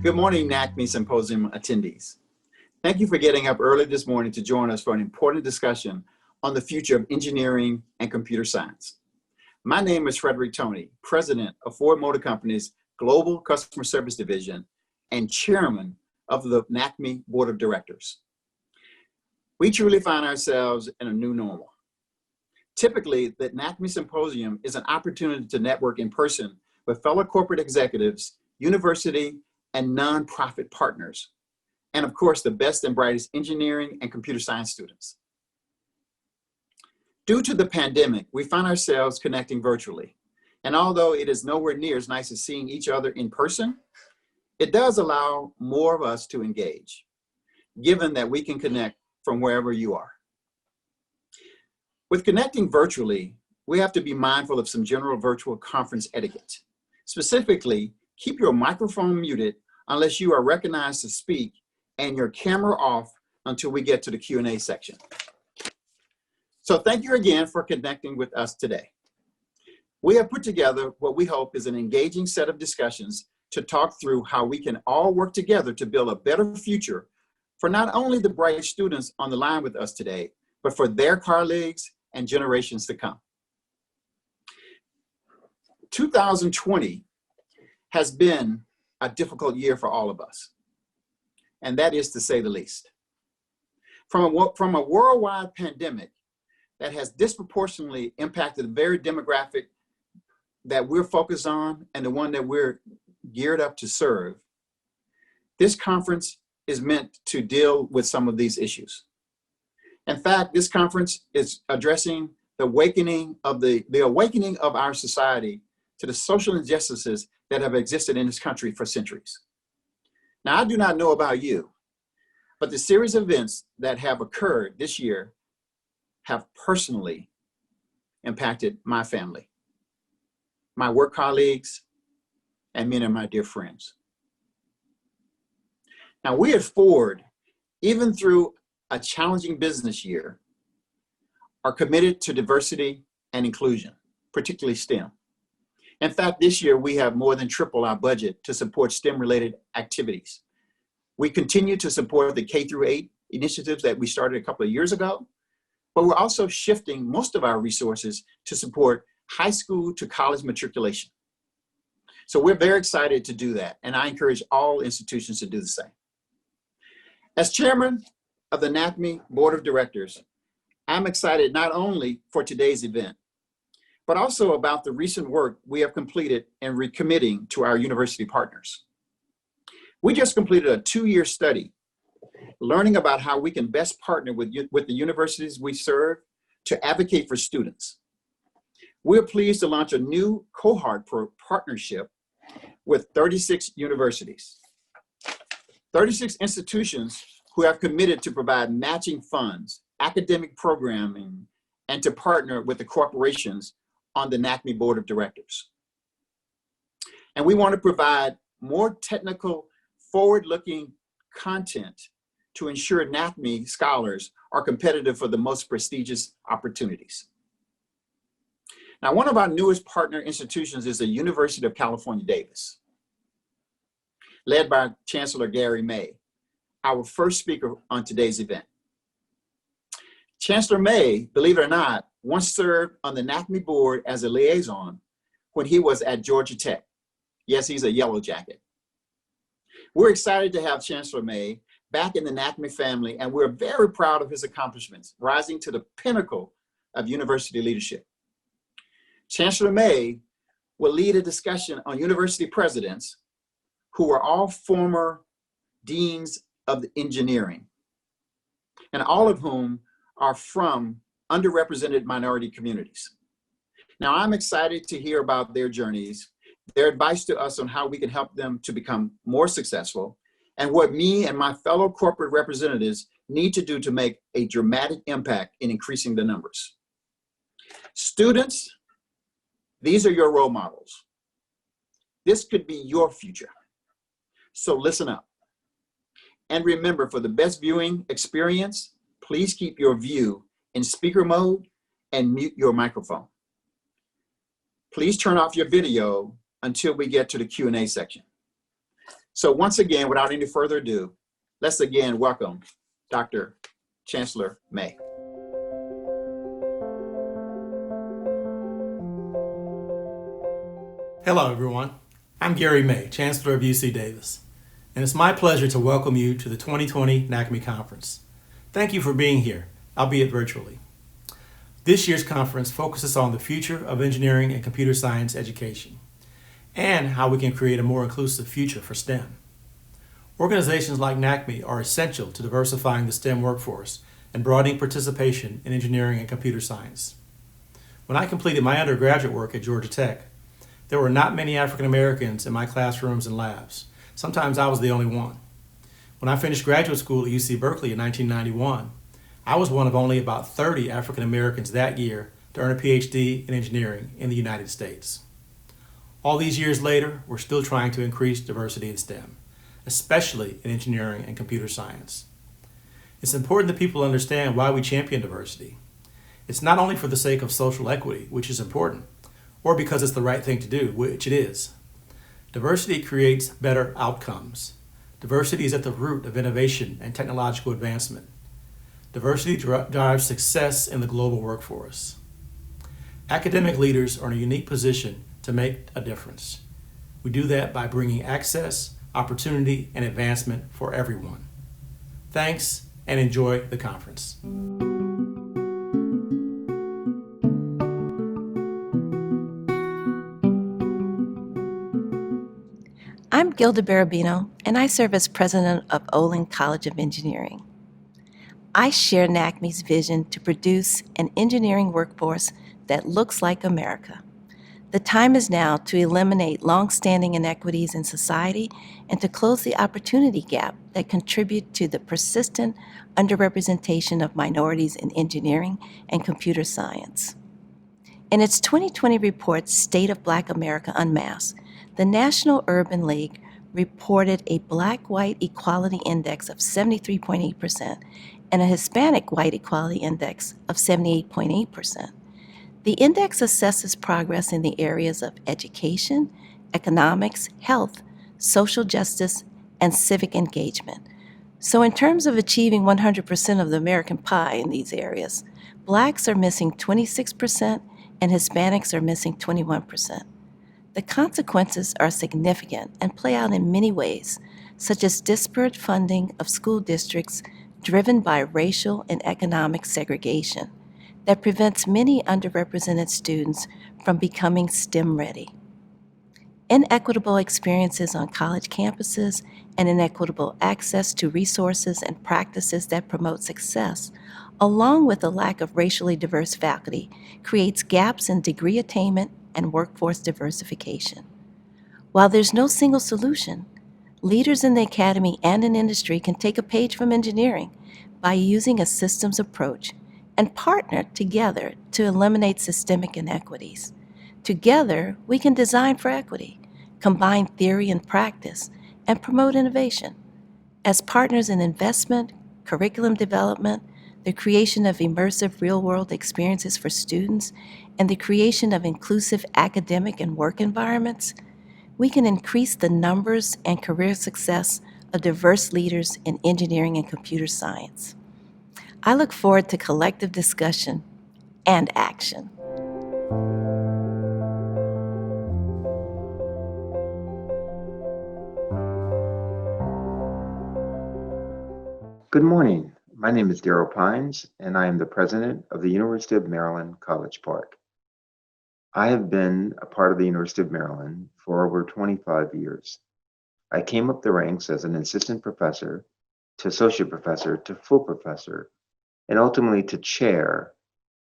Good morning, NACME Symposium attendees. Thank you for getting up early this morning to join us for an important discussion on the future of engineering and computer science. My name is Frederick Toney, President of Ford Motor Company's Global Customer Service Division and Chairman of the NACME Board of Directors. We truly find ourselves in a new normal. Typically, the NACME Symposium is an opportunity to network in person with fellow corporate executives, university, and nonprofit partners, and of course, the best and brightest engineering and computer science students. Due to the pandemic, we find ourselves connecting virtually. And although it is nowhere near as nice as seeing each other in person, it does allow more of us to engage, given that we can connect from wherever you are. With connecting virtually, we have to be mindful of some general virtual conference etiquette. Specifically, keep your microphone muted unless you are recognized to speak and your camera off until we get to the Q&A section. So thank you again for connecting with us today. We have put together what we hope is an engaging set of discussions to talk through how we can all work together to build a better future for not only the bright students on the line with us today, but for their colleagues and generations to come. 2020 has been a difficult year for all of us, and that is to say the least. From a worldwide pandemic that has disproportionately impacted the very demographic that we're focused on and the one that we're geared up to serve, this conference is meant to deal with some of these issues. In fact, this conference is addressing the awakening of our society to the social injustices that have existed in this country for centuries. Now, I do not know about you, but the series of events that have occurred this year have personally impacted my family, my work colleagues, and many of my dear friends. Now, we at Ford, even through a challenging business year, are committed to diversity and inclusion, particularly STEM. In fact, this year we have more than tripled our budget to support STEM-related activities. We continue to support the K-8 initiatives that we started a couple of years ago, but we're also shifting most of our resources to support high school to college matriculation. So we're very excited to do that, and I encourage all institutions to do the same. As chairman of the NACME Board of Directors, I'm excited not only for today's event, but also about the recent work we have completed in recommitting to our university partners. We just completed a 2-year study learning about how we can best partner with the universities we serve to advocate for students. We're pleased to launch a new cohort partnership with 36 universities, 36 institutions who have committed to provide matching funds, academic programming, and to partner with the corporations on the NACME Board of Directors. And we want to provide more technical, forward-looking content to ensure NACME scholars are competitive for the most prestigious opportunities. Now, one of our newest partner institutions is the University of California, Davis, led by Chancellor Gary May, our first speaker on today's event. Chancellor May, believe it or not, once served on the NACME board as a liaison when he was at Georgia Tech. Yes, he's a yellow jacket. We're excited to have Chancellor May back in the NACME family, and we're very proud of his accomplishments, rising to the pinnacle of university leadership. Chancellor May will lead a discussion on university presidents who are all former deans of engineering, and all of whom are from underrepresented minority communities. Now, I'm excited to hear about their journeys, their advice to us on how we can help them to become more successful, and what me and my fellow corporate representatives need to do to make a dramatic impact in increasing the numbers. Students, these are your role models. This could be your future. So listen up. And remember, for the best viewing experience, please keep your view in speaker mode and mute your microphone. Please turn off your video until we get to the Q&A section. So once again, without any further ado, let's again welcome Dr. Chancellor May. Hello, everyone. I'm Gary May, Chancellor of UC Davis, and it's my pleasure to welcome you to the 2020 NACME Conference. Thank you for being here, albeit virtually. This year's conference focuses on the future of engineering and computer science education and how we can create a more inclusive future for STEM. Organizations like NACME are essential to diversifying the STEM workforce and broadening participation in engineering and computer science. When I completed my undergraduate work at Georgia Tech, there were not many African Americans in my classrooms and labs. Sometimes I was the only one. When I finished graduate school at UC Berkeley in 1991, I was one of only about 30 African Americans that year to earn a PhD in engineering in the United States. All these years later, we're still trying to increase diversity in STEM, especially in engineering and computer science. It's important that people understand why we champion diversity. It's not only for the sake of social equity, which is important, or because it's the right thing to do, which it is. Diversity creates better outcomes. Diversity is at the root of innovation and technological advancement. Diversity drives success in the global workforce. Academic leaders are in a unique position to make a difference. We do that by bringing access, opportunity, and advancement for everyone. Thanks, and enjoy the conference. I'm Gilda Barabino, and I serve as president of Olin College of Engineering. I share NACME's vision to produce an engineering workforce that looks like America. The time is now to eliminate long-standing inequities in society and to close the opportunity gap that contribute to the persistent underrepresentation of minorities in engineering and computer science. In its 2020 report, State of Black America Unmasked, the National Urban League reported a Black-White Equality Index of 73.8% and a Hispanic-White Equality Index of 78.8%. The index assesses progress in the areas of education, economics, health, social justice, and civic engagement. So in terms of achieving 100% of the American pie in these areas, Blacks are missing 26% and Hispanics are missing 21%. The consequences are significant and play out in many ways, such as disparate funding of school districts driven by racial and economic segregation that prevents many underrepresented students from becoming STEM ready. Inequitable experiences on college campuses and inequitable access to resources and practices that promote success, along with a lack of racially diverse faculty, creates gaps in degree attainment and workforce diversification. While there's no single solution, leaders in the academy and in industry can take a page from engineering by using a systems approach and partner together to eliminate systemic inequities. Together, we can design for equity, combine theory and practice, and promote innovation. As partners in investment, curriculum development, the creation of immersive real-world experiences for students, and the creation of inclusive academic and work environments, we can increase the numbers and career success of diverse leaders in engineering and computer science. I look forward to collective discussion and action. Good morning. My name is Darrell Pines, and I am the president of the University of Maryland College Park. I have been a part of the University of Maryland for over 25 years. I came up the ranks as an assistant professor to associate professor to full professor, and ultimately to chair,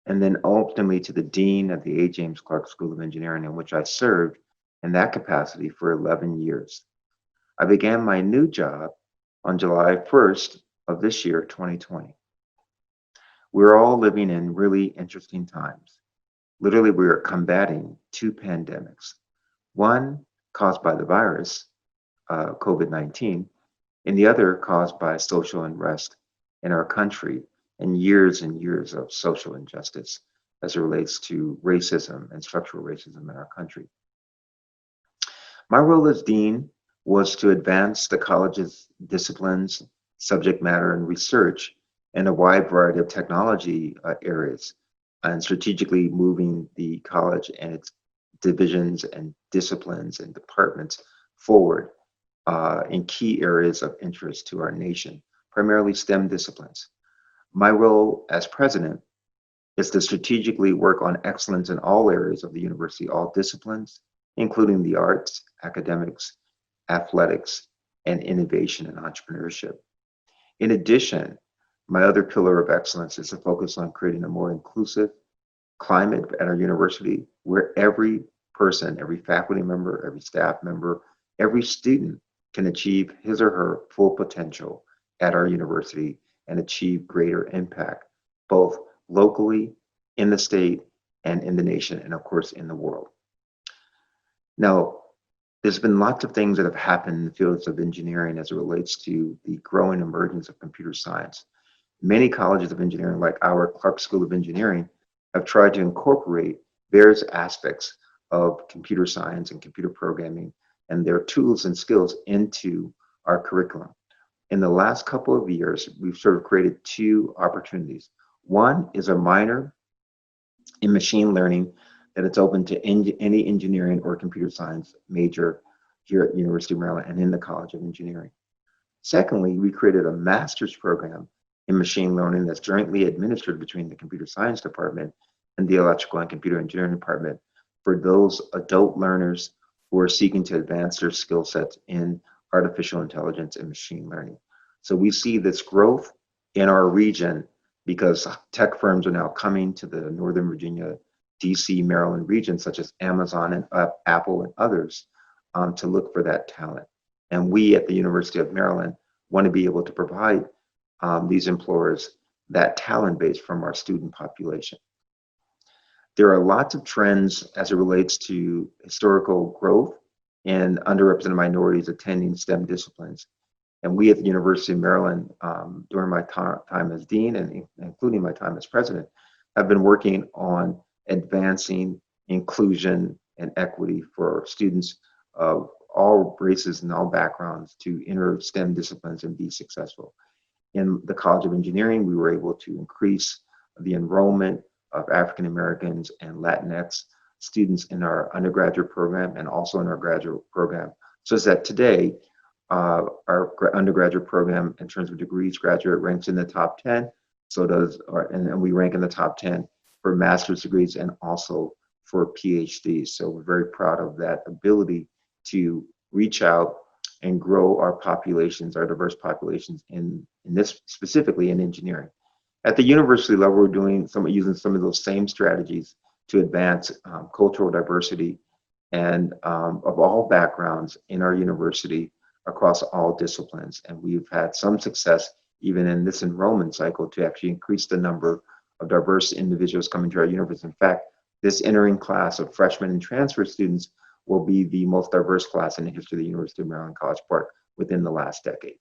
and then ultimately to the dean of the A. James Clark School of Engineering, in which I served in that capacity for 11 years. I began my new job on July 1st of this year, 2020. We're all living in really interesting times. Literally, we are combating two pandemics. One caused by the virus, COVID-19, and the other caused by social unrest in our country and years of social injustice as it relates to racism and structural racism in our country. My role as dean was to advance the college's disciplines, subject matter, and research in a wide variety of technology areas, and strategically moving the college and its divisions and disciplines and departments forward in key areas of interest to our nation, primarily STEM disciplines. My role as president is to strategically work on excellence in all areas of the university, all disciplines, including the arts, academics, athletics, and innovation and entrepreneurship. In addition, my other pillar of excellence is to focus on creating a more inclusive climate at our university where every person, every faculty member, every staff member, every student can achieve his or her full potential at our university and achieve greater impact, both locally, in the state, and in the nation, and of course in the world. Now, there's been lots of things that have happened in the fields of engineering as it relates to the growing emergence of computer science. Many colleges of engineering, like our Clark School of Engineering, have tried to incorporate various aspects of computer science and computer programming and their tools and skills into our curriculum. In the last couple of years, we've sort of created two opportunities. One is a minor in machine learning that it's open to any engineering or computer science major here at the University of Maryland and in the College of Engineering. Secondly, we created a master's program in machine learning that's jointly administered between the computer science department and the electrical and computer engineering department for those adult learners who are seeking to advance their skill sets in artificial intelligence and machine learning. So we see this growth in our region because tech firms are now coming to the Northern Virginia, DC, Maryland region, such as Amazon and Apple and others, to look for that talent. And we at the University of Maryland want to be able to provide these employers that talent base from our student population. There are lots of trends as it relates to historical growth and underrepresented minorities attending STEM disciplines. And we at the University of Maryland, during my time as dean and including my time as president, have been working on advancing inclusion and equity for students of all races and all backgrounds to enter STEM disciplines and be successful. In the College of Engineering, we were able to increase the enrollment of African Americans and Latinx students in our undergraduate program and also in our graduate program, so that today our undergraduate program in terms of degrees graduate ranks in the top 10, and we rank in the top 10 for master's degrees and also for PhDs. So we're very proud of that ability to reach out and grow our populations, our diverse populations in this specifically in engineering. At the university level, we're using some of those same strategies to advance cultural diversity and of all backgrounds in our university across all disciplines. And we've had some success even in this enrollment cycle to actually increase the number of diverse individuals coming to our university. In fact, this entering class of freshmen and transfer students will be the most diverse class in the history of the University of Maryland College Park within the last decade.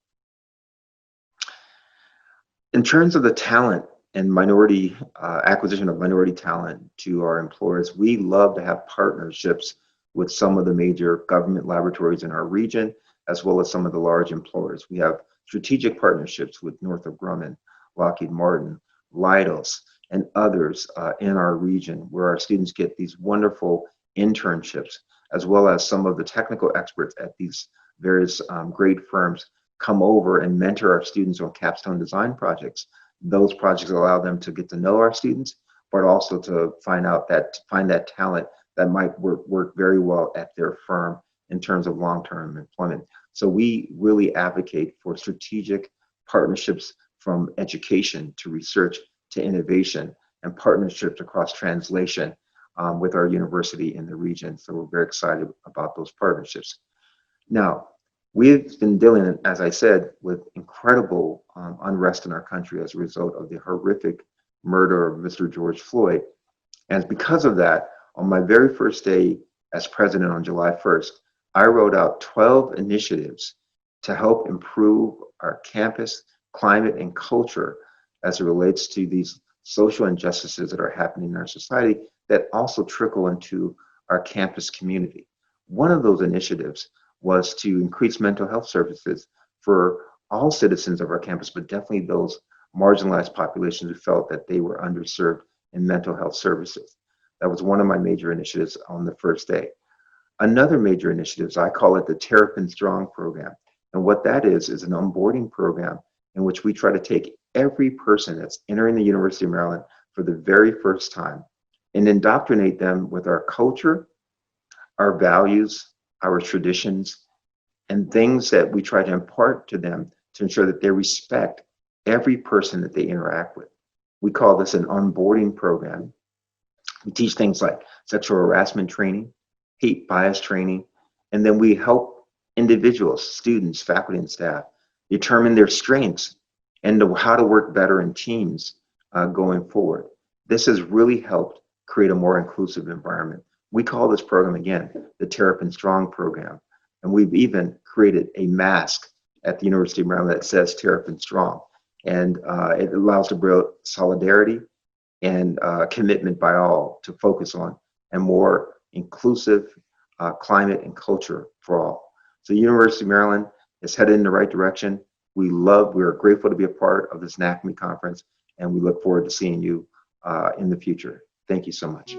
In terms of the talent and minority acquisition of minority talent to our employers, we love to have partnerships with some of the major government laboratories in our region, as well as some of the large employers. We have strategic partnerships with Northrop Grumman, Lockheed Martin, Leidos, and others in our region, where our students get these wonderful internships, as well as some of the technical experts at these various great firms come over and mentor our students on capstone design projects. Those projects allow them to get to know our students, but also to find that talent that might work very well at their firm in terms of long-term employment. So we really advocate for strategic partnerships from education to research to innovation, and partnerships across translation with our university in the region. So we're very excited about those partnerships. Now, we've been dealing, as I said, with incredible unrest in our country as a result of the horrific murder of Mr. George Floyd. And because of that, on my very first day as president on July 1st, I wrote out 12 initiatives to help improve our campus climate and culture as it relates to these social injustices that are happening in our society that also trickle into our campus community. One of those initiatives was to increase mental health services for all citizens of our campus, but definitely those marginalized populations who felt that they were underserved in mental health services. That was one of my major initiatives on the first day. Another major initiative, I call it the Terrapin Strong program. And what that is an onboarding program in which we try to take every person that's entering the University of Maryland for the very first time and indoctrinate them with our culture, our values, our traditions, and things that we try to impart to them to ensure that they respect every person that they interact with. We call this an onboarding program. We teach things like sexual harassment training, hate bias training, and then we help individuals, students, faculty, and staff determine their strengths and how to work better in teams going forward. This has really helped create a more inclusive environment. We call this program, again, the Terrapin Strong program. And we've even created a mask at the University of Maryland that says Terrapin Strong. And it allows to build solidarity and commitment by all to focus on a more inclusive climate and culture for all. So the University of Maryland is headed in the right direction. We are grateful to be a part of this NACME conference, and we look forward to seeing you in the future. Thank you so much.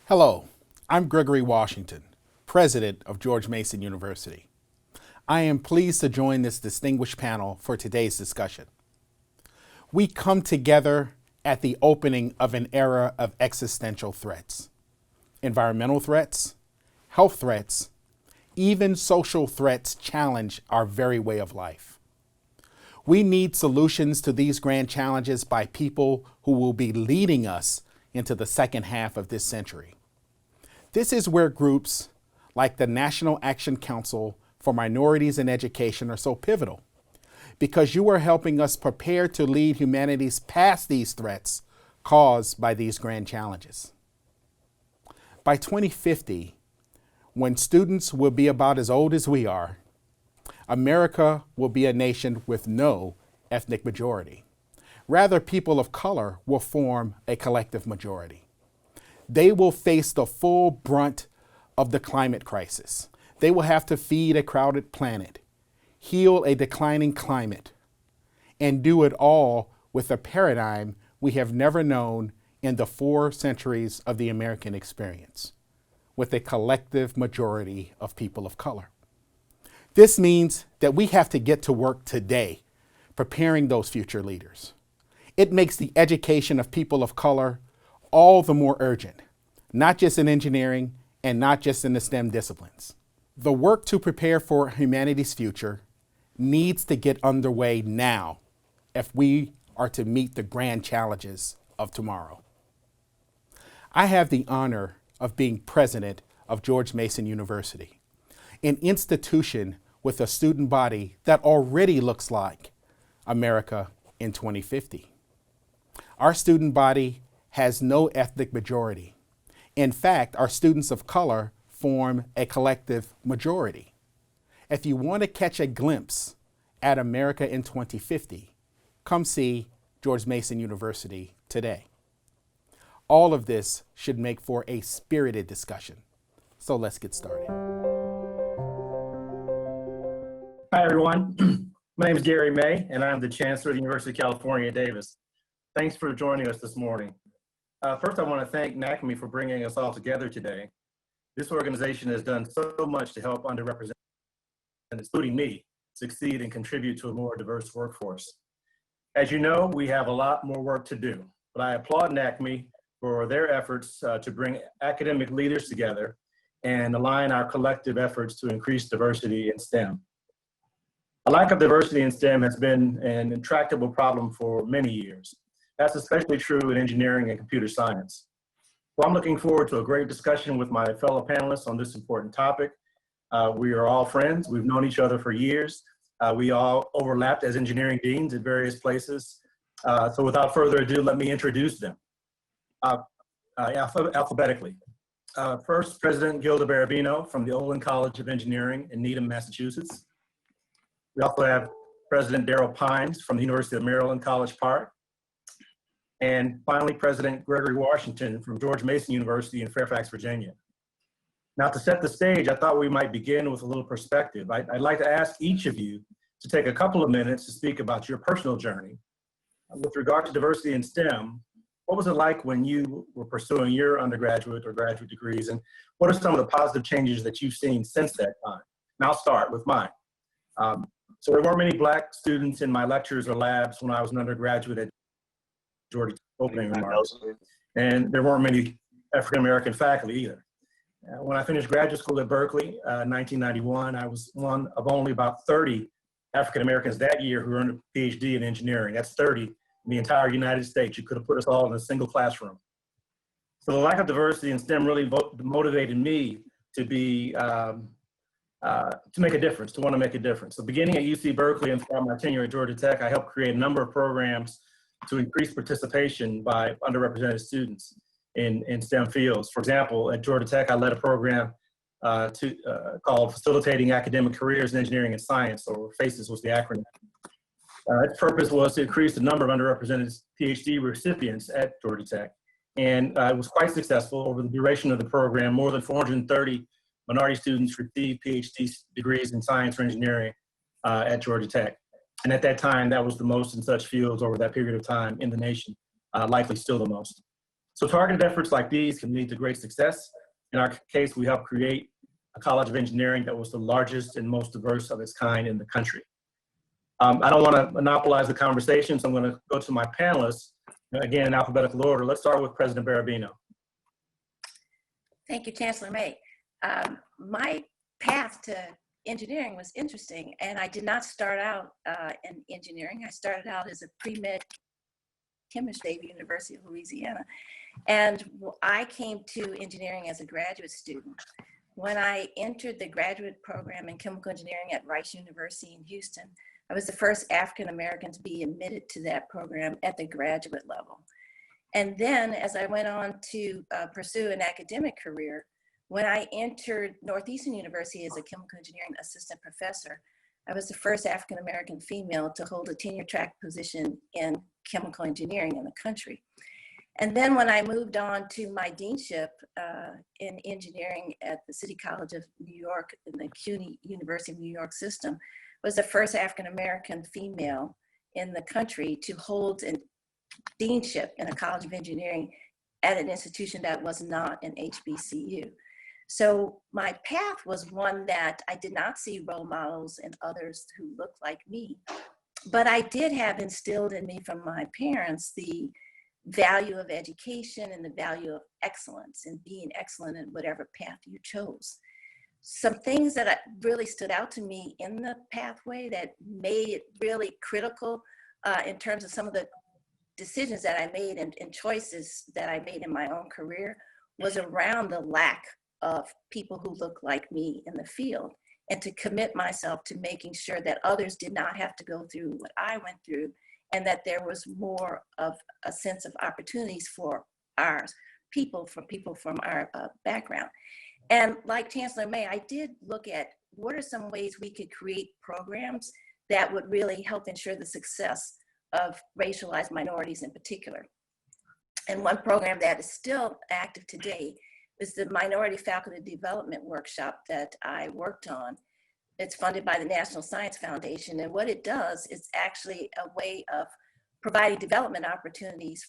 Hello, I'm Gregory Washington, President of George Mason University. I am pleased to join this distinguished panel for today's discussion. We come together at the opening of an era of existential threats. Environmental threats, health threats, even social threats challenge our very way of life. We need solutions to these grand challenges by people who will be leading us into the second half of this century. This is where groups like the National Action Council for Minorities in Education are so pivotal, because you are helping us prepare to lead humanities past these threats caused by these grand challenges. By 2050, when students will be about as old as we are, America will be a nation with no ethnic majority. Rather, people of color will form a collective majority. They will face the full brunt of the climate crisis. They will have to feed a crowded planet, heal a declining climate, and do it all with a paradigm we have never known in the 4 centuries of the American experience, with a collective majority of people of color. This means that we have to get to work today, preparing those future leaders. It makes the education of people of color all the more urgent, not just in engineering and not just in the STEM disciplines. The work to prepare for humanity's future needs to get underway now if we are to meet the grand challenges of tomorrow. I have the honor of being president of George Mason University, an institution with a student body that already looks like America in 2050. Our student body has no ethnic majority. In fact, our students of color form a collective majority. If you want to catch a glimpse at America in 2050, come see George Mason University today. All of this should make for a spirited discussion. So let's get started. Hi, everyone. My name is Gary May, and I'm the Chancellor of the University of California, Davis. Thanks for joining us this morning. First, I want to thank NACME for bringing us all together today. This organization has done so much to help underrepresented, including me, succeed and contribute to a more diverse workforce. As you know, we have a lot more work to do, but I applaud NACME for their efforts to bring academic leaders together and align our collective efforts to increase diversity in STEM. A lack of diversity in STEM has been an intractable problem for many years. That's especially true in engineering and computer science. Well, I'm looking forward to a great discussion with my fellow panelists on this important topic. We are all friends. We've known each other for years. We all overlapped as engineering deans at various places. So without further ado, let me introduce them alphabetically. First, President Gilda Berabino from the Olin College of Engineering in Needham, Massachusetts. We also have President Daryl Pines from the University of Maryland, College Park. And finally, President Gregory Washington from George Mason University in Fairfax, Virginia. Now, to set the stage, I thought we might begin with a little perspective. I'd like to ask each of you to take a couple of minutes to speak about your personal journey. With regard to diversity in STEM, what was it like when you were pursuing your undergraduate or graduate degrees, and what are some of the positive changes that you've seen since that time? And I'll start with mine. So there weren't many Black students in my lectures or labs when I was an undergraduate at Georgia, opening remarks, and there weren't many African-American faculty either. When I finished graduate school at Berkeley in 1991, I was one of only about 30 African-Americans that year who earned a PhD in engineering. That's 30 in the entire United States. You could have put us all in a single classroom. So the lack of diversity in STEM really motivated me to be, to make a difference, to want to make a difference. So beginning at UC Berkeley and throughout my tenure at Georgia Tech, I helped create a number of programs to increase participation by underrepresented students in STEM fields. For example, at Georgia Tech, I led a program called Facilitating Academic Careers in Engineering and Science, or FACES was the acronym. Its purpose was to increase the number of underrepresented PhD recipients at Georgia Tech. And it was quite successful. Over the duration of the program, more than 430 minority students received PhD degrees in science or engineering at Georgia Tech. And at that time, that was the most in such fields over that period of time in the nation, likely still the most. So targeted efforts like these can lead to great success. In our case, we helped create a College of Engineering that was the largest and most diverse of its kind in the country. I don't want to monopolize the conversation, so I'm going to go to my panelists, again, in alphabetical order. Let's start with President Berabino. Thank you, Chancellor May. My path to engineering was interesting, and I did not start out in engineering. I started out as a pre-med chemistry at the University of Louisiana, and I came to engineering as a graduate student. When I entered the graduate program in chemical engineering at Rice University in Houston, I was the first African American to be admitted to that program at the graduate level. And then as I went on to pursue an academic career, when I entered Northeastern University as a chemical engineering assistant professor, I was the first African American female to hold a tenure track position in chemical engineering in the country. And then when I moved on to my deanship in engineering at the City College of New York in the CUNY University of New York system, was the first African American female in the country to hold a deanship in a College of Engineering at an institution that was not an HBCU. So my path was one that I did not see role models and others who looked like me, but I did have instilled in me from my parents the value of education and the value of excellence and being excellent in whatever path you chose. Some things that really stood out to me in the pathway that made it really critical in terms of some of the decisions that I made and choices that I made in my own career was around the lack of people who look like me in the field, and to commit myself to making sure that others did not have to go through what I went through, and that there was more of a sense of opportunities for our people from our background. And like Chancellor May, I did look at what are some ways we could create programs that would really help ensure the success of racialized minorities in particular. And one program that is still active today is the Minority Faculty Development Workshop that I worked on. It's funded by the National Science Foundation. And what it does is actually a way of providing development opportunities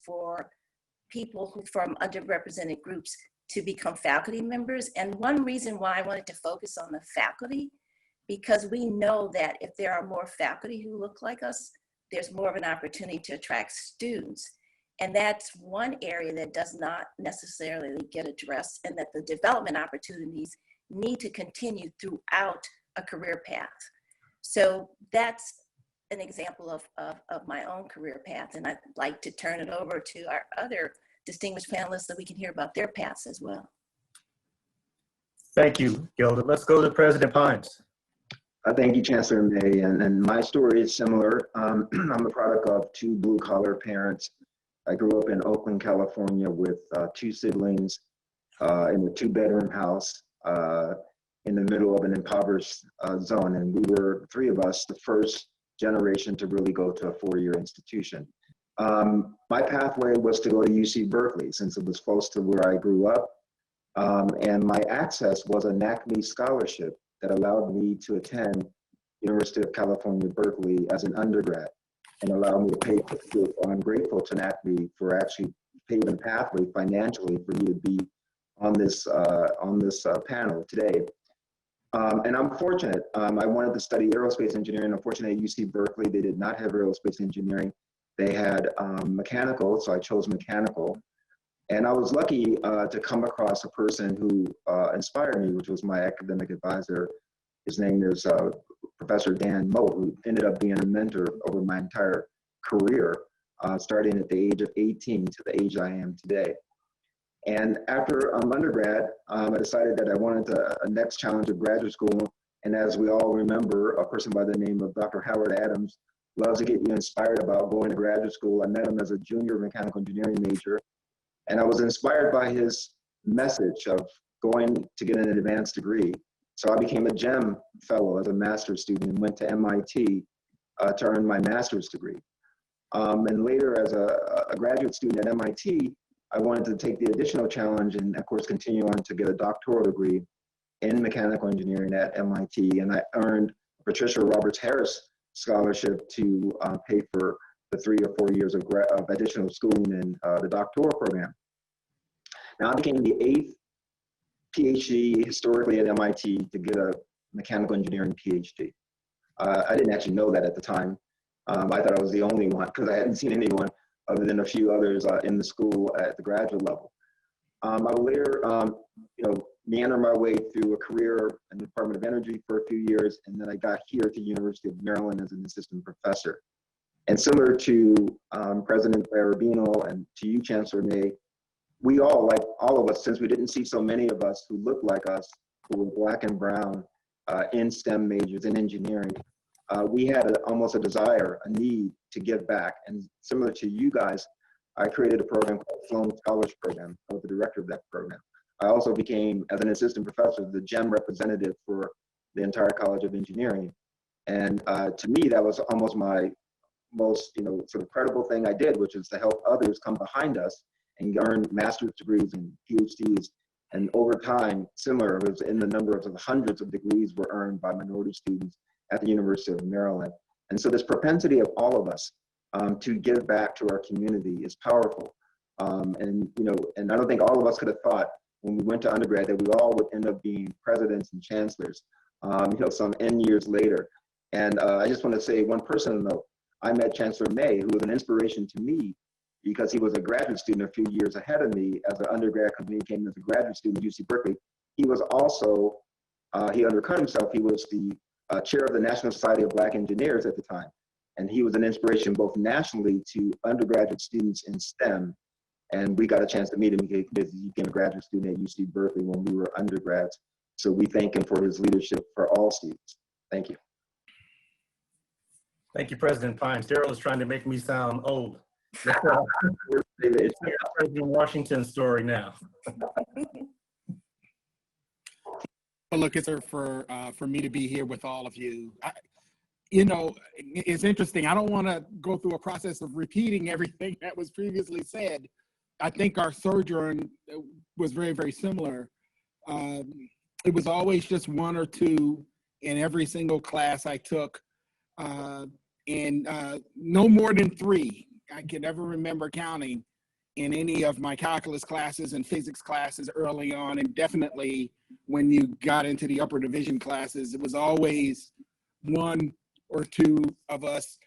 for people who from underrepresented groups to become faculty members. And one reason why I wanted to focus on the faculty, because we know that if there are more faculty who look like us, there's more of an opportunity to attract students. And that's one area that does not necessarily get addressed, and that the development opportunities need to continue throughout a career path. So that's an example of my own career path. And I'd like to turn it over to our other distinguished panelists so we can hear about their paths as well. Thank you, Gilda. Let's go to President Pines. Thank you, Chancellor May. And my story is similar. I'm a product of two blue-collar parents. I grew up in Oakland, California with two siblings in a two-bedroom house in the middle of an impoverished zone. And we were, three of us, the first generation to really go to a four-year institution. My pathway was to go to UC Berkeley since it was close to where I grew up. And my access was a NACME scholarship that allowed me to attend University of California, Berkeley as an undergrad and allowed me to pay for it. I'm grateful to NACME for actually paving a pathway financially for me to be on this panel today. And I'm fortunate. I wanted to study aerospace engineering. Unfortunately, at UC Berkeley, they did not have aerospace engineering. They had mechanical, so I chose mechanical. And I was lucky to come across a person who inspired me, which was my academic advisor. His name is Professor Dan Moe, who ended up being a mentor over my entire career, starting at the age of 18 to the age I am today. And after undergrad, I decided that I wanted a next challenge of graduate school. And as we all remember, a person by the name of Dr. Howard Adams loves to get you inspired about going to graduate school. I met him as a junior mechanical engineering major, and I was inspired by his message of going to get an advanced degree. So I became a GEM fellow as a master's student and went to MIT to earn my master's degree. And later as a graduate student at MIT, I wanted to take the additional challenge and of course continue on to get a doctoral degree in mechanical engineering at MIT. And I earned Patricia Roberts Harris scholarship to pay for the 3 or 4 years of additional schooling in the doctoral program. Now I became the 8th PhD historically at MIT to get a mechanical engineering PhD. I didn't actually know that at the time. I thought I was the only one because I hadn't seen anyone other than a few others in the school at the graduate level. I would later, meander my way through a career in the Department of Energy for a few years, and then I got here to the University of Maryland as an assistant professor. And similar to President Terrapin and to you, Chancellor May, we all, like all of us, since we didn't see so many of us who looked like us, who were Black and brown in STEM majors in engineering, we had almost a desire, a need to give back. And similar to you guys, I created a program called Sloan Scholars Program. I was the director of that program. I also became, as an assistant professor, the GEM representative for the entire College of Engineering. And to me, that was almost my most, sort of credible thing I did, which is to help others come behind us and earn master's degrees and PhDs. And over time, similar, it was in the number of hundreds of degrees were earned by minority students at the University of Maryland. And so this propensity of all of us to give back to our community is powerful. And I don't think all of us could have thought when we went to undergrad that we all would end up being presidents and chancellors, some N years later. And I just want to say one personal note. I met Chancellor May, who was an inspiration to me because he was a graduate student a few years ahead of me as an undergrad, because when he came as a graduate student at UC Berkeley. He was also, he undercut himself. He was the chair of the National Society of Black Engineers at the time. And he was an inspiration both nationally to undergraduate students in STEM. And we got a chance to meet him because he became a graduate student at UC Berkeley when we were undergrads. So we thank him for his leadership for all students. Thank you. Thank you, President Pines. Daryl is trying to make me sound old. It's President Washington's story now. Well, look, it's for me to be here with all of you. It's interesting. I don't want to go through a process of repeating everything that was previously said. I think our sojourn was very, very similar. It was always just 1 or 2 in every single class I took, and no more than 3. I can never remember counting in any of my calculus classes and physics classes early on, and definitely when you got into the upper division classes, it was always 1 or 2 of us,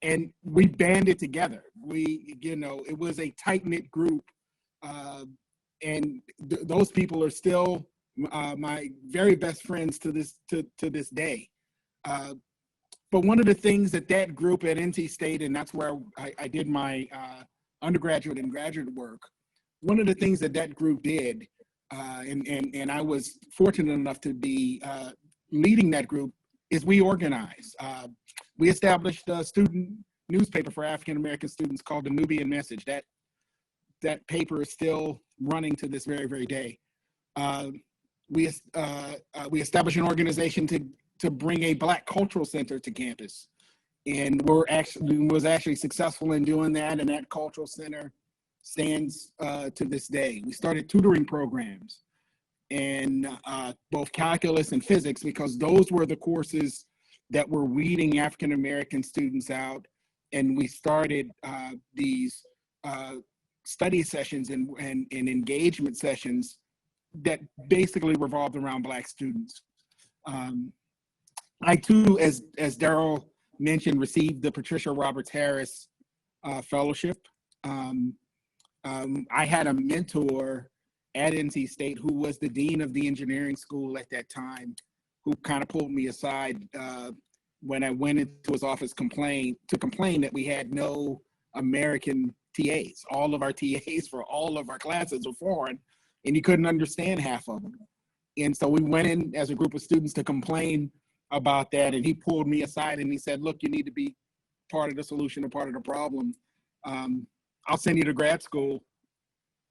and we banded together. It was a tight-knit group, and those people are still my very best friends to this day. But one of the things that group at NC State, and that's where I did my undergraduate and graduate work, one of the things that group did, and I was fortunate enough to be leading that group, is we organized. We established a student newspaper for African American students called the Nubian Message. That paper is still running to this very, very day. We established an organization to bring a Black cultural center to campus, and was actually successful in doing that. And that cultural center stands to this day. We started tutoring programs. in both calculus and physics, because those were the courses that were weeding African American students out. And we started these study sessions and engagement sessions that basically revolved around Black students. I too, as Daryl mentioned, received the Patricia Roberts Harris Fellowship. I had a mentor at NC State who was the dean of the engineering school at that time, who kind of pulled me aside when I went into his office to complain that we had no American TAs. All of our TAs for all of our classes were foreign, and you couldn't understand half of them. And so we went in as a group of students to complain about that, and he pulled me aside and he said, look, you need to be part of the solution or part of the problem. I'll send you to grad school.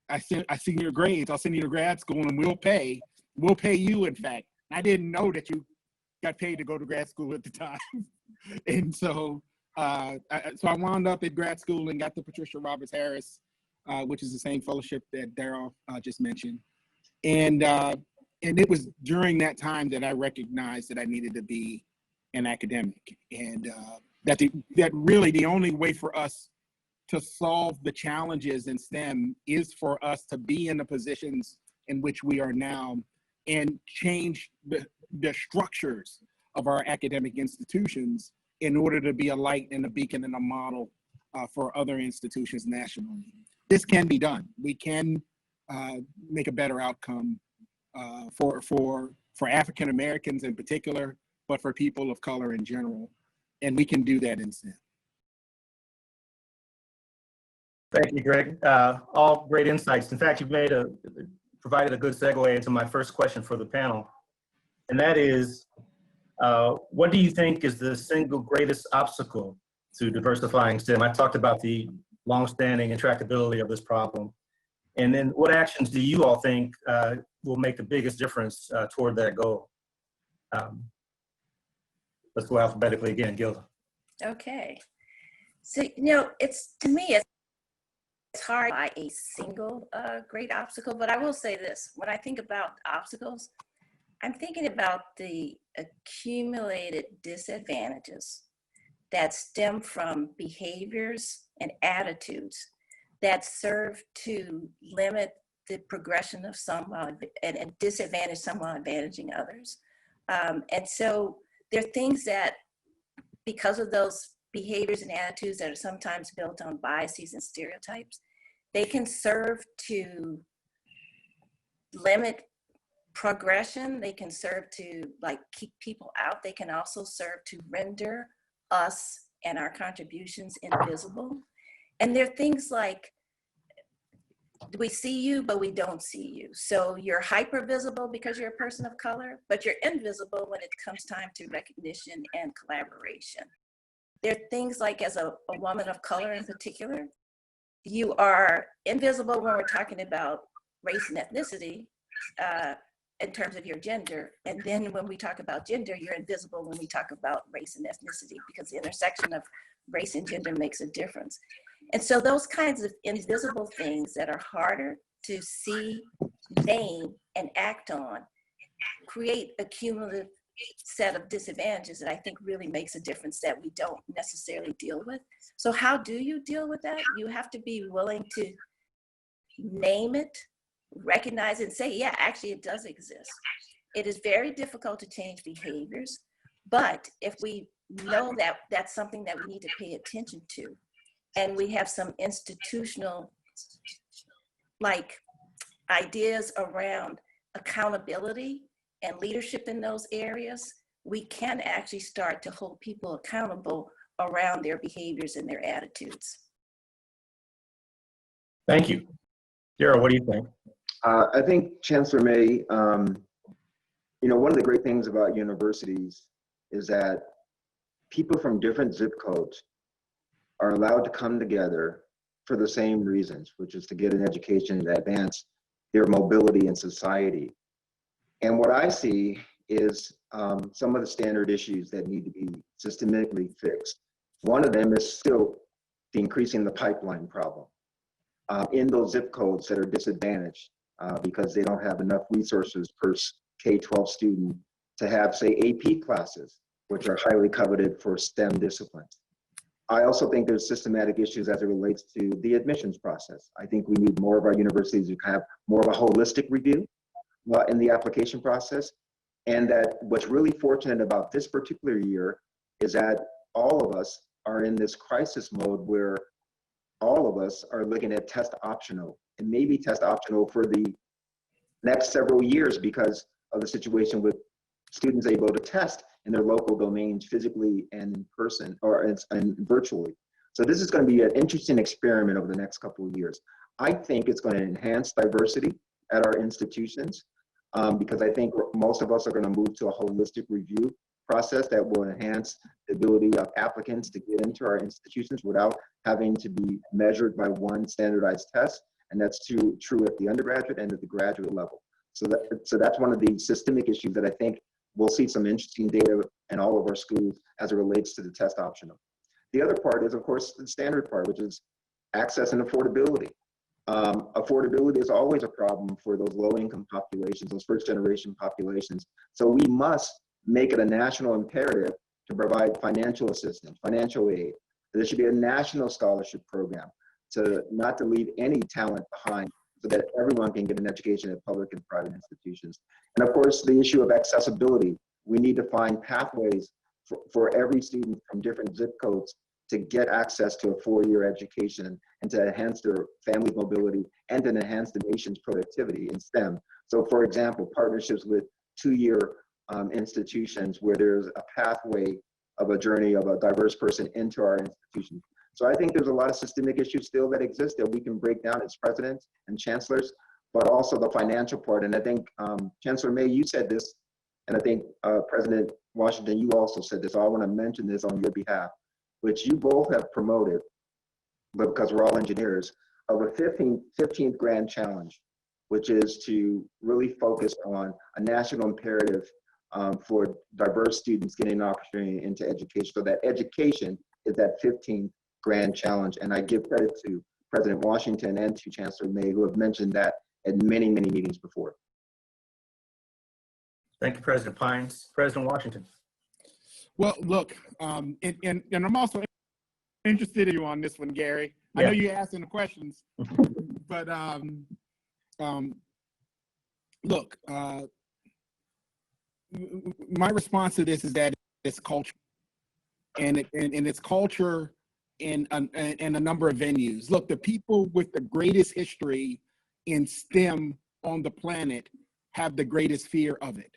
I see your grades. I'll send you to grad school and we'll pay you, in fact. I didn't know that you got paid to go to grad school at the time. And so I wound up at grad school and got the Patricia Roberts Harris, which is the same fellowship that Daryl just mentioned. And it was during that time that I recognized that I needed to be an academic, and that really the only way for us to solve the challenges in STEM is for us to be in the positions in which we are now and change the structures of our academic institutions in order to be a light and a beacon and a model for other institutions nationally. This can be done. We can make a better outcome for African Americans in particular, but for people of color in general. And we can do that in STEM. Thank you, Greg. All great insights. In fact, you've provided a good segue into my first question for the panel. And that is, what do you think is the single greatest obstacle to diversifying STEM? I talked about the longstanding intractability of this problem. And then what actions do you all think will make the biggest difference toward that goal? Let's go alphabetically again, Gilda. Okay. So, to me, it's hard by a single great obstacle, but I will say this. When I think about obstacles, I'm thinking about the accumulated disadvantages that stem from behaviors and attitudes that serve to limit the progression of someone and disadvantage someone advantaging others. And so there are things that, because of those behaviors and attitudes that are sometimes built on biases and stereotypes, they can serve to limit progression. They can serve to keep people out. They can also serve to render us and our contributions invisible. And there are things like, we see you, but we don't see you. So you're hyper visible because you're a person of color, but you're invisible when it comes time to recognition and collaboration. There are things like, as a woman of color in particular, you are invisible when we're talking about race and ethnicity in terms of your gender. And then when we talk about gender, you're invisible when we talk about race and ethnicity, because the intersection of race and gender makes a difference. And so those kinds of invisible things that are harder to see, name, and act on create a cumulative set of disadvantages that I think really makes a difference that we don't necessarily deal with. So how do you deal with that? You have to be willing to name it, recognize it, and say, yeah, actually it does exist. It is very difficult to change behaviors, but if we know that that's something that we need to pay attention to, and we have some institutional ideas around accountability and leadership in those areas, we can actually start to hold people accountable around their behaviors and their attitudes. Thank you. Daryl, what do you think? I think Chancellor May, one of the great things about universities is that people from different zip codes are allowed to come together for the same reasons, which is to get an education and advance their mobility in society. And what I see is some of the standard issues that need to be systematically fixed. One of them is still increasing the pipeline problem in those zip codes that are disadvantaged. because they don't have enough resources per K-12 student to have, say, AP classes, which are highly coveted for STEM disciplines. I also think there's systematic issues as it relates to the admissions process. I think we need more of our universities to have more of a holistic review in the application process. And that what's really fortunate about this particular year is that all of us are in this crisis mode where all of us are looking at test optional, and maybe test optional for the next several years because of the situation with students able to test in their local domains physically and in person or and virtually. So this is going to be an interesting experiment over the next couple of years. I think it's going to enhance diversity at our institutions because I think most of us are going to move to a holistic review process that will enhance the ability of applicants to get into our institutions without having to be measured by one standardized test. And that's true at the undergraduate and at the graduate level. So that's one of the systemic issues that I think we'll see some interesting data in all of our schools as it relates to the test optional. The other part is, of course, the standard part, which is access and affordability. Affordability is always a problem for those low-income populations, those first-generation populations. So we must make it a national imperative to provide financial assistance, financial aid. There should be a national scholarship program not to leave any talent behind so that everyone can get an education at public and private institutions. And of course, the issue of accessibility. We need to find pathways for every student from different zip codes to get access to a 4-year education and to enhance their family mobility and to enhance the nation's productivity in STEM. So for example, partnerships with 2-year institutions where there's a pathway of a journey of a diverse person into our institution. So I think there's a lot of systemic issues still that exist that we can break down as presidents and chancellors, but also the financial part. And I think Chancellor May, you said this, and I think President Washington, you also said this. So I want to mention this on your behalf, which you both have promoted, but because we're all engineers, of a 15th grand challenge, which is to really focus on a national imperative for diverse students getting an opportunity into education. So that education is that 15th grand challenge. And I give credit to President Washington and to Chancellor May, who have mentioned that at many, many meetings before. Thank you, President Pines. President Washington. Well, look, and I'm also interested in you on this one, Gary. Yeah. I know you're asking the questions, but look, my response to this is that it's culture, and it's culture in a number of venues. Look, the people with the greatest history in STEM on the planet have the greatest fear of it,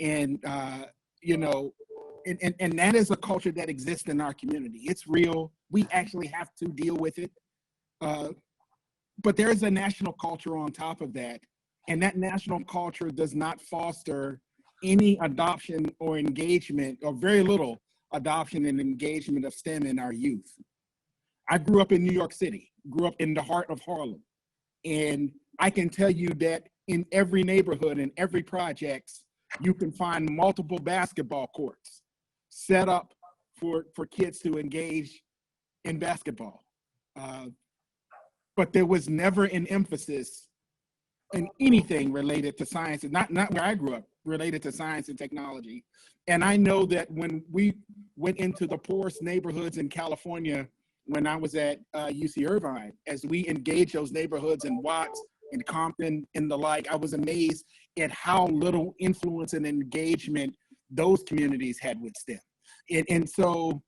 and you know. And that is a culture that exists in our community. It's real. We actually have to deal with it. But there is a national culture on top of that. And that national culture does not foster any adoption or engagement, or very little adoption and engagement of STEM in our youth. I grew up in New York City, grew up in the heart of Harlem. And I can tell you that in every neighborhood, in every projects, you can find multiple basketball courts set up for kids to engage in basketball. But there was never an emphasis in anything related to science, and not where I grew up, related to science and technology. And I know that when we went into the poorest neighborhoods in California, when I was at UC Irvine, as we engaged those neighborhoods in Watts and Compton and the like, I was amazed at how little influence and engagement those communities had with STEM. And so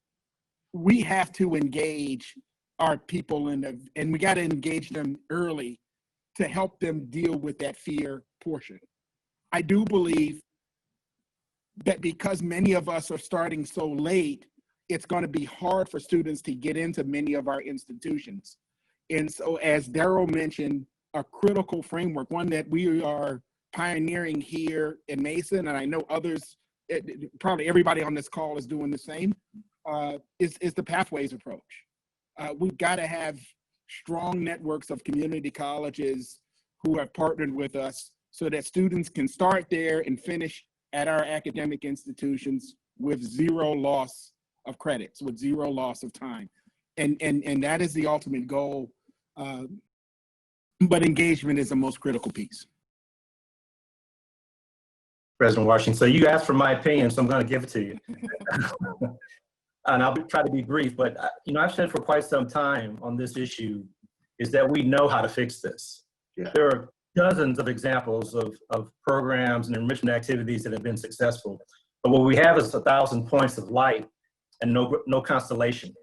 we have to engage our people and we got to engage them early to help them deal with that fear portion. I do believe that because many of us are starting so late, it's going to be hard for students to get into many of our institutions. And so, as Daryl mentioned, a critical framework, one that we are pioneering here in Mason, and I know others, probably everybody on this call is doing the same, is the pathways approach. We've got to have strong networks of community colleges who have partnered with us so that students can start there and finish at our academic institutions with zero loss of credits, with zero loss of time. And that is the ultimate goal. but engagement is the most critical piece. President Washington, so you asked for my opinion, so I'm going to give it to you. And I'll try to be brief, but I've said for quite some time on this issue is that we know how to fix this. Yeah. There are dozens of examples of programs and enrichment activities that have been successful, but what we have is 1,000 points of light and no constellation.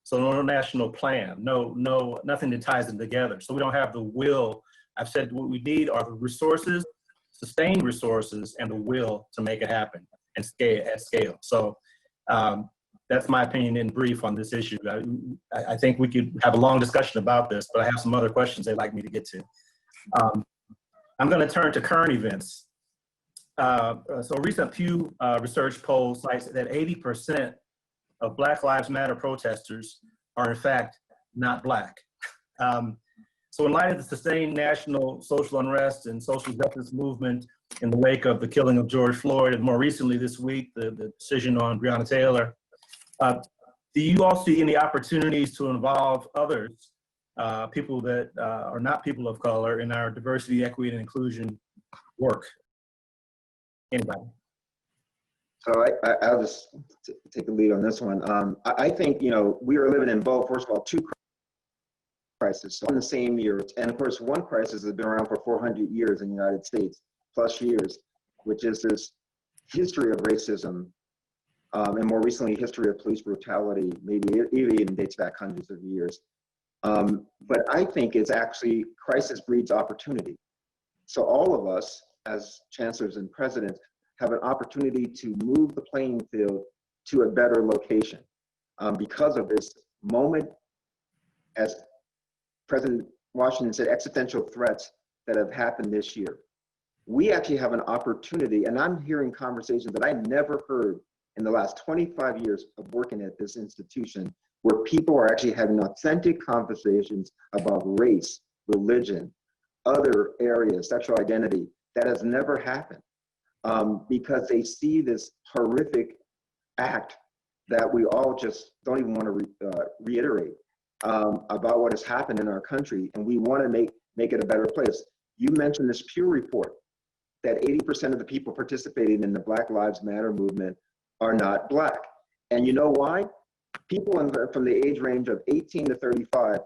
So no national plan, nothing that ties them together. So we don't have the will. I've said what we need are the resources, sustained resources, and the will to make it happen and at scale. So that's my opinion in brief on this issue. I think we could have a long discussion about this, but I have some other questions they'd like me to get to. I'm going to turn to current events. So a recent Pew Research poll cites that 80% of Black Lives Matter protesters are in fact not Black. So in light of the sustained national social unrest and social justice movement in the wake of the killing of George Floyd, and more recently this week, the decision on Breonna Taylor, do you all see any opportunities to involve others, people that are not people of color, in our diversity, equity, and inclusion work? Anybody? So I'll just take the lead on this one. I think, we are living in both, first of all, two crises in the same year. And of course, one crisis has been around for 400 years in the United States, plus years, which is this history of racism, and more recently, history of police brutality, maybe it even dates back hundreds of years. But I think it's actually, crisis breeds opportunity. So all of us, as chancellors and presidents, have an opportunity to move the playing field to a better location because of this moment, as President Washington said, existential threats that have happened this year. We actually have an opportunity, and I'm hearing conversations that I never heard in the last 25 years of working at this institution, where people are actually having authentic conversations about race, religion, other areas, sexual identity. That has never happened. Because they see this horrific act that we all just don't even want to reiterate about what has happened in our country, and we want to make it a better place. You mentioned this Pew report that 80% of the people participating in the Black Lives Matter movement are not Black. And you know why? People from the age range of 18 to 35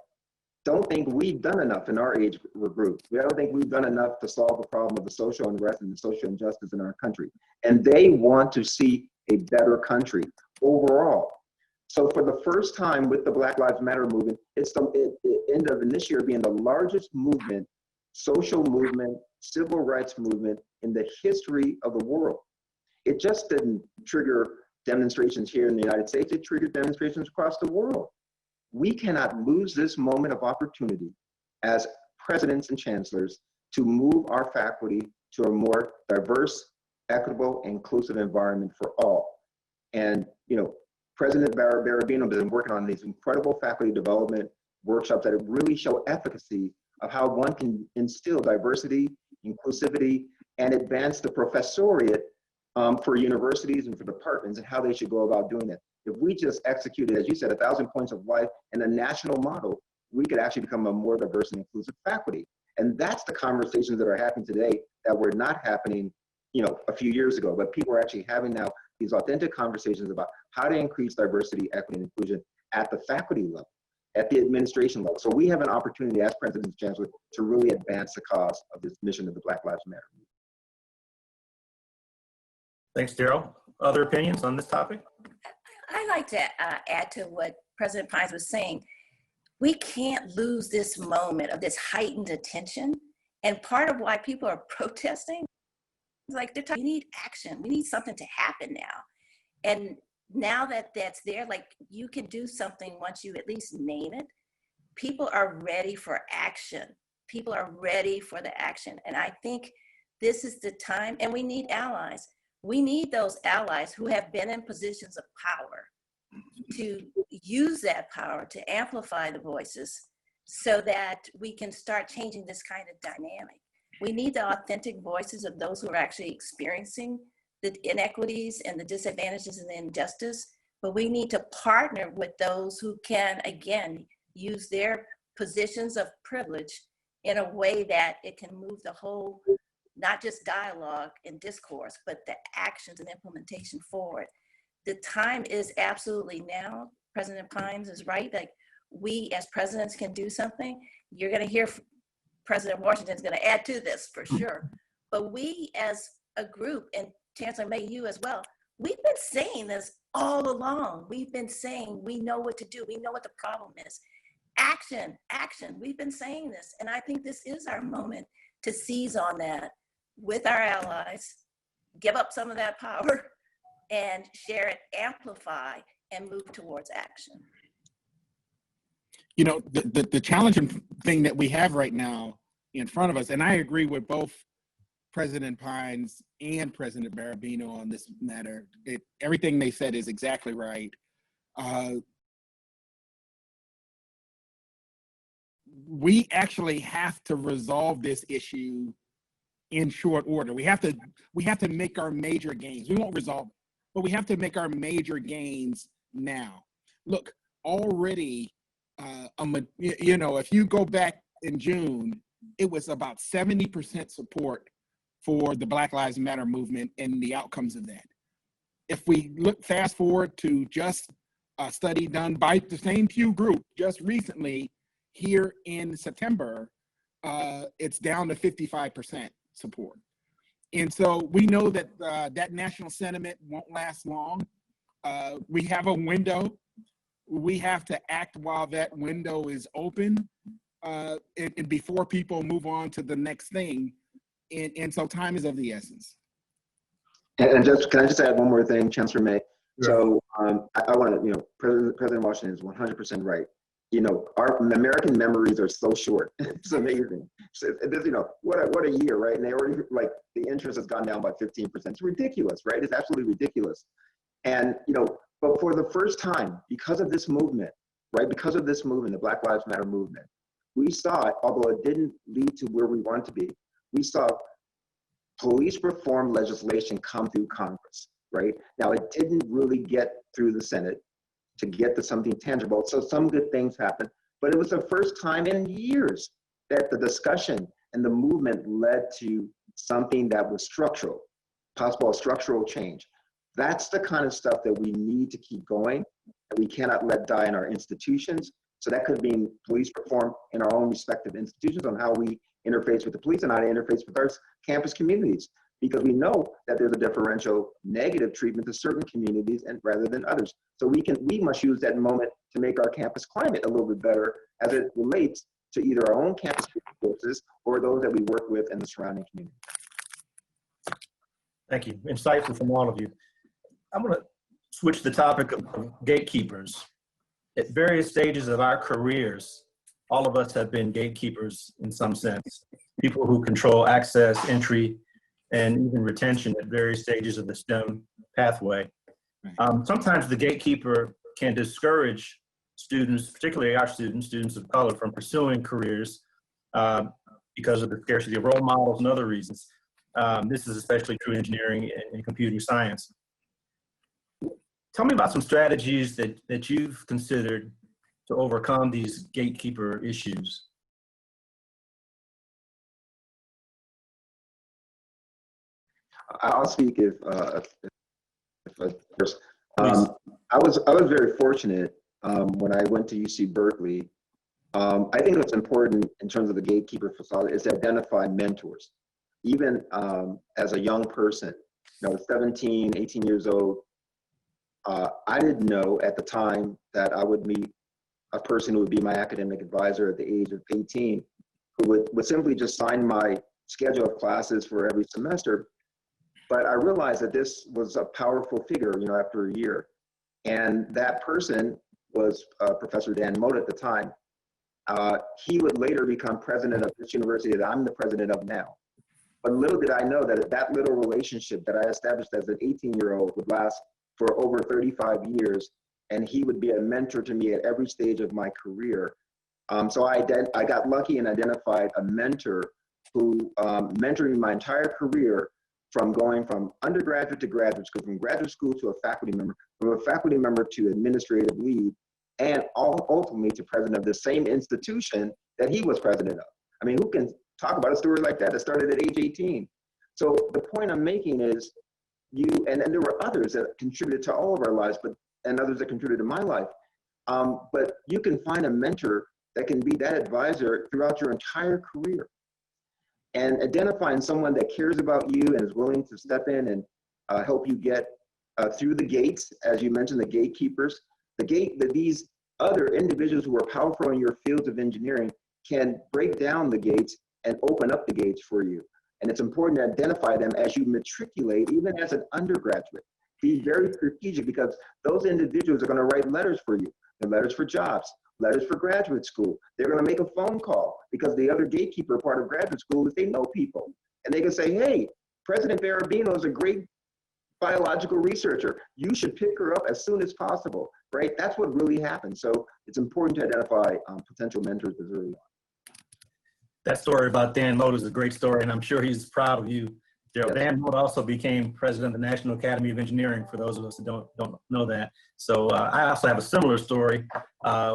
don't think we've done enough in our age group. We don't think we've done enough to solve the problem of the social unrest and the social injustice in our country. And they want to see a better country overall. So for the first time with the Black Lives Matter movement, it ended up in this year being the largest movement, social movement, civil rights movement in the history of the world. It just didn't trigger demonstrations here in the United States, it triggered demonstrations across the world. We cannot lose this moment of opportunity as presidents and chancellors to move our faculty to a more diverse, equitable, inclusive environment for all. And, President Barabino has been working on these incredible faculty development workshops that really show efficacy of how one can instill diversity, inclusivity, and advance the professoriate for universities and for departments and how they should go about doing it. If we just executed, as you said, 1,000 points of light and a national model, we could actually become a more diverse and inclusive faculty. And that's the conversations that are happening today that were not happening, a few years ago, but people are actually having now these authentic conversations about how to increase diversity, equity, and inclusion at the faculty level, at the administration level. So we have an opportunity as president and chancellor to really advance the cause of this mission of the Black Lives Matter. Thanks, Daryl. Other opinions on this topic? I'd like to add to what President Pines was saying. We can't lose this moment of this heightened attention. And part of why people are protesting is like, we need action. We need something to happen now. And now that that's there, like you can do something once you at least name it. People are ready for action. People are ready for the action. And I think this is the time, and we need allies. We need those allies who have been in positions of power to use that power to amplify the voices so that we can start changing this kind of dynamic. We need the authentic voices of those who are actually experiencing the inequities and the disadvantages and the injustice, but we need to partner with those who can, again, use their positions of privilege in a way that it can move the whole, not just dialogue and discourse, but the actions and implementation forward. The time is absolutely now. President Pines is right. Like, we as presidents can do something. You're going to hear President Washington's going to add to this for sure. But we as a group, and Chancellor May, you as well, we've been saying this all along. We've been saying we know what to do. We know what the problem is. Action, action. We've been saying this. And I think this is our moment to seize on that with our allies, give up some of that power and share it, amplify, and move towards action. You know, the challenging thing that we have right now in front of us, and I agree with both President Pines and President Barabino on this matter. Everything they said is exactly right. We actually have to resolve this issue in short order. We have to make our major gains. We won't resolve it, but we have to make our major gains now. Look, already, you know, if you go back in June, it was about 70% support for the Black Lives Matter movement and the outcomes of that. If we look fast forward to just a study done by the same Pew Group just recently here in September, it's down to 55% support. And so we know that that national sentiment won't last long. We have a window. We have to act while that window is open and before people move on to the next thing. And so time is of the essence. And just, can I just add one more thing, Chancellor May? Sure. So I want to, you know, President Washington is 100% right. You know, our American memories are so short. It's amazing. So, you know, what a year, right? And they already, like, the interest has gone down by 15%. It's ridiculous, right? It's absolutely ridiculous. And, you know, but for the first time, because of this movement, right? Because of this movement, the Black Lives Matter movement, we saw it, although it didn't lead to where we want to be, we saw police reform legislation come through Congress, right? Now, it didn't really get through the Senate to get to something tangible. So some good things happened, but it was the first time in years that the discussion and the movement led to something that was structural, possible structural change. That's the kind of stuff that we need to keep going, and we cannot let die in our institutions. So that could mean police reform in our own respective institutions on how we interface with the police and how to interface with our campus communities, because we know that there's a differential negative treatment to certain communities and rather than others. So we must use that moment to make our campus climate a little bit better as it relates to either our own campus resources or those that we work with in the surrounding community. Thank you. Insightful from all of you. I'm going to switch the topic of gatekeepers. At various stages of our careers, all of us have been gatekeepers in some sense. People who control access, entry, and even retention at various stages of the STEM pathway. Sometimes the gatekeeper can discourage students, particularly our students of color, from pursuing careers because of the scarcity of role models and other reasons. This is especially true in engineering and computer science. Tell me about some strategies that you've considered to overcome these gatekeeper issues. I'll speak if first. I was very fortunate when I went to UC Berkeley. I think what's important in terms of the gatekeeper facade is to identify mentors. Even as a young person, you know, 17, 18 years old, I didn't know at the time that I would meet a person who would be my academic advisor at the age of 18, who would simply just sign my schedule of classes for every semester. But I realized that this was a powerful figure, you know, after a year. And that person was Professor Dan Mote at the time. He would later become president of this university that I'm the president of now. But little did I know that that little relationship that I established as an 18-year-old would last for over 35 years. And he would be a mentor to me at every stage of my career. So I got lucky and identified a mentor who mentored me my entire career, from going from undergraduate to graduate school, from graduate school to a faculty member, from a faculty member to administrative lead, and ultimately to president of the same institution that he was president of. I mean, who can talk about a story like that started at age 18? So the point I'm making is and there were others that contributed to all of our lives, and others that contributed to my life. But you can find a mentor that can be that advisor throughout your entire career. And identifying someone that cares about you and is willing to step in and help you get through the gates, as you mentioned, the gatekeepers, these other individuals who are powerful in your fields of engineering can break down the gates and open up the gates for you. And it's important to identify them as you matriculate, even as an undergraduate. Be very strategic, because those individuals are going to write letters for you, and letters for jobs, letters for graduate school. They're going to make a phone call, because the other gatekeeper part of graduate school is they know people. And they can say, hey, President Barabino is a great biological researcher. You should pick her up as soon as possible, right? That's what really happens. So it's important to identify potential mentors as early on. That story about Dan Loda is a great story, and I'm sure he's proud of you, Gerald. Yes. Dan Loda also became president of the National Academy of Engineering, for those of us that don't know that. So I also have a similar story.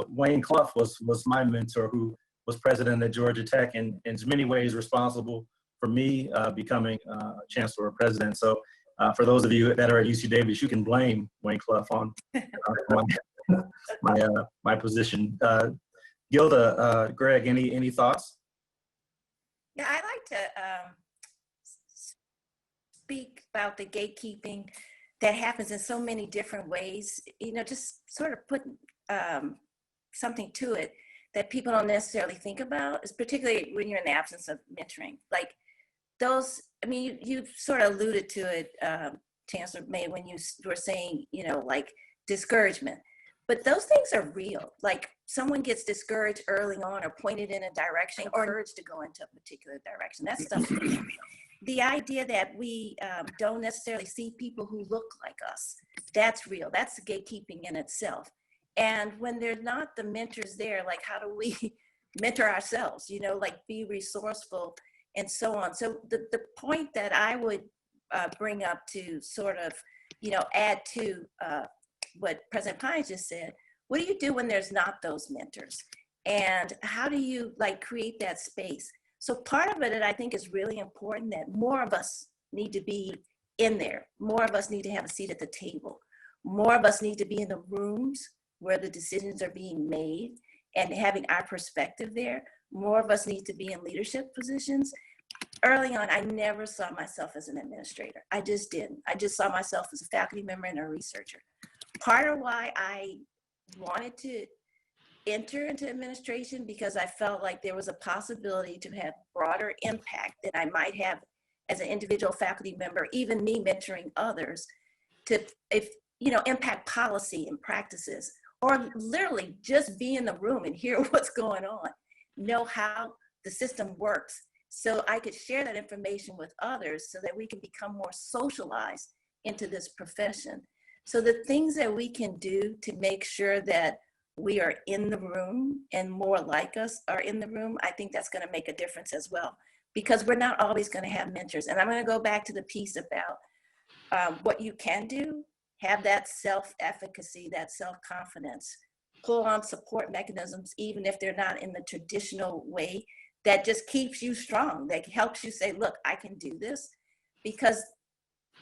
Wayne Clough was my mentor, who was president at Georgia Tech, and in many ways responsible for me becoming chancellor or president. So for those of you that are at UC Davis, you can blame Wayne Clough on my position. Gilda, Greg, any thoughts? Yeah, I like to speak about the gatekeeping that happens in so many different ways, just sort of put something to it that people don't necessarily think about, is particularly when you're in the absence of mentoring. Like those, I mean, you sort of alluded to it, Chancellor May, when you were saying, like discouragement. But those things are real. Like someone gets discouraged early on, or pointed in a direction, or encouraged to go into a particular direction. That stuff is real. The idea that we don't necessarily see people who look like us, that's real. That's gatekeeping in itself. And when there's not the mentors there, like how do we mentor ourselves, like be resourceful and so on. So the point that I would bring up to sort of, add to what President Pines just said, what do you do when there's not those mentors? And how do you create that space? So part of it, I think, is really important, that more of us need to be in there. More of us need to have a seat at the table. More of us need to be in the rooms where the decisions are being made and having our perspective there. More of us need to be in leadership positions. Early on, I never saw myself as an administrator. I just didn't. I just saw myself as a faculty member and a researcher. Part of why I wanted to enter into administration, because I felt like there was a possibility to have broader impact than I might have as an individual faculty member, even me mentoring others, to impact policy and practices, or literally just be in the room and hear what's going on, know how the system works, so I could share that information with others so that we can become more socialized into this profession. So the things that we can do to make sure that we are in the room and more like us are in the room, I think that's going to make a difference as well, because we're not always going to have mentors. And I'm going to go back to the piece about what you can do, have that self-efficacy, that self-confidence, pull on support mechanisms, even if they're not in the traditional way, that just keeps you strong, that helps you say, look, I can do this, because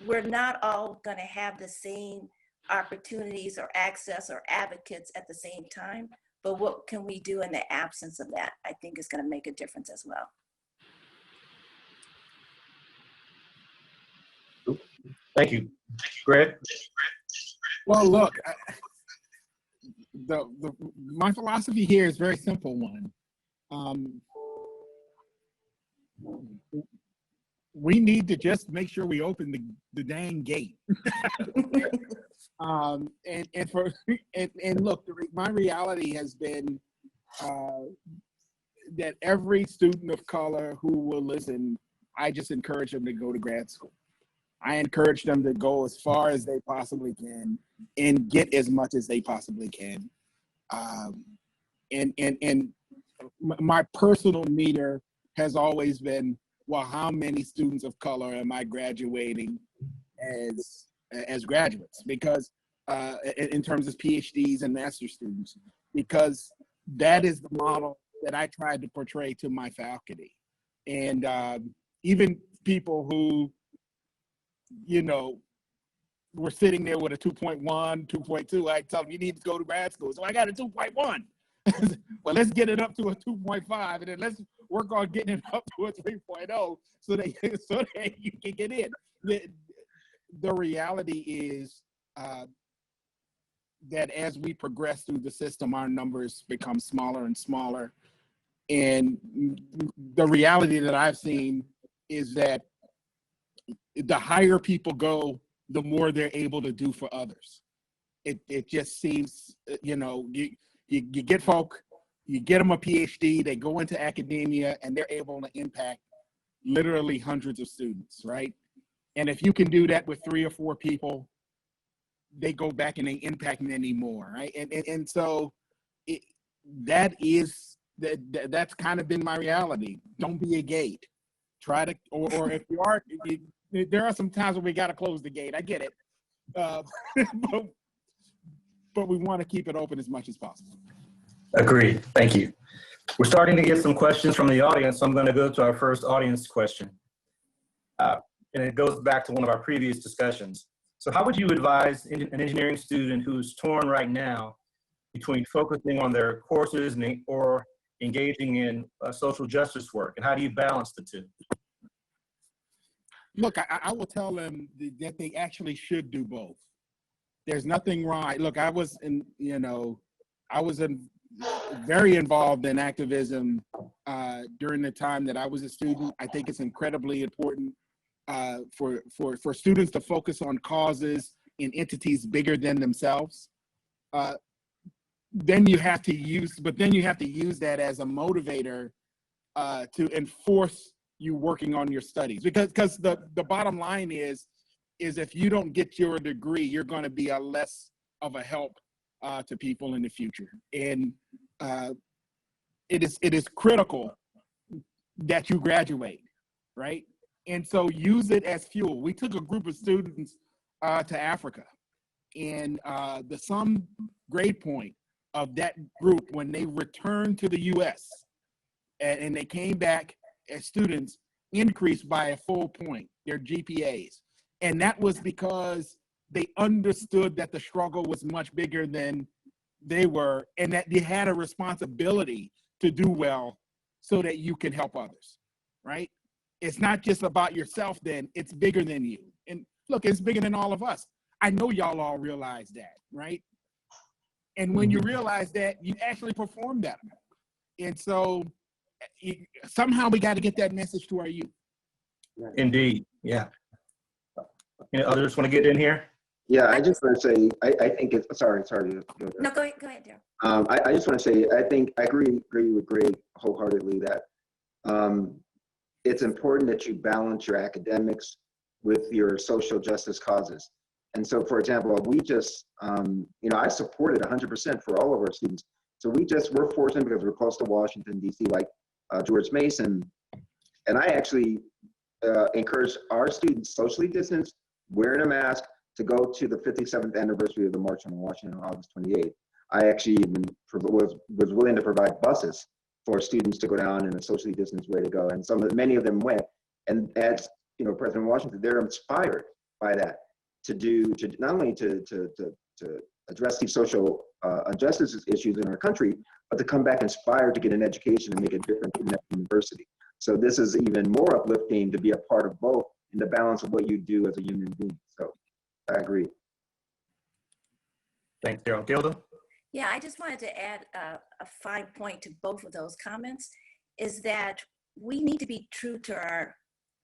we're not all going to have the same opportunities or access or advocates at the same time. But what can we do in the absence of that, I think, is going to make a difference as well. Thank you. Greg? Well, look, my philosophy here is a very simple one. We need to just make sure we open the dang gate. And look, my reality has been that every student of color who will listen, I just encourage them to go to grad school. I encourage them to go as far as they possibly can and get as much as they possibly can. And my personal meter has always been, well, how many students of color am I graduating as graduates? Because in terms of PhDs and master's students, because that is the model that I tried to portray to my faculty. And even people who, you know, were sitting there with a 2.1, 2.2, I tell them, you need to go to grad school. So I got a 2.1. Well, let's get it up to a 2.5, and then let's work on getting it up to a 3.0 so that you can get in. The reality is that as we progress through the system, our numbers become smaller and smaller. And the reality that I've seen is that the higher people go, the more they're able to do for others. It just seems, you know, you get folk, you get them a PhD, they go into academia, and they're able to impact literally hundreds of students, right? And if you can do that with 3 or 4 people, they go back and they impact many more, right? And so that's kind of been my reality. Don't be a gate. Try to, or if you are, there are some times when we got to close the gate. I get it, but we want to keep it open as much as possible. Agreed. Thank you. We're starting to get some questions from the audience, so I'm going to go to our first audience question. And it goes back to one of our previous discussions. So how would you advise an engineering student who's torn right now between focusing on their courses or engaging in social justice work? And how do you balance the two? Look, I will tell them that they actually should do both. There's nothing wrong. Look, I was very involved in activism during the time that I was a student. I think it's incredibly important for students to focus on causes in entities bigger than themselves. Then you have to use that as a motivator to enforce you working on your studies, because the bottom line is if you don't get your degree, you're going to be a less of a help to people in the future. And it is critical that you graduate, right? And so use it as fuel. We took a group of students to Africa, and the sum grade point of that group when they returned to the US and they came back as students increased by a full point, their GPAs. And that was because they understood that the struggle was much bigger than they were, and that they had a responsibility to do well so that you can help others, right? It's not just about yourself then, it's bigger than you. And look, it's bigger than all of us. I know y'all all realize that, right? And when you realize that, you actually perform better. And so somehow we got to get that message to our youth. Indeed, yeah. Others want to get in here? Yeah, I just want to say, I think it's, sorry. No, go ahead, Daryl. I just want to say, I think I agree with Greg wholeheartedly that it's important that you balance your academics with your social justice causes. And so, for example, we just, I supported 100% for all of our students. So we're fortunate because we're close to Washington, D.C., like George Mason. And I actually encourage our students, socially distanced, wearing a mask, to go to the 57th anniversary of the March on Washington on August 28th. I actually even was willing to provide buses for students to go down in a socially distanced way to go. And many of them went. And as President Washington, they're inspired by that to not only to address these social injustice issues in our country, but to come back inspired to get an education and make a difference in that university. So this is even more uplifting to be a part of both in the balance of what you do as a human being. So I agree. Thanks, Daryl. Gilda? Yeah, I just wanted to add a fine point to both of those comments, is that we need to be true to our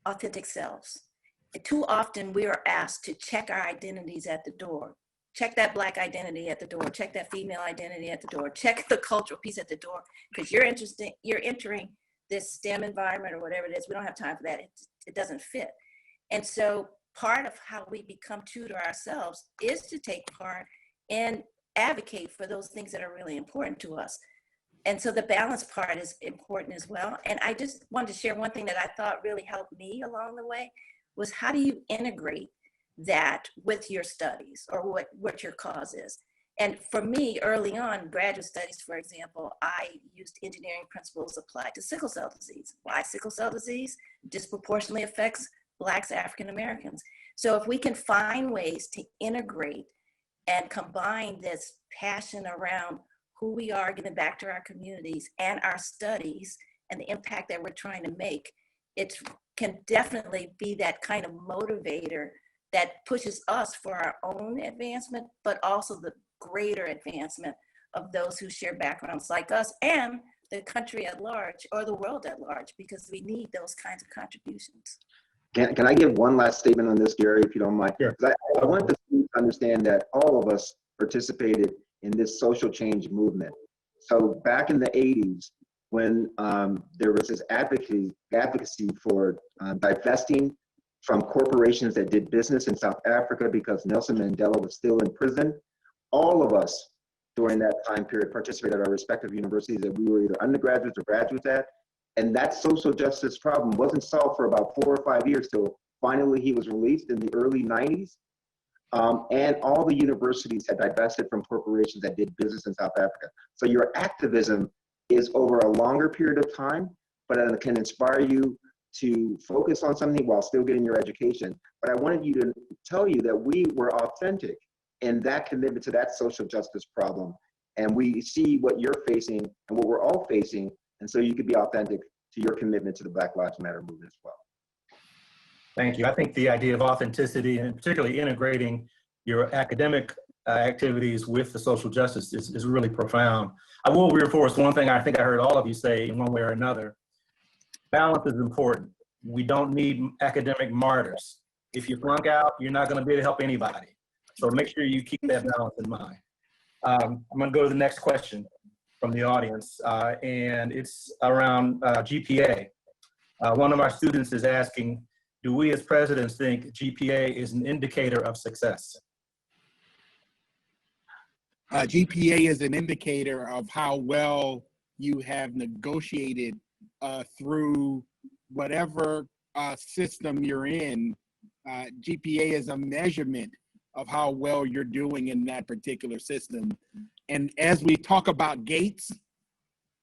authentic selves. Too often we are asked to check our identities at the door. Check that Black identity at the door, check that female identity at the door, check the cultural piece at the door, because you're entering this STEM environment or whatever it is. We don't have time for that. It doesn't fit. And so part of how we become true to ourselves is to take part and advocate for those things that are really important to us. And so the balance part is important as well. And I just wanted to share one thing that I thought really helped me along the way was, how do you integrate that with your studies or what your cause is? And for me, early on, graduate studies, for example, I used engineering principles applied to sickle cell disease. Why sickle cell disease disproportionately affects Blacks, African Americans. So if we can find ways to integrate and combine this passion around who we are, giving back to our communities and our studies and the impact that we're trying to make, it can definitely be that kind of motivator that pushes us for our own advancement, but also the greater advancement of those who share backgrounds like us and the country at large or the world at large, because we need those kinds of contributions. Can I give one last statement on this, Gary, if you don't mind? Sure. I want the students to understand that all of us participated in this social change movement. So back in the 80s, when there was this advocacy for divesting from corporations that did business in South Africa because Nelson Mandela was still in prison, all of us during that time period participated at our respective universities that we were either undergraduates or graduates at. And that social justice problem wasn't solved for about 4 or 5 years till finally he was released in the early 90s. And all the universities had divested from corporations that did business in South Africa. So your activism is over a longer period of time, but it can inspire you to focus on something while still getting your education. But I wanted you to tell you that we were authentic in that commitment to that social justice problem. And we see what you're facing and what we're all facing. And so you could be authentic to your commitment to the Black Lives Matter movement as well. Thank you. I think the idea of authenticity and particularly integrating your academic activities with the social justice is really profound. I will reinforce one thing I think I heard all of you say in one way or another. Balance is important. We don't need academic martyrs. If you flunk out, you're not going to be able to help anybody. So make sure you keep that balance in mind. I'm going to go to the next question from the audience, and it's around GPA. One of our students is asking, do we as presidents think GPA is an indicator of success? GPA is an indicator of how well you have negotiated through whatever system you're in. GPA is a measurement of how well you're doing in that particular system. And as we talk about gates,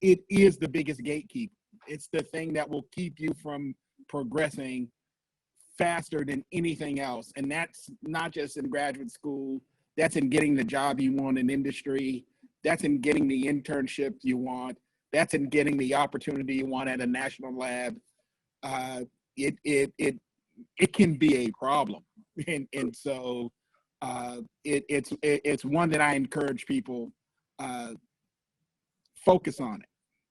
it is the biggest gatekeeper. It's the thing that will keep you from progressing faster than anything else. And that's not just in graduate school, that's in getting the job you want in industry, that's in getting the internship you want, that's in getting the opportunity you want at a national lab. It can be a problem. And so it's one that I encourage people, focus on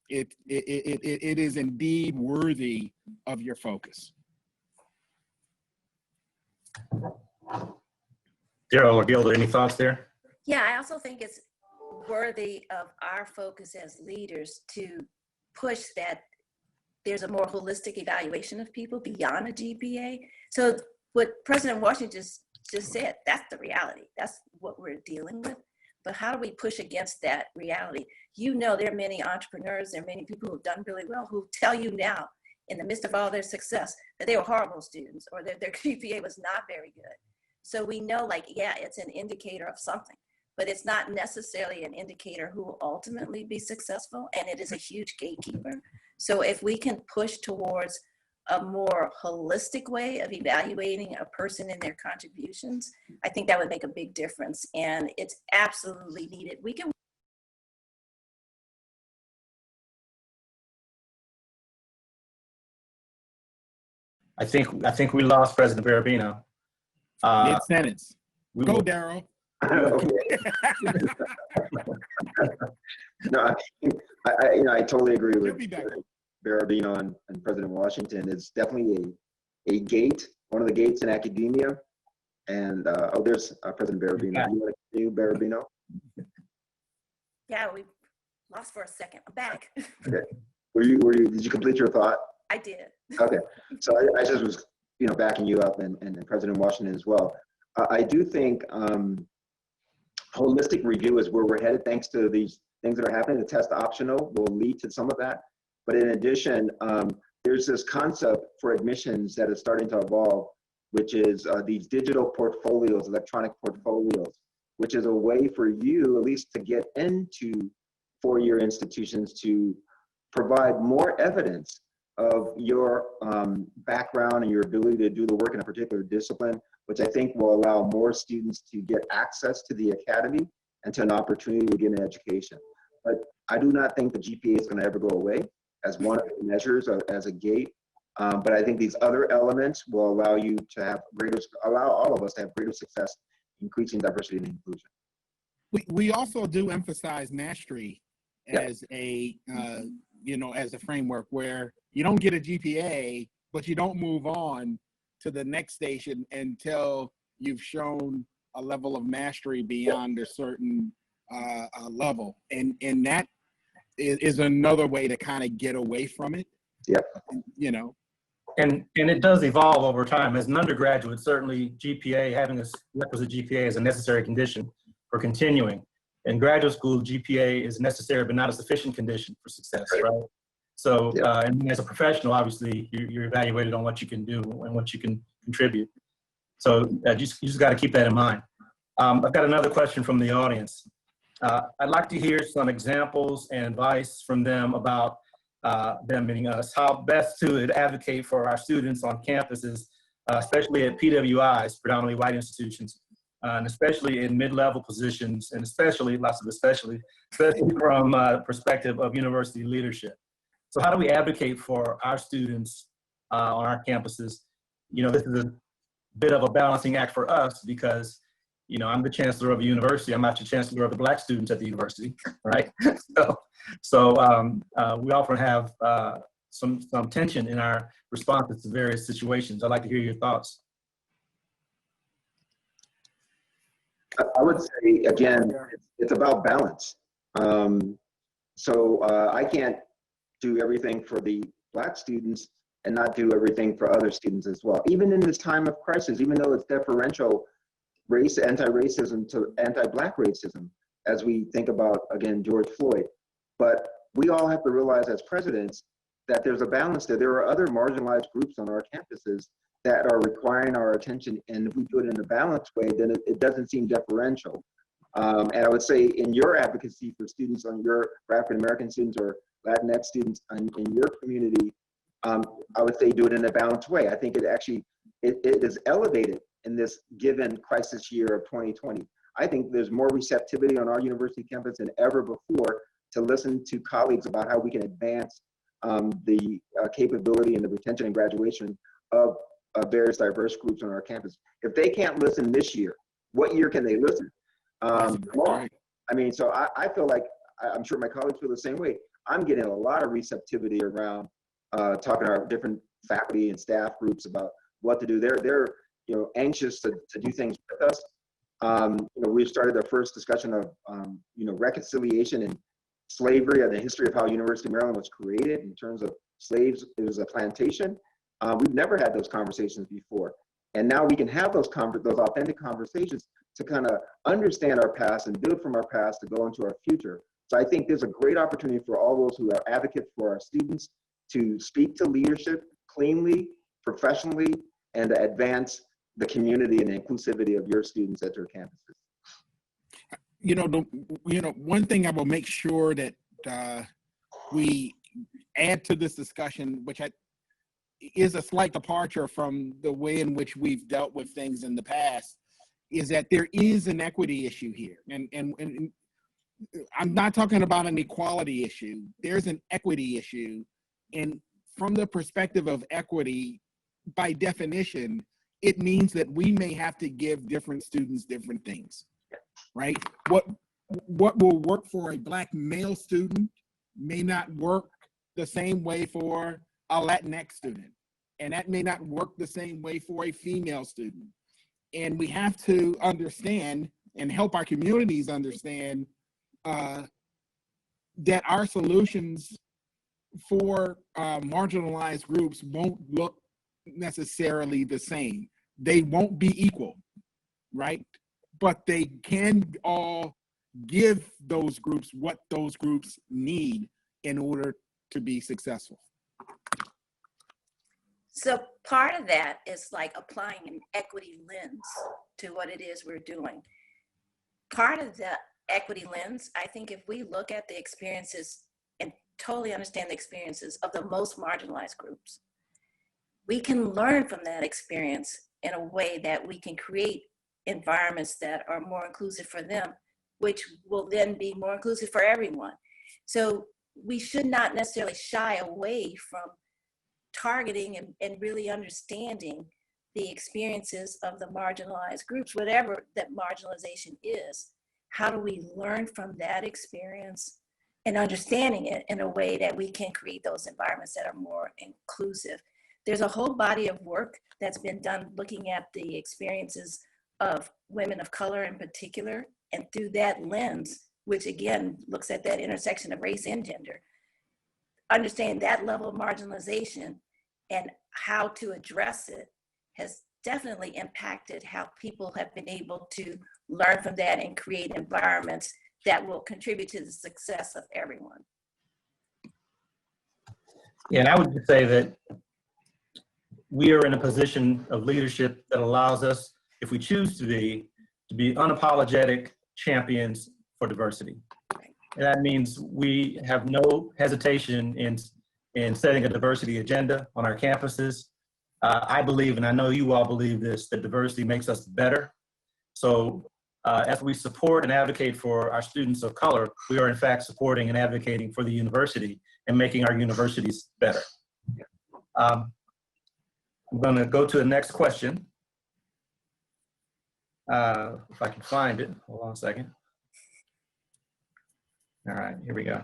it. It is indeed worthy of your focus. Daryl or Gilda, any thoughts there? Yeah, I also think it's worthy of our focus as leaders to push that there's a more holistic evaluation of people beyond a GPA. So what President Washington just said, that's the reality. That's what we're dealing with. But how do we push against that reality? You know, there are many entrepreneurs, there are many people who've done really well who tell you now, in the midst of all their success, that they were horrible students or that their GPA was not very good. So we know, like, yeah, it's an indicator of something, but it's not necessarily an indicator who will ultimately be successful, and it is a huge gatekeeper. So if we can push towards a more holistic way of evaluating a person and their contributions, I think that would make a big difference, and it's absolutely needed. We can I think we lost President Barabino. Mid-sentence. Go, will, Daryl. Okay. No, I totally agree with Barabino and President Washington. It's definitely a gate, one of the gates in academia. And there's President Barabino. Yeah. You want to continue, Barabino? Yeah, we lost for a second. I'm back. Okay. Did you complete your thought? I did. Okay. So I just was, backing you up and President Washington as well. I do think holistic review is where we're headed, thanks to these things that are happening. The test optional will lead to some of that. But in addition, there's this concept for admissions that is starting to evolve, which is these digital portfolios, electronic portfolios. which is a way for you at least to get into four-year institutions to provide more evidence of your background and your ability to do the work in a particular discipline, which I think will allow more students to get access to the academy and to an opportunity to get an education. But I do not think the GPA is going to ever go away as one of the measures or as a gate. But I think these other elements will allow you to have allow all of us to have greater success increasing diversity and inclusion. We also do emphasize mastery as a as a framework where you don't get a GPA, but you don't move on to the next station until you've shown a level of mastery beyond a certain level, and that is another way to kind of get away from it. And it does evolve over time. As an undergraduate, certainly GPA, having a requisite GPA is a necessary condition for continuing. In graduate school, GPA is necessary, but not a sufficient condition for success, right? So, and as a professional, obviously, you're evaluated on what you can do and what you can contribute. So you just got to keep that in mind. I've got another question from the audience. I'd like to hear some examples and advice from them about them, meaning us, how best to advocate for our students on campuses, especially at PWIs, predominantly white institutions, and especially in mid-level positions, and especially from perspective of university leadership. So how do we advocate for our students on our campuses? This is a bit of a balancing act for us because, I'm the chancellor of a university. I'm not the chancellor of the Black students at the university, right? So we often have some tension in our responses to various situations. I'd like to hear your thoughts. I would say, again, it's about balance. I can't do everything for the Black students and not do everything for other students as well. Even in this time of crisis, even though it's deferential anti-racism to anti-Black racism, as we think about, again, George Floyd. But we all have to realize as presidents that there's a balance there. There are other marginalized groups on our campuses that are requiring our attention. And if we do it in a balanced way, then it doesn't seem deferential. And I would say in your advocacy for students for African-American students or Latinx students in your community, I would say do it in a balanced way. I think it is elevated in this given crisis year of 2020. I think there's more receptivity on our university campus than ever before to listen to colleagues about how we can advance the capability and the retention and graduation of various diverse groups on our campus. If they can't listen this year, what year can they listen? I mean, so I feel like, I'm sure my colleagues feel the same way. I'm getting a lot of receptivity around talking to our different faculty and staff groups about what to do. They're anxious to do things with us. We've started the first discussion of reconciliation and slavery and the history of how University of Maryland was created in terms of slaves. It was a plantation. We've never had those conversations before. And now we can have those authentic conversations to kind of understand our past and build from our past to go into our future. So I think there's a great opportunity for all those who are advocates for our students to speak to leadership cleanly, professionally, and to advance the community and the inclusivity of your students at your campuses. One thing I will make sure that we add to this discussion, which is a slight departure from the way in which we've dealt with things in the past, is that there is an equity issue here. And I'm not talking about an equality issue. There's an equity issue. And from the perspective of equity, by definition, it means that we may have to give different students different things, right? What will work for a Black male student may not work the same way for a Latinx student. And that may not work the same way for a female student. And we have to understand and help our communities understand that our solutions for marginalized groups won't look necessarily the same. They won't be equal, right? But they can all give those groups what those groups need in order to be successful. So part of that is like applying an equity lens to what it is we're doing. part of the equity lens, I think if we look at the experiences and totally understand the experiences of the most marginalized groups, we can learn from that experience in a way that we can create environments that are more inclusive for them, which will then be more inclusive for everyone. So we should not necessarily shy away from targeting and really understanding the experiences of the marginalized groups, whatever that marginalization is. How do we learn from that experience and understanding it in a way that we can create those environments that are more inclusive? There's a whole body of work that's been done looking at the experiences of women of color in particular, and through that lens, which again looks at that intersection of race and gender, understanding that level of marginalization and how to address it has definitely impacted how people have been able to learn from that and create environments that will contribute to the success of everyone. Yeah, and I would just say that we are in a position of leadership that allows us, if we choose to be unapologetic champions for diversity. And that means we have no hesitation in setting a diversity agenda on our campuses. I believe, and I know you all believe this, that diversity makes us better. So as we support and advocate for our students of color, we are in fact supporting and advocating for the university and making our universities better. I'm going to go to the next question. If I can find it, hold on a second. All right, here we go.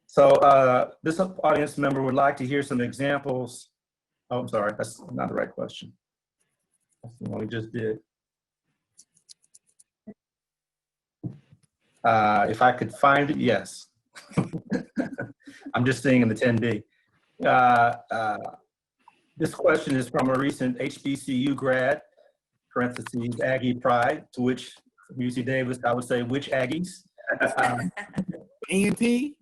So this audience member would like to hear some examples. Oh, I'm sorry, that's not the right question. That's the one we just did. If I could find it, yes. I'm just seeing in the 10B. This question is from a recent Hbcu grad, parentheses, Aggie Pride, to which, from UC Davis, I would say, which Aggies? A&T?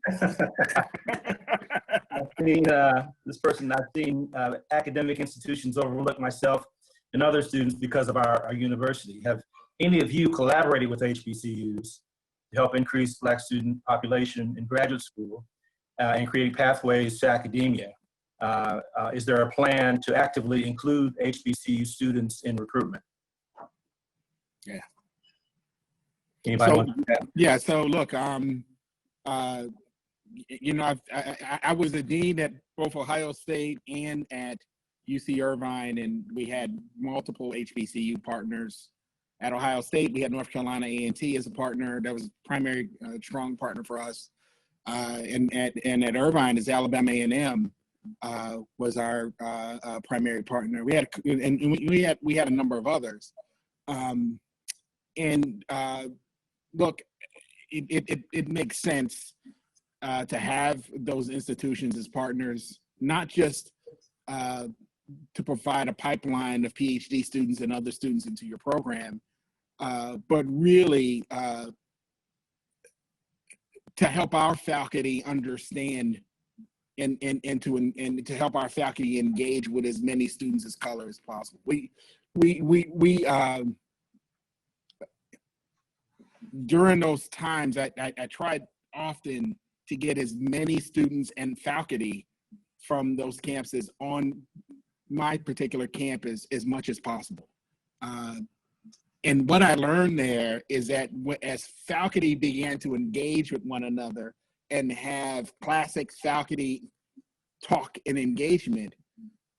This person, I've seen academic institutions overlook myself and other students because of our university. Have any of you collaborated with HBCUs to help increase Black student population in graduate school and create pathways to academia? Is there a plan to actively include HBCU students in recruitment? Yeah. Anybody want to do that? Yeah, so look, you know, I was the dean at both Ohio State and at UC Irvine, and we had multiple HBCU partners. At Ohio State, we had North Carolina A&T as a partner. That was a primary strong partner for us. And at Irvine, is Alabama A&M was our primary partner. We had a number of others. Look, it makes sense to have those institutions as partners, not just to provide a pipeline of PhD students and other students into your program, but really to help our faculty understand and to help our faculty engage with as many students of color as possible. During those times, I tried often to get as many students and faculty from those campuses on my particular campus as much as possible. And what I learned there is that as faculty began to engage with one another and have classic faculty talk and engagement,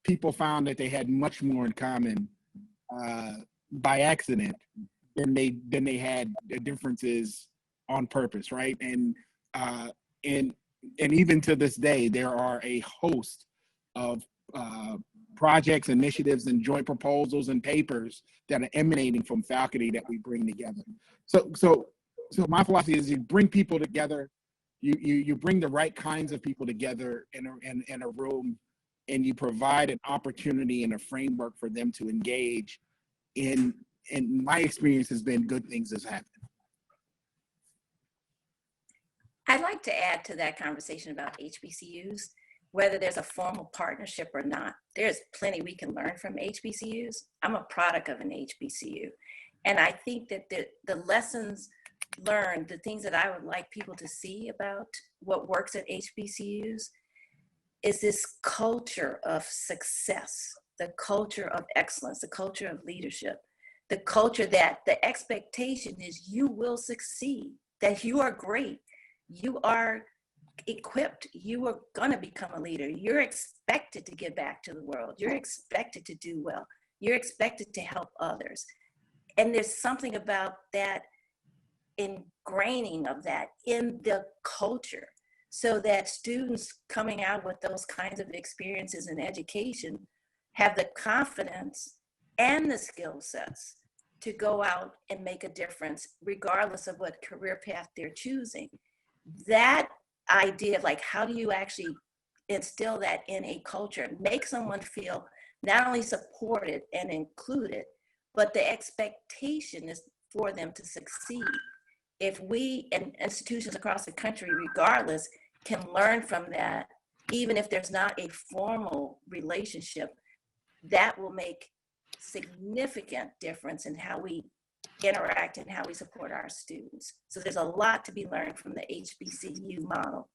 people found that they had much more in common by accident than they had differences on purpose, right? And even to this day, there are a host of projects, initiatives, and joint proposals and papers that are emanating from faculty that we bring together. So my philosophy is you bring people together, you bring the right kinds of people together in a room, and you provide an opportunity and a framework for them to engage in. And my experience has been good things has happened. I'd like to add to that conversation about HBCUs, whether there's a formal partnership or not. There's plenty we can learn from HBCUs. I'm a product of an HBCU. And I think that the lessons learned, the things that I would like people to see about what works at HBCUs is this culture of success, the culture of excellence, the culture of leadership, the culture that the expectation is you will succeed, that you are great, you are equipped, you are gonna become a leader, you're expected to give back to the world, you're expected to do well, you're expected to help others. And there's something about that ingraining of that in the culture, so that students coming out with those kinds of experiences in education have the confidence and the skill sets to go out and make a difference, regardless of what career path they're choosing. That idea of like, how do you actually instill that in a culture, make someone feel not only supported and included, but the expectation is for them to succeed. If we and institutions across the country, regardless, can learn from that, even if there's not a formal relationship, that will make significant difference in how we interact and how we support our students. So there's a lot to be learned from the HBCU model.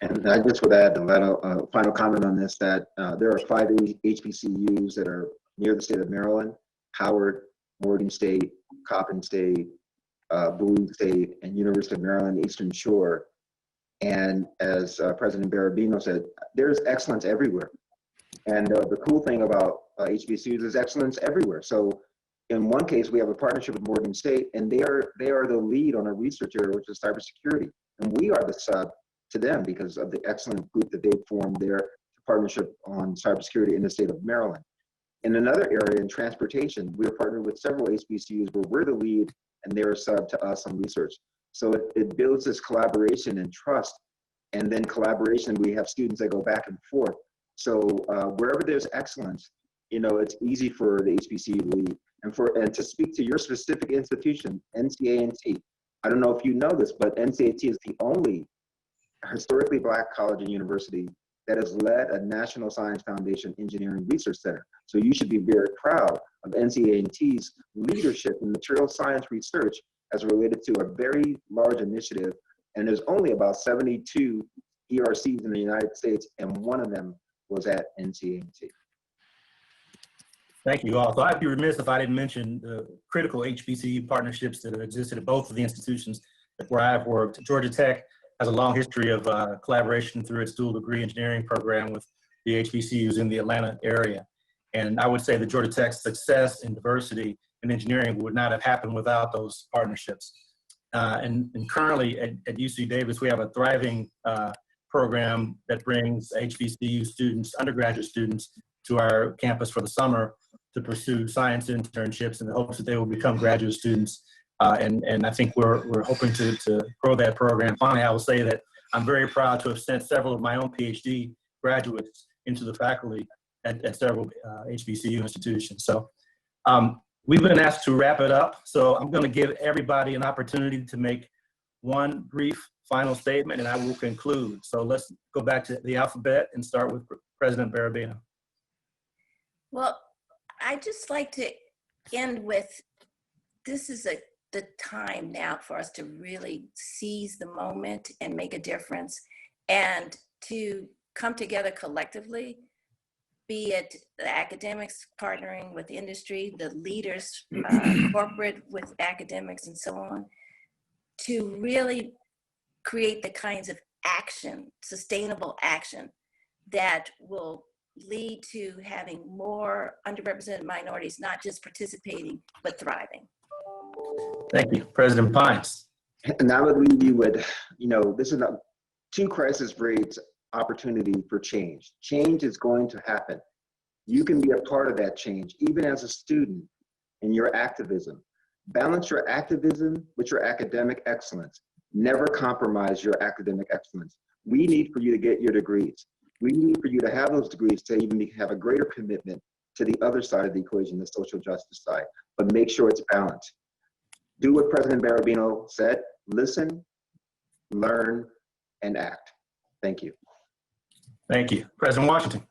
And I just would add the final comment on this, that there are 5 HBCUs that are near the state of Maryland: Howard, Morgan State, Coppin State, Bowie State, and University of Maryland Eastern Shore. And as President Barabino said, there's excellence everywhere. And the cool thing about HBCUs is excellence everywhere. So in one case, we have a partnership with Morgan State, and they are the lead on a research area, which is cybersecurity. And we are the sub to them because of the excellent group that they've formed their partnership on cybersecurity in the state of Maryland. In another area, in transportation, we're partnered with several HBCUs where we're the lead and they're a sub to us on research. So it builds this collaboration and trust, and then collaboration, we have students that go back and forth. So wherever there's excellence, it's easy for the HBCU to lead. And to speak to your specific institution, NCANT, I don't know if you know this, but NCANT is the only historically Black college and university that has led a National Science Foundation Engineering Research Center. So you should be very proud of NCANT's leadership in material science research as related to a very large initiative. And there's only about 72 ERCs in the United States, and one of them was at NCANT. Thank you all. So I'd be remiss if I didn't mention the critical HBCU partnerships that have existed at both of the institutions where I've worked. Georgia Tech has a long history of collaboration through its dual degree engineering program with the HBCUs in the Atlanta area. And I would say that Georgia Tech's success in diversity and engineering would not have happened without those partnerships. And currently at UC Davis, we have a thriving program that brings HBCU students, undergraduate students, to our campus for the summer to pursue science internships in the hopes that they will become graduate students. And I think we're hoping to grow that program. Finally, I will say that I'm very proud to have sent several of my own PhD graduates into the faculty at several HBCU institutions. So we've been asked to wrap it up. So I'm going to give everybody an opportunity to make one brief final statement, and I will conclude. So let's go back to the alphabet and start with President Barabino. Well, I'd just like to end with, this is the time now for us to really seize the moment and make a difference, and to come together collectively, be it the academics partnering with industry, the leaders, corporate with academics and so on, to really create the kinds of action, sustainable action, that will lead to having more underrepresented minorities, not just participating, but thriving. Thank you. President Pines. And I would leave you with, this is a 2 crisis breeds opportunity for change. Change is going to happen. You can be a part of that change, even as a student, in your activism. Balance your activism with your academic excellence. Never compromise your academic excellence. We need for you to get your degrees. We need for you to have those degrees to even have a greater commitment to the other side of the equation, the social justice side, but make sure it's balanced. Do what President Barabino said: listen, learn, and act. Thank you. Thank you. President Washington.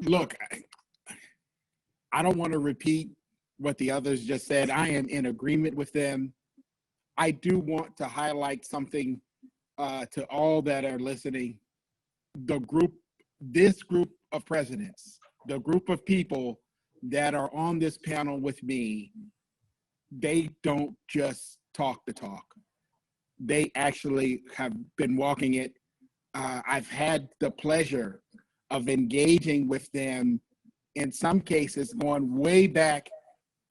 Look, I don't want to repeat what the others just said. I am in agreement with them. I do want to highlight something to all that are listening. This group of presidents, the group of people that are on this panel with me, they don't just talk the talk. They actually have been walking it. I've had the pleasure of engaging with them, in some cases going way back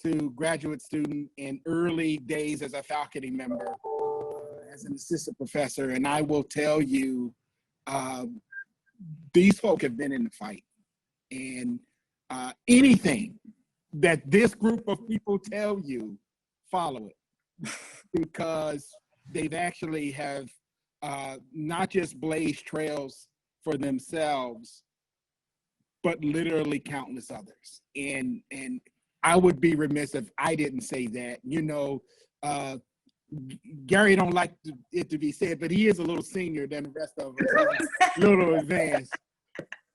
to graduate student in early days as a faculty member, as an assistant professor. And I will tell you, these folk have been in the fight. And anything that this group of people tell you, follow it. Because they've actually have not just blazed trails for themselves, but literally countless others. And I would be remiss if I didn't say that. You know, Gary don't like it to be said, but he is a little senior than the rest of us. He's a little advanced.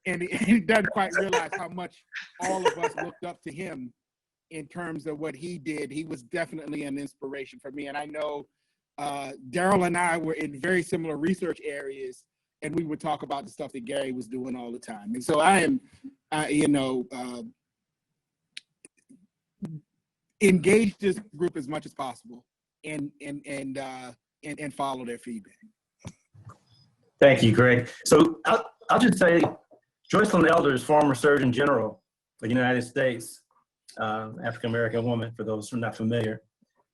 And he doesn't quite realize how much all of us looked up to him in terms of what he did. He was definitely an inspiration for me. And I know Daryl and I were in very similar research areas, and we would talk about the stuff that Gary was doing all the time. And so I am, engage this group as much as possible and follow their feedback. Thank you, Greg. So I'll just say, Joycelyn Elders, former Surgeon General of the United States, African-American woman, for those who are not familiar,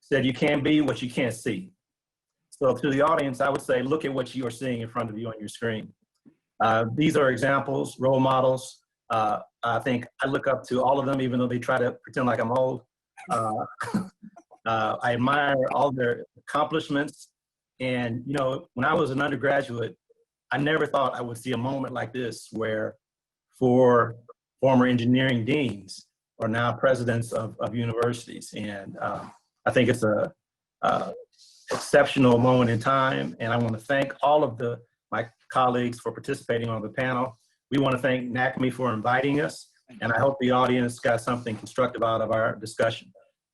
said you can't be what you can't see. So to the audience, I would say, look at what you are seeing in front of you on your screen. These are examples, role models. I think I look up to all of them, even though they try to pretend like I'm old. I admire all their accomplishments. And, you know, when I was an undergraduate, I never thought I would see a moment like this where 4 former engineering deans are now presidents of universities. And I think it's a exceptional moment in time. And I want to thank all of my colleagues for participating on the panel. We want to thank NACME for inviting us. And I hope the audience got something constructive out of our discussion.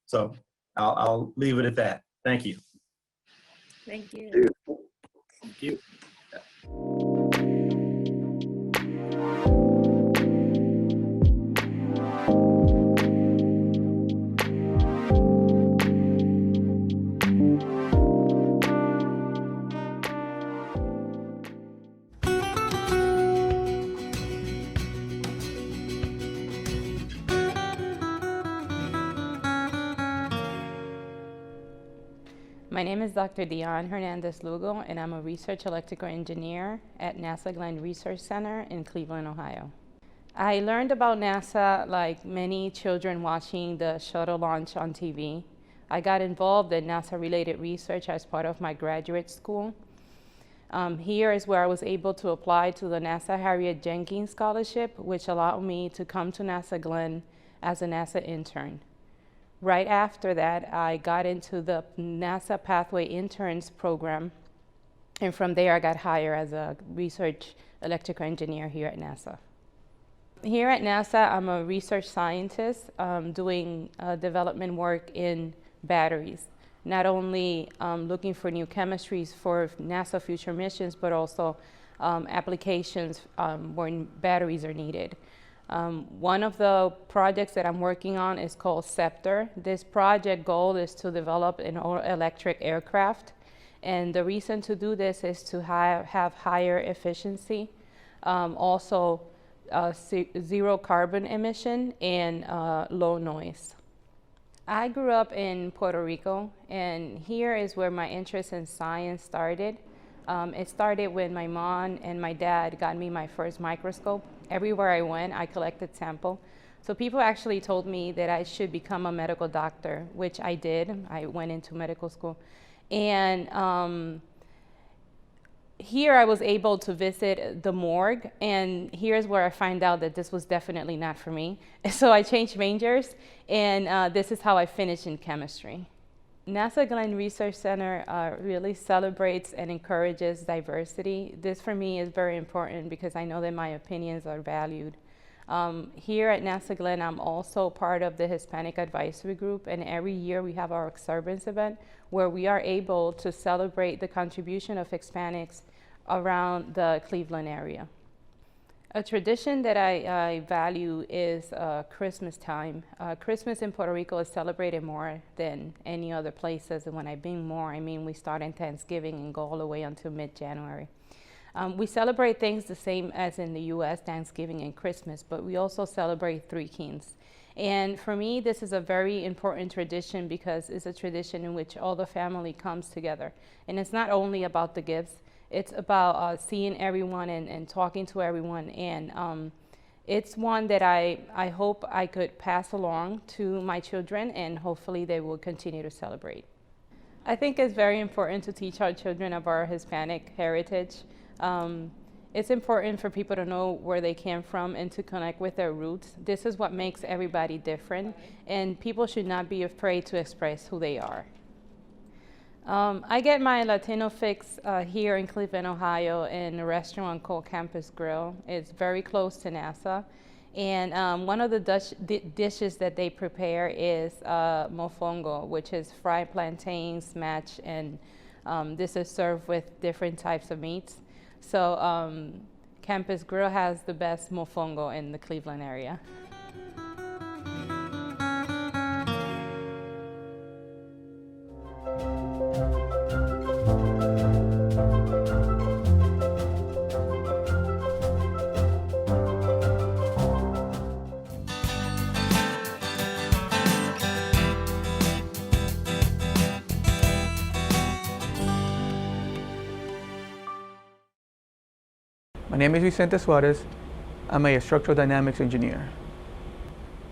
So I'll leave it at that. Thank you. Thank you. Thank you. My name is Dr. Dion Hernandez-Lugo, and I'm a research electrical engineer at NASA Glenn Research Center in Cleveland, Ohio. I learned about NASA like many children watching the shuttle launch on TV. I got involved in NASA-related research as part of my graduate school. Here is where I was able to apply to the NASA Harriet Jenkins Scholarship, which allowed me to come to NASA Glenn as a NASA intern. Right after that, I got into the NASA Pathway Interns program, and from there I got hired as a research electrical engineer here at NASA. Here at NASA, I'm a research scientist doing development work in batteries, not only looking for new chemistries for NASA future missions, but also applications where batteries are needed. One of the projects that I'm working on is called Scepter. This project goal is to develop an all-electric aircraft. And the reason to do this is to have higher efficiency, also zero carbon emission, and low noise. I grew up in Puerto Rico, and here is where my interest in science started. It started when my mom and my dad got me my first microscope. Everywhere I went, I collected sample. So people actually told me that I should become a medical doctor, which I did. I went into medical school. And here I was able to visit the morgue, and here's where I find out that this was definitely not for me. So I changed majors, and this is how I finished in chemistry. NASA Glenn Research Center really celebrates and encourages diversity. This for me is very important because I know that my opinions are valued. Here at NASA Glenn, I'm also part of the Hispanic Advisory Group, and every year we have our Observance event where we are able to celebrate the contribution of Hispanics around the Cleveland area. A tradition that I value is Christmas time. Christmas in Puerto Rico is celebrated more than any other places, and when I mean more, I mean we start in Thanksgiving and go all the way until mid-January. We celebrate things the same as in the US, Thanksgiving and Christmas, but we also celebrate Three Kings. And for me, this is a very important tradition because it's a tradition in which all the family comes together. And it's not only about the gifts, it's about seeing everyone and talking to everyone. And it's one that I hope I could pass along to my children, and hopefully they will continue to celebrate. I think it's very important to teach our children of our Hispanic heritage. It's important for people to know where they came from and to connect with their roots. This is what makes everybody different, and people should not be afraid to express who they are. I get my Latino fix here in Cleveland, Ohio, in a restaurant called Campus Grill. It's very close to NASA. And one of the dishes that they prepare is mofongo, which is fried plantains, mashed, and this is served with different types of meats. So Campus Grill has the best mofongo in the Cleveland area. My name is Vicente Suarez. I'm a structural dynamics engineer.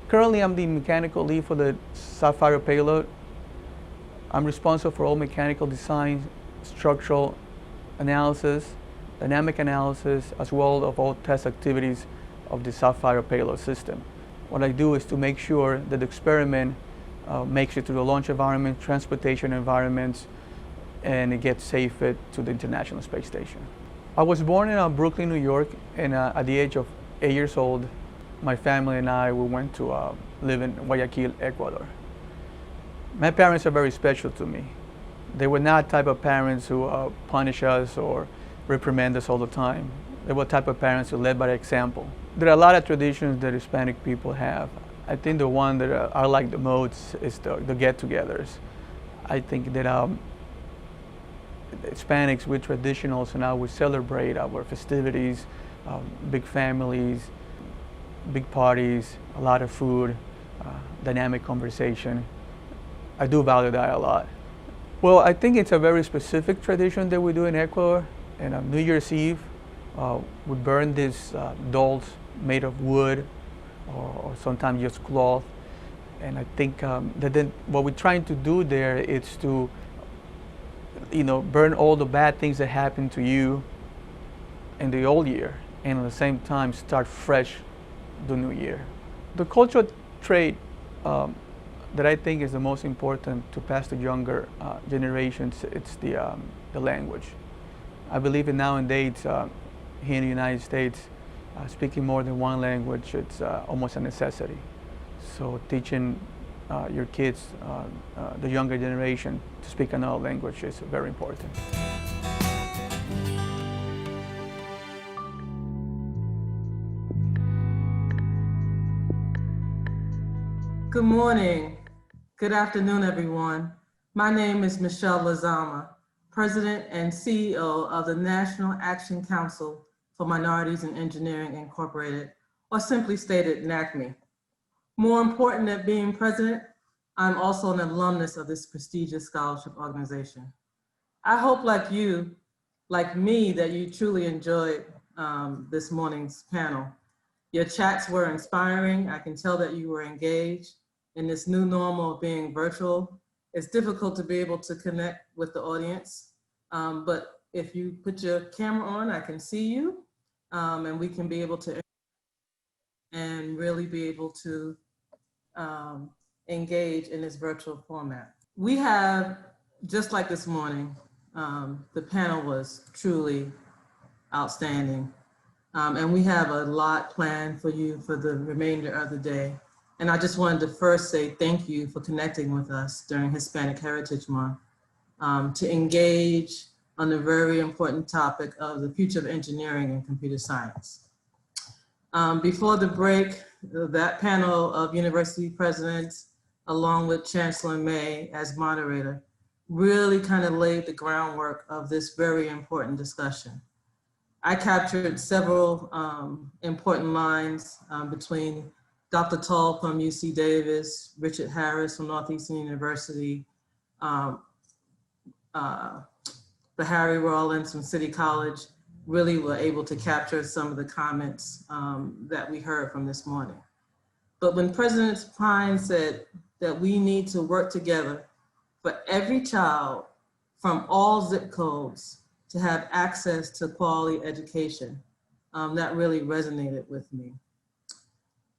Currently, I'm the mechanical lead for the Sapphire payload. I'm responsible for all mechanical design, structural analysis, dynamic analysis, as well as all test activities of the Sapphire payload system. What I do is to make sure that the experiment makes it to the launch environment, transportation environments, and it gets safe to the International Space Station. I was born in Brooklyn, New York, and at the age of 8 years old, my family and I, we went to live in Guayaquil, Ecuador. My parents are very special to me. They were not type of parents who punish us or reprimand us all the time. They were type of parents who led by example. There are a lot of traditions that Hispanic people have. I think the one that I like the most is the get-togethers. I think that Hispanics, we're traditional, so now we celebrate our festivities, big families, big parties, a lot of food, dynamic conversation. I do value that a lot. Well, I think it's a very specific tradition that we do in Ecuador. And on New Year's Eve, we burn these dolls made of wood or sometimes just cloth. And I think that then what we're trying to do there is to burn all the bad things that happened to you in the old year, and at the same time start fresh the new year. The cultural trait that I think is the most important to pass to younger generations, it's the language. I believe that nowadays here in the United States, speaking more than one language, it's almost a necessity. So teaching your kids, the younger generation, to speak another language is very important. Good morning. Good afternoon, everyone. My name is Michelle Lazama, President and CEO of the National Action Council for Minorities in Engineering Incorporated, or simply stated, NACME. More important than being president, I'm also an alumnus of this prestigious scholarship organization. I hope like you, like me, that you truly enjoyed this morning's panel. Your chats were inspiring. I can tell that you were engaged in this new normal of being virtual. It's difficult to be able to connect with the audience, but if you put your camera on, I can see you, and we can be able to and really be able to engage in this virtual format. We have, just like this morning, the panel was truly outstanding. And we have a lot planned for you for the remainder of the day. And I just wanted to first say thank you for connecting with us during Hispanic Heritage Month to engage on the very important topic of the future of engineering and computer science. Before the break, that panel of university presidents, along with Chancellor May as moderator, really kind of laid the groundwork of this very important discussion. I captured several important lines between Dr. Tull from UC Davis, Richard Harris from Northeastern University, the Harry Rawlins from City College, really were able to capture some of the comments that we heard from this morning. But when President Pine said that we need to work together for every child from all zip codes to have access to quality education, that really resonated with me.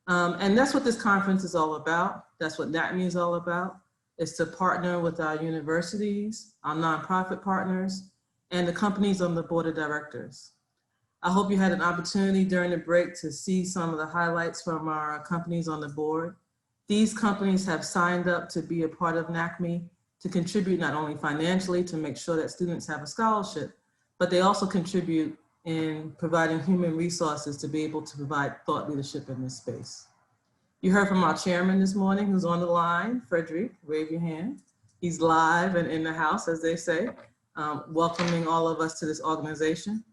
And that's what this conference is all about. That's what NACME is all about. It's to partner with our universities, our nonprofit partners, and the companies on the board of directors. I hope you had an opportunity during the break to see some of the highlights from our companies on the board. These companies have signed up to be a part of NACME to contribute not only financially to make sure that students have a scholarship, but they also contribute in providing human resources to be able to provide thought leadership in this space. You heard from our chairman this morning who's on the line, Frederick, wave your hand. He's live and in the house, as they say, welcoming all of us to this organization.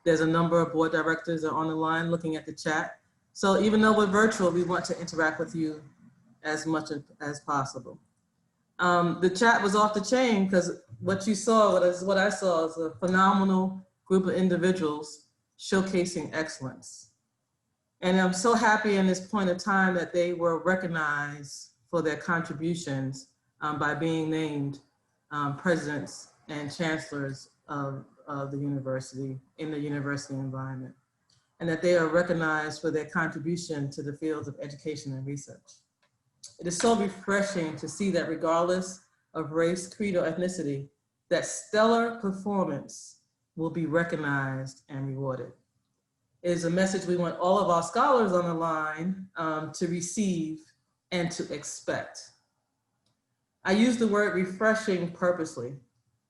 There's a number of board directors that are on the line looking at the chat. So even though we're virtual, we want to interact with you as much as possible. The chat was off the chain because what you saw, what I saw is a phenomenal group of individuals showcasing excellence. And I'm so happy in this point of time that they were recognized for their contributions by being named presidents and chancellors of the university in the university environment, and that they are recognized for their contribution to the fields of education and research. It is so refreshing to see that regardless of race, creed, or ethnicity, that stellar performance will be recognized and rewarded. It is a message we want all of our scholars on the line to receive and to expect. I use the word refreshing purposely,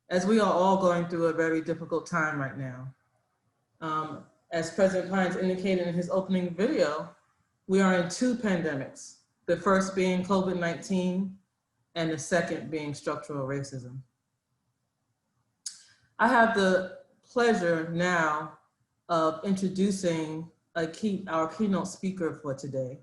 as we are all going through a very difficult time right now. As President Pines indicated in his opening video, we are in two pandemics, the first being COVID-19 and the second being structural racism. I have the pleasure now of introducing our keynote speaker for today.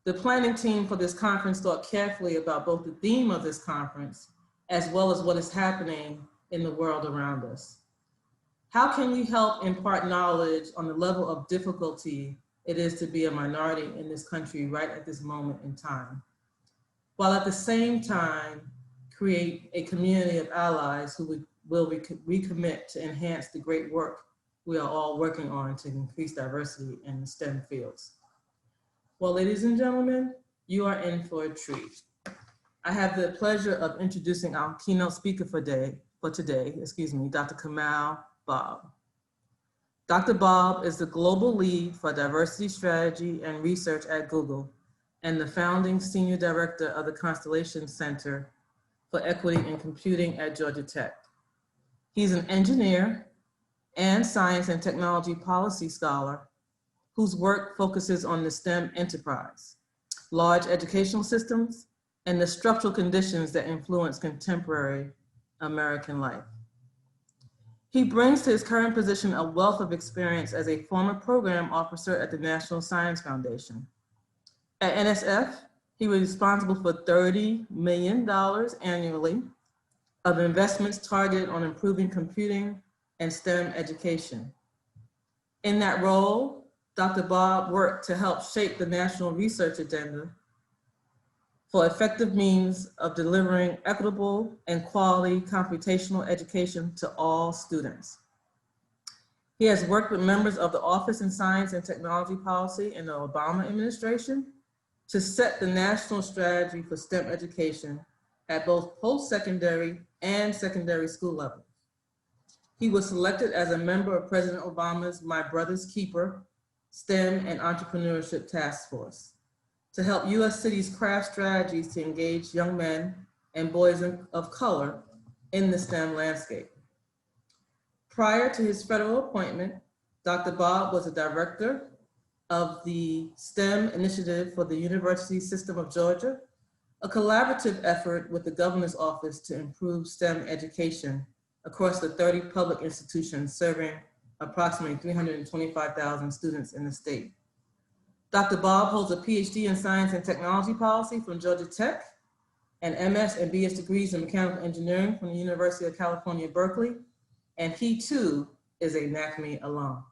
The planning team for this conference thought carefully about both the theme of this conference as well as what is happening in the world around us. How can we help impart knowledge on the level of difficulty it is to be a minority in this country right at this moment in time, while at the same time create a community of allies who will recommit to enhance the great work we are all working on to increase diversity in the STEM fields? Well, ladies and gentlemen, you are in for a treat. I have the pleasure of introducing our keynote speaker for today, Dr. Kamal Bob. Dr. Bob is the global lead for diversity strategy and research at Google and the founding senior director of the Constellation Center for Equity in Computing at Georgia Tech. He's an engineer and science and technology policy scholar whose work focuses on the STEM enterprise, large educational systems, and the structural conditions that influence contemporary American life. He brings to his current position a wealth of experience as a former program officer at the National Science Foundation. At NSF, he was responsible for $30 million annually of investments targeted on improving computing and STEM education. In that role, Dr. Bob worked to help shape the national research agenda for effective means of delivering equitable and quality computational education to all students. He has worked with members of the Office in Science and Technology Policy in the Obama administration to set the national strategy for STEM education at both post-secondary and secondary school levels. He was selected as a member of President Obama's My Brother's Keeper STEM and Entrepreneurship Task Force to help U.S. cities craft strategies to engage young men and boys of color in the STEM landscape. Prior to his federal appointment, Dr. Bob was a director of the STEM Initiative for the University System of Georgia, a collaborative effort with the Governor's Office to improve STEM education across the 30 public institutions serving approximately 325,000 students in the state. Dr. Bob holds a PhD in Science and Technology Policy from Georgia Tech and MS and BS degrees in Mechanical Engineering from the University of California, Berkeley, and he too is a NACME alum.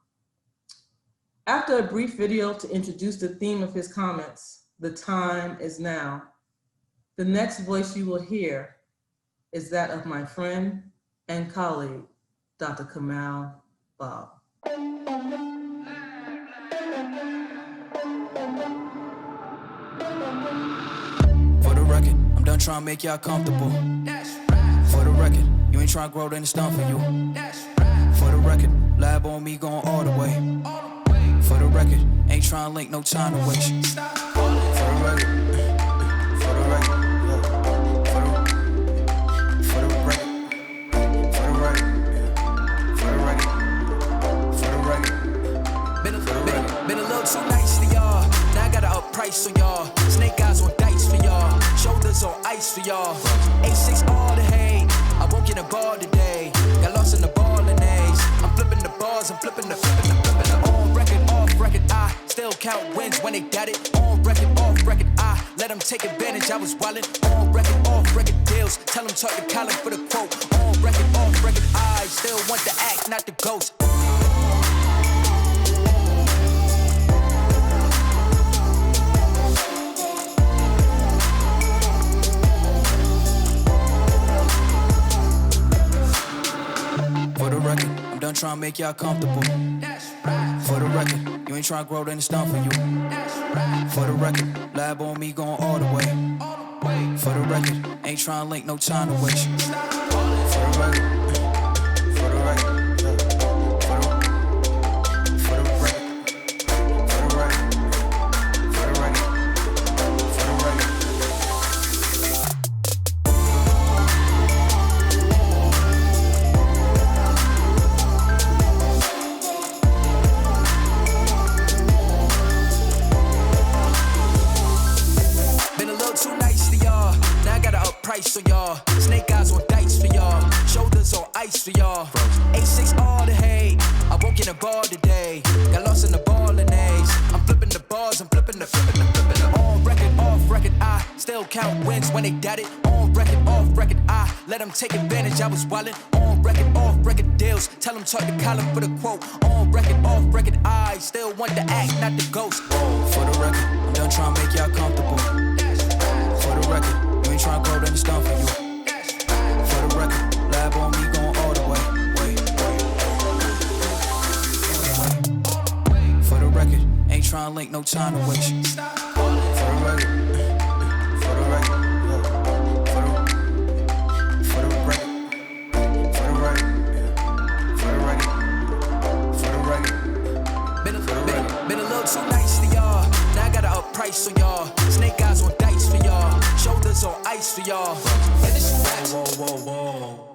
After a brief video to introduce the theme of his comments, "The time is now," the next voice you will hear is that of my friend and colleague, Dr. Kamal Bob. For the record, I'm done trying to make y'all comfortable. For the record, you ain't trying to grow, then it's done for you. For the record, lab on me going all the way. For the record, ain't trying to link, no time to waste. For the record, for the record, for the record, for the record, for the record. Been a little too nice to y'all. Now I gotta up price on y'all. Snake eyes on dice for y'all. Shoulders on ice for y'all. A6 all the hate. I won't get a ball today. Got lost in the ball and A's. I'm flipping the bars, I'm flipping the on record, off record. I still count wins when they got it. On record, off record. I let them take advantage. I was wildin'. On record, off record deals. Tell them talk to Colin for the quote. On record, off record. I still want the act, not the ghost. For the record, I'm done trying to make y'all comfortable. For the record, you ain't trying to grow, then it's done for you. For the record, lab on me going all the way. For the record, ain't trying to link, no time to waste. For the record, for the record. Price on y'all, snake eyes on dice for y'all, shoulders on ice for y'all. A6 all the hate, I won't get a ball today. Got lost in the ball and A's. I'm flipping the bars, I'm flipping the on record, off record. I still count wins when they got it. On record, off record. I let them take advantage. I was wildin'. On record, off record deals. Tell them talk to Colin for the quote. On record, off record. I still want the act, not the ghost. For the record, I'm done trying to make y'all comfortable. For the record. Ain't trying to grow, then it's done for you. For the record, lab on me going all the way. For the record, ain't trying to link, no time to waste. For the record, for the record, for the record, for the record, for the record. Been a little too nice to y'all. Now I gotta up price on y'all. Snake eyes on dice for y'all. Shoulders on ice for y'all. And this is whoa, whoa, whoa.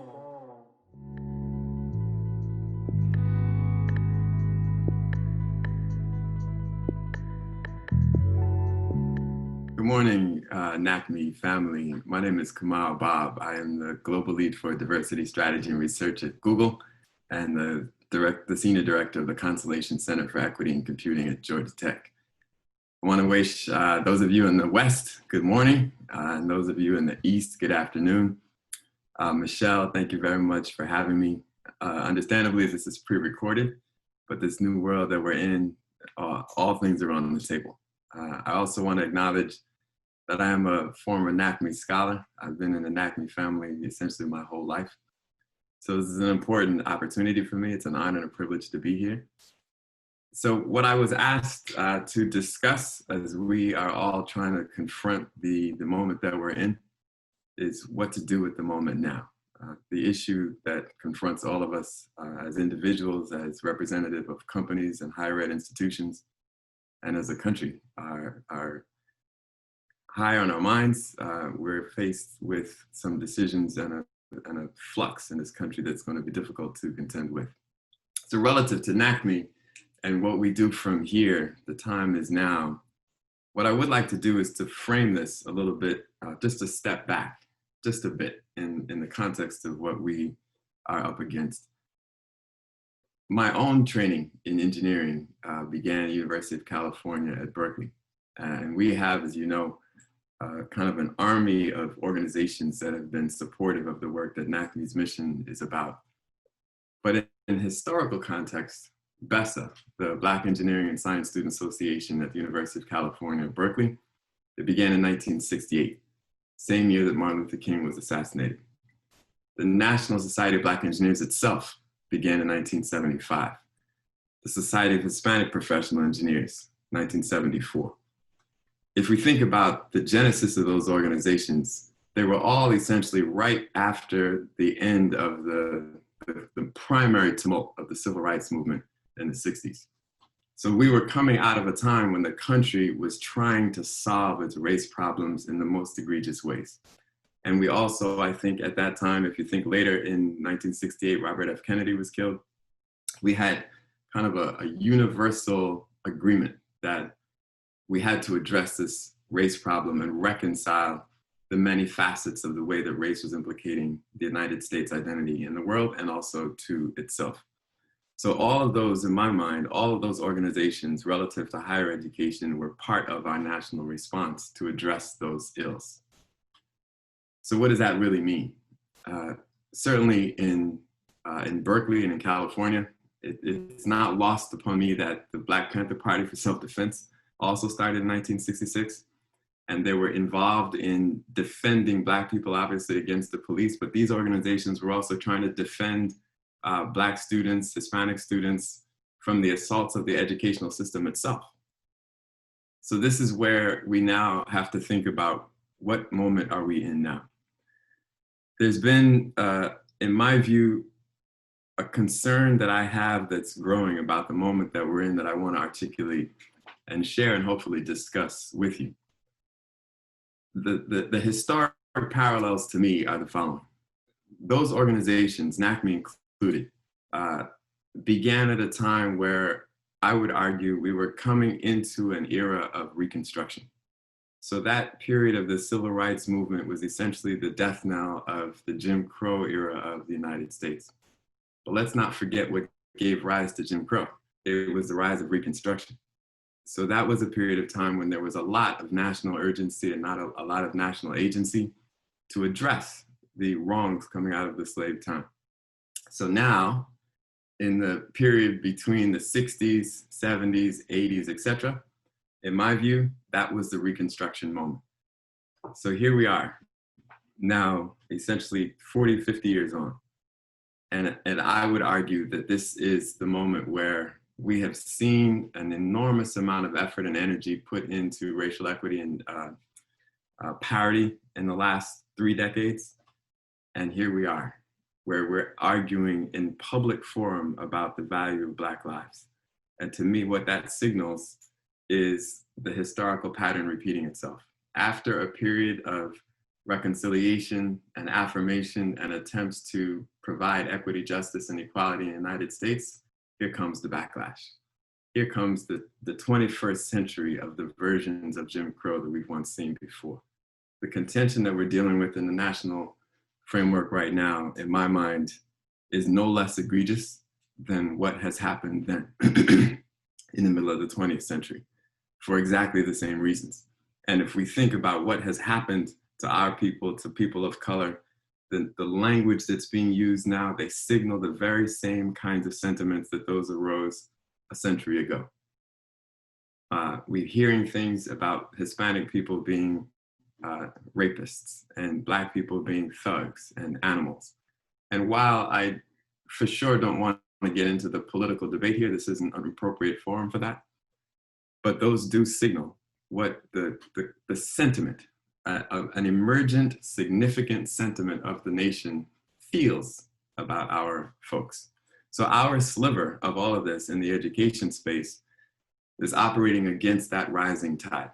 Good morning, NACME family. My name is Kamal Bob. I am the Global Lead for Diversity Strategy and Research at Google and the Senior Director of the Constellation Center for Equity and Computing at Georgia Tech. I want to wish those of you in the West, good morning, and those of you in the East, good afternoon. Michelle, thank you very much for having me. Understandably, this is pre-recorded, but this new world that we're in, all things are on the table. I also want to acknowledge that I am a former NACME scholar. I've been in the NACME family essentially my whole life. So this is an important opportunity for me. It's an honor and a privilege to be here. So what I was asked to discuss as we are all trying to confront the moment that we're in is what to do with the moment now. the issue that confronts all of us as individuals, as representative of companies and higher ed institutions, and as a country are high on our minds. We're faced with some decisions and a flux in this country that's going to be difficult to contend with. So relative to NACME and what we do from here, the time is now. What I would like to do is to frame this a little bit, just a step back, just a bit in the context of what we are up against. My own training in engineering began at the University of California at Berkeley. And we have, as you know, kind of an army of organizations that have been supportive of the work that NACME's mission is about. But in historical context, BESA, the Black Engineering and Science Student Association at the University of California at Berkeley, it began in 1968, same year that Martin Luther King was assassinated. The National Society of Black Engineers itself began in 1975. The Society of Hispanic Professional Engineers, 1974. If we think about the genesis of those organizations, they were all essentially right after the end of the primary tumult of the civil rights movement in the 60s. So we were coming out of a time when the country was trying to solve its race problems in the most egregious ways. And we also, I think at that time, if you think later in 1968, Robert F. Kennedy was killed, we had kind of a universal agreement that we had to address this race problem and reconcile the many facets of the way that race was implicating the United States identity in the world and also to itself. So all of those, in my mind, all of those organizations relative to higher education were part of our national response to address those ills. So what does that really mean? Certainly in Berkeley and in California, it's not lost upon me that the Black Panther Party for Self-Defense also started in 1966. And they were involved in defending Black people, obviously, against the police. But these organizations were also trying to defend Black students, Hispanic students from the assaults of the educational system itself. So this is where we now have to think about what moment are we in now? There's been, in my view, a concern that I have that's growing about the moment that we're in that I want to articulate and share and hopefully discuss with you. The historic parallels to me are the following. Those organizations, NACME included, began at a time where I would argue we were coming into an era of Reconstruction. So that period of the civil rights movement was essentially the death knell of the Jim Crow era of the United States. But let's not forget what gave rise to Jim Crow. It was the rise of Reconstruction. So that was a period of time when there was a lot of national urgency and not a lot of national agency to address the wrongs coming out of the slave time. So now, in the period between the 60s, 70s, 80s, etc., in my view, that was the Reconstruction moment. So here we are, now essentially 40, 50 years on. And I would argue that this is the moment where we have seen an enormous amount of effort and energy put into racial equity and parity in the last 3 decades. And here we are, where we're arguing in public forum about the value of Black lives. And to me, what that signals is the historical pattern repeating itself. After a period of reconciliation and affirmation and attempts to provide equity, justice, and equality in the United States, here comes the backlash. Here comes the 21st century of the versions of Jim Crow that we've once seen before. The contention that we're dealing with in the national framework right now, in my mind, is no less egregious than what has happened then in the middle of the 20th century for exactly the same reasons. And if we think about what has happened to our people, to people of color, the language that's being used now, they signal the very same kinds of sentiments that those arose a century ago. We're hearing things about Hispanic people being rapists and Black people being thugs and animals. And while I for sure don't want to get into the political debate here, this isn't an appropriate forum for that, but those do signal what the sentiment, an emergent, significant sentiment of the nation feels about our folks. So our sliver of all of this in the education space is operating against that rising tide.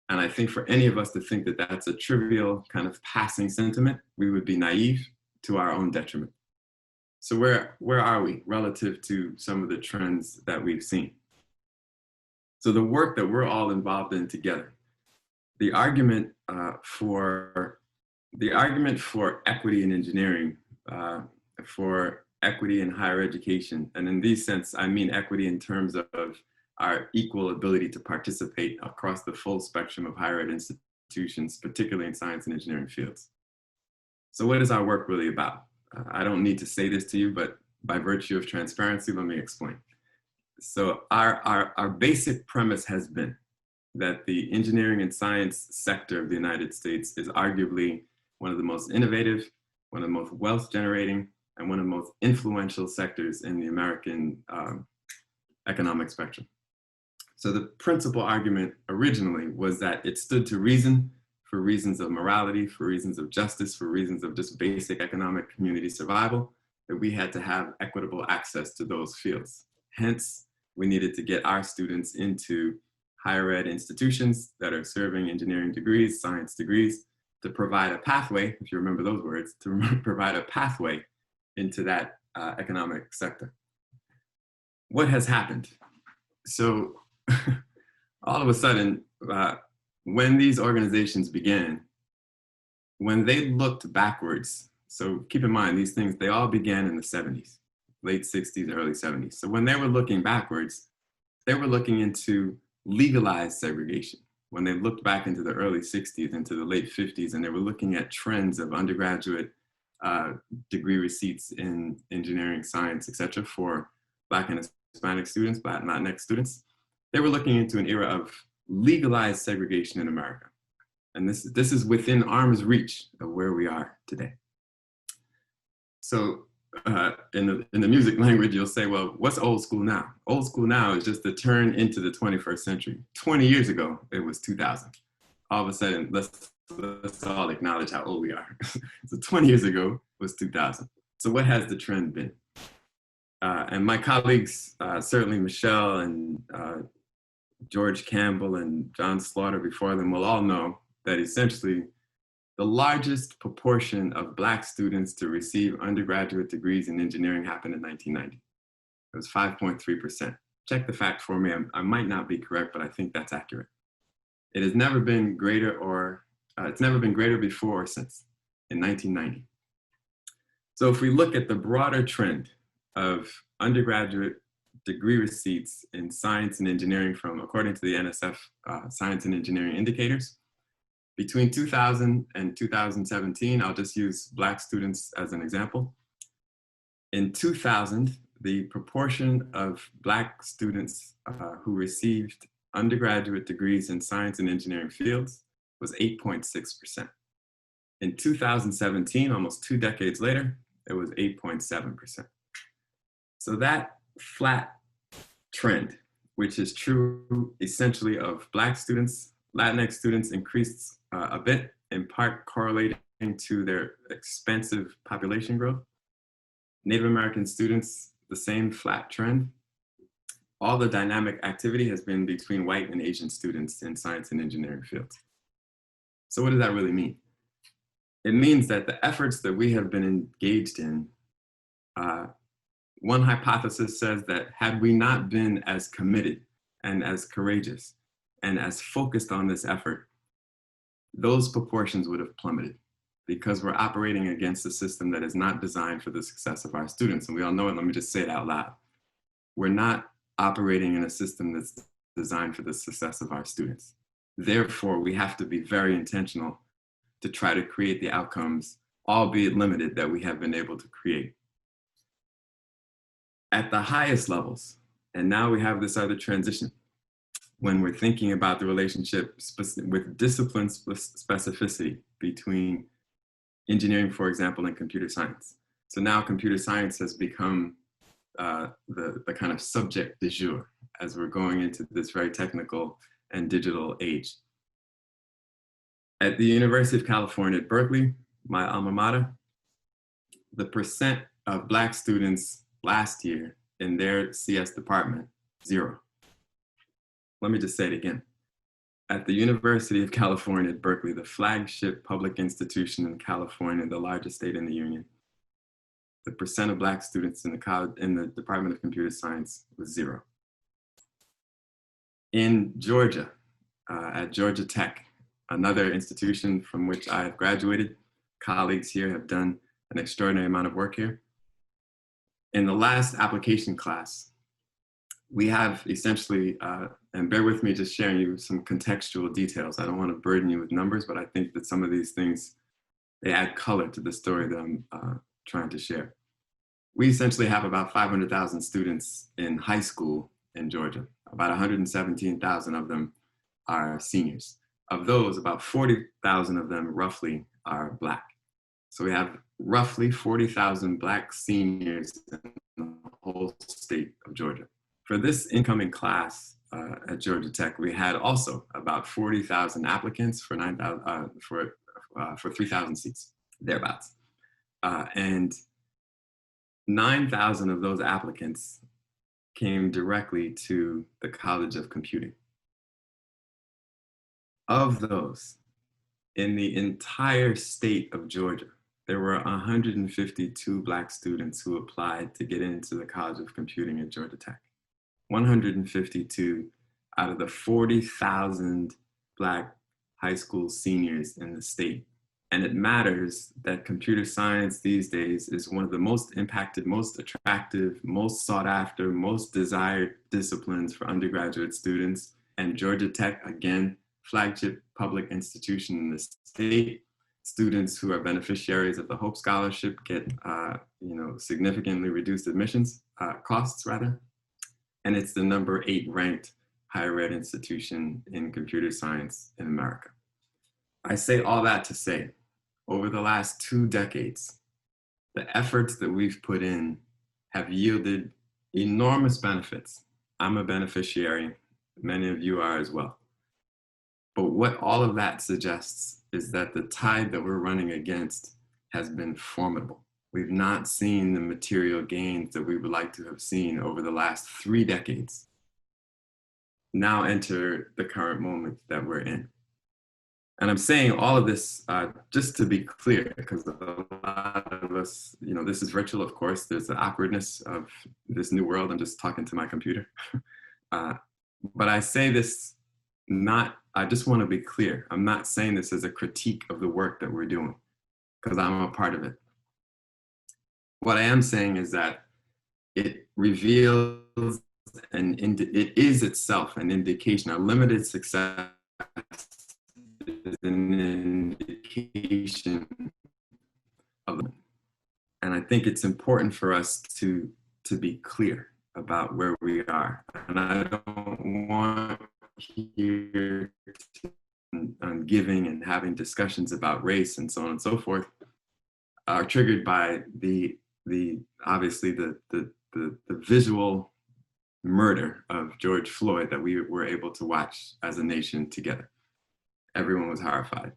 And I think for any of us to think that that's a trivial kind of passing sentiment, we would be naive to our own detriment. So where are we relative to some of the trends that we've seen? So the work that we're all involved in together, the argument for equity in engineering, for equity in higher education, and in this sense, I mean equity in terms of our equal ability to participate across the full spectrum of higher ed institutions, particularly in science and engineering fields. So what is our work really about? I don't need to say this to you, but by virtue of transparency, let me explain. So our basic premise has been that the engineering and science sector of the United States is arguably one of the most innovative, one of the most wealth generating, and one of the most influential sectors in the American economic spectrum. So the principal argument originally was that it stood to reason, for reasons of morality, for reasons of justice, for reasons of just basic economic community survival, that we had to have equitable access to those fields. Hence, we needed to get our students into higher ed institutions that are serving engineering degrees, science degrees, to provide a pathway, if you remember those words, to provide a pathway into that economic sector. What has happened? So all of a sudden, when these organizations began, when they looked backwards, so keep in mind, these things, they all began in the 70s, late 60s, early 70s. So when they were looking backwards, they were looking into legalized segregation. When they looked back into the early 60s, into the late 50s, and they were looking at trends of undergraduate degree receipts in engineering, science, et cetera, for Black and Hispanic students, Black and Latinx students, they were looking into an era of legalized segregation in America. And this is within arm's reach of where we are today. So in the music language, you'll say, well, what's old school now? Old school now is just the turn into the 21st century. 20 years ago, it was 2000. All of a sudden, let's all acknowledge how old we are. So 20 years ago was 2000. So what has the trend been? And my colleagues, certainly Michelle and George Campbell and John Slaughter before them will all know that essentially the largest proportion of Black students to receive undergraduate degrees in engineering happened in 1990. It was 5.3%. Check the fact for me. I might not be correct, but I think that's accurate. It has never been greater it's never been greater before or since in 1990. So if we look at the broader trend of undergraduate degree receipts in science and engineering from, according to the NSF Science and Engineering Indicators, between 2000 and 2017, I'll just use Black students as an example. In 2000, the proportion of Black students who received undergraduate degrees in science and engineering fields was 8.6%. In 2017, almost 2 decades later, it was 8.7%. So that flat trend, which is true essentially of Black students, Latinx students increased a bit, in part correlating to their expansive population growth. Native American students, the same flat trend. All the dynamic activity has been between white and Asian students in science and engineering fields. So what does that really mean? It means that the efforts that we have been engaged in, one hypothesis says that had we not been as committed and as courageous and as focused on this effort, those proportions would have plummeted, because we're operating against a system that is not designed for the success of our students. And we all know it, let me just say it out loud. We're not operating in a system that's designed for the success of our students. Therefore, we have to be very intentional to try to create the outcomes, albeit limited, that we have been able to create. At the highest levels, and now we have this other transition, when we're thinking about the relationship with discipline specificity between engineering, for example, and computer science. So now computer science has become the kind of subject du jour as we're going into this very technical and digital age. At the University of California at Berkeley, my alma mater, the percent of Black students last year in their CS department, 0. Let me just say it again. At the University of California at Berkeley, the flagship public institution in California, the largest state in the union, the percent of Black students in the Department of Computer Science was 0. In Georgia, at Georgia Tech, another institution from which I have graduated, colleagues here have done an extraordinary amount of work here. In the last application class, we have essentially, and bear with me just sharing you some contextual details. I don't want to burden you with numbers, but I think that some of these things, they add color to the story that I'm trying to share. We essentially have about 500,000 students in high school in Georgia. About 117,000 of them are seniors. Of those, about 40,000 of them roughly are Black. So we have roughly 40,000 Black seniors in the whole state of Georgia. For this incoming class at Georgia Tech, we had also about 40,000 applicants for 3,000 seats, thereabouts. And 9,000 of those applicants came directly to the College of Computing. Of those, in the entire state of Georgia, there were 152 Black students who applied to get into the College of Computing at Georgia Tech. 152 out of the 40,000 Black high school seniors in the state. And it matters that computer science these days is one of the most impacted, most attractive, most sought after, most desired disciplines for undergraduate students. And Georgia Tech, again, flagship public institution in the state. Students who are beneficiaries of the Hope Scholarship get significantly reduced admissions costs rather. And it's the number 8 ranked higher ed institution in computer science in America. I say all that to say, over the last 2 decades, the efforts that we've put in have yielded enormous benefits. I'm a beneficiary, many of you are as well. But what all of that suggests is that the tide that we're running against has been formidable. We've not seen the material gains that we would like to have seen over the last 3 decades. Now enter the current moment that we're in. And I'm saying all of this just to be clear, because a lot of us, this is virtual, of course, there's the awkwardness of this new world. I'm just talking to my computer. But I say this I just want to be clear. I'm not saying this as a critique of the work that we're doing, because I'm a part of it. What I am saying is that it reveals it is itself an indication, a limited success is an indication of it. And I think it's important for us to be clear about where we are. And I don't want here on giving and having discussions about race and so on and so forth are triggered by obviously the visual murder of George Floyd that we were able to watch as a nation together. Everyone was horrified.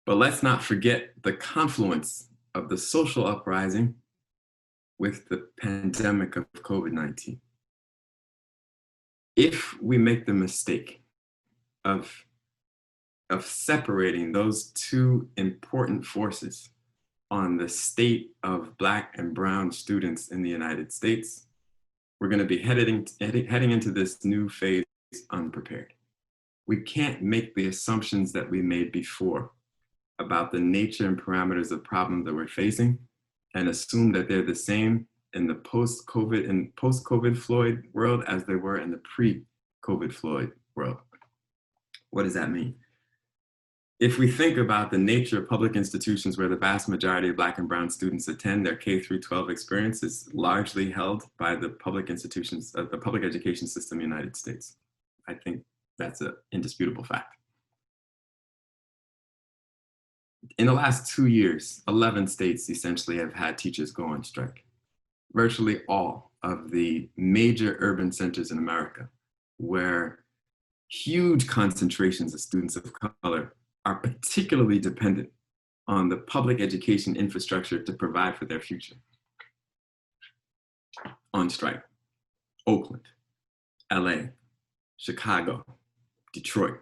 But let's not forget the confluence of the social uprising with the pandemic of COVID-19. If we make the mistake of separating those 2 important forces on the state of Black and brown students in the United States, we're going to be heading into this new phase unprepared. We can't make the assumptions that we made before about the nature and parameters of problems that we're facing and assume that they're the same in the post-COVID Floyd world as they were in the pre-COVID Floyd world. What does that mean? If we think about the nature of public institutions where the vast majority of Black and brown students attend, their K-12 experience is largely held by the public institutions, the public education system in the United States. I think that's an indisputable fact. In the last 2 years, 11 states essentially have had teachers go on strike. Virtually all of the major urban centers in America, where huge concentrations of students of color are particularly dependent on the public education infrastructure to provide for their future. On strike. Oakland, LA, Chicago, Detroit.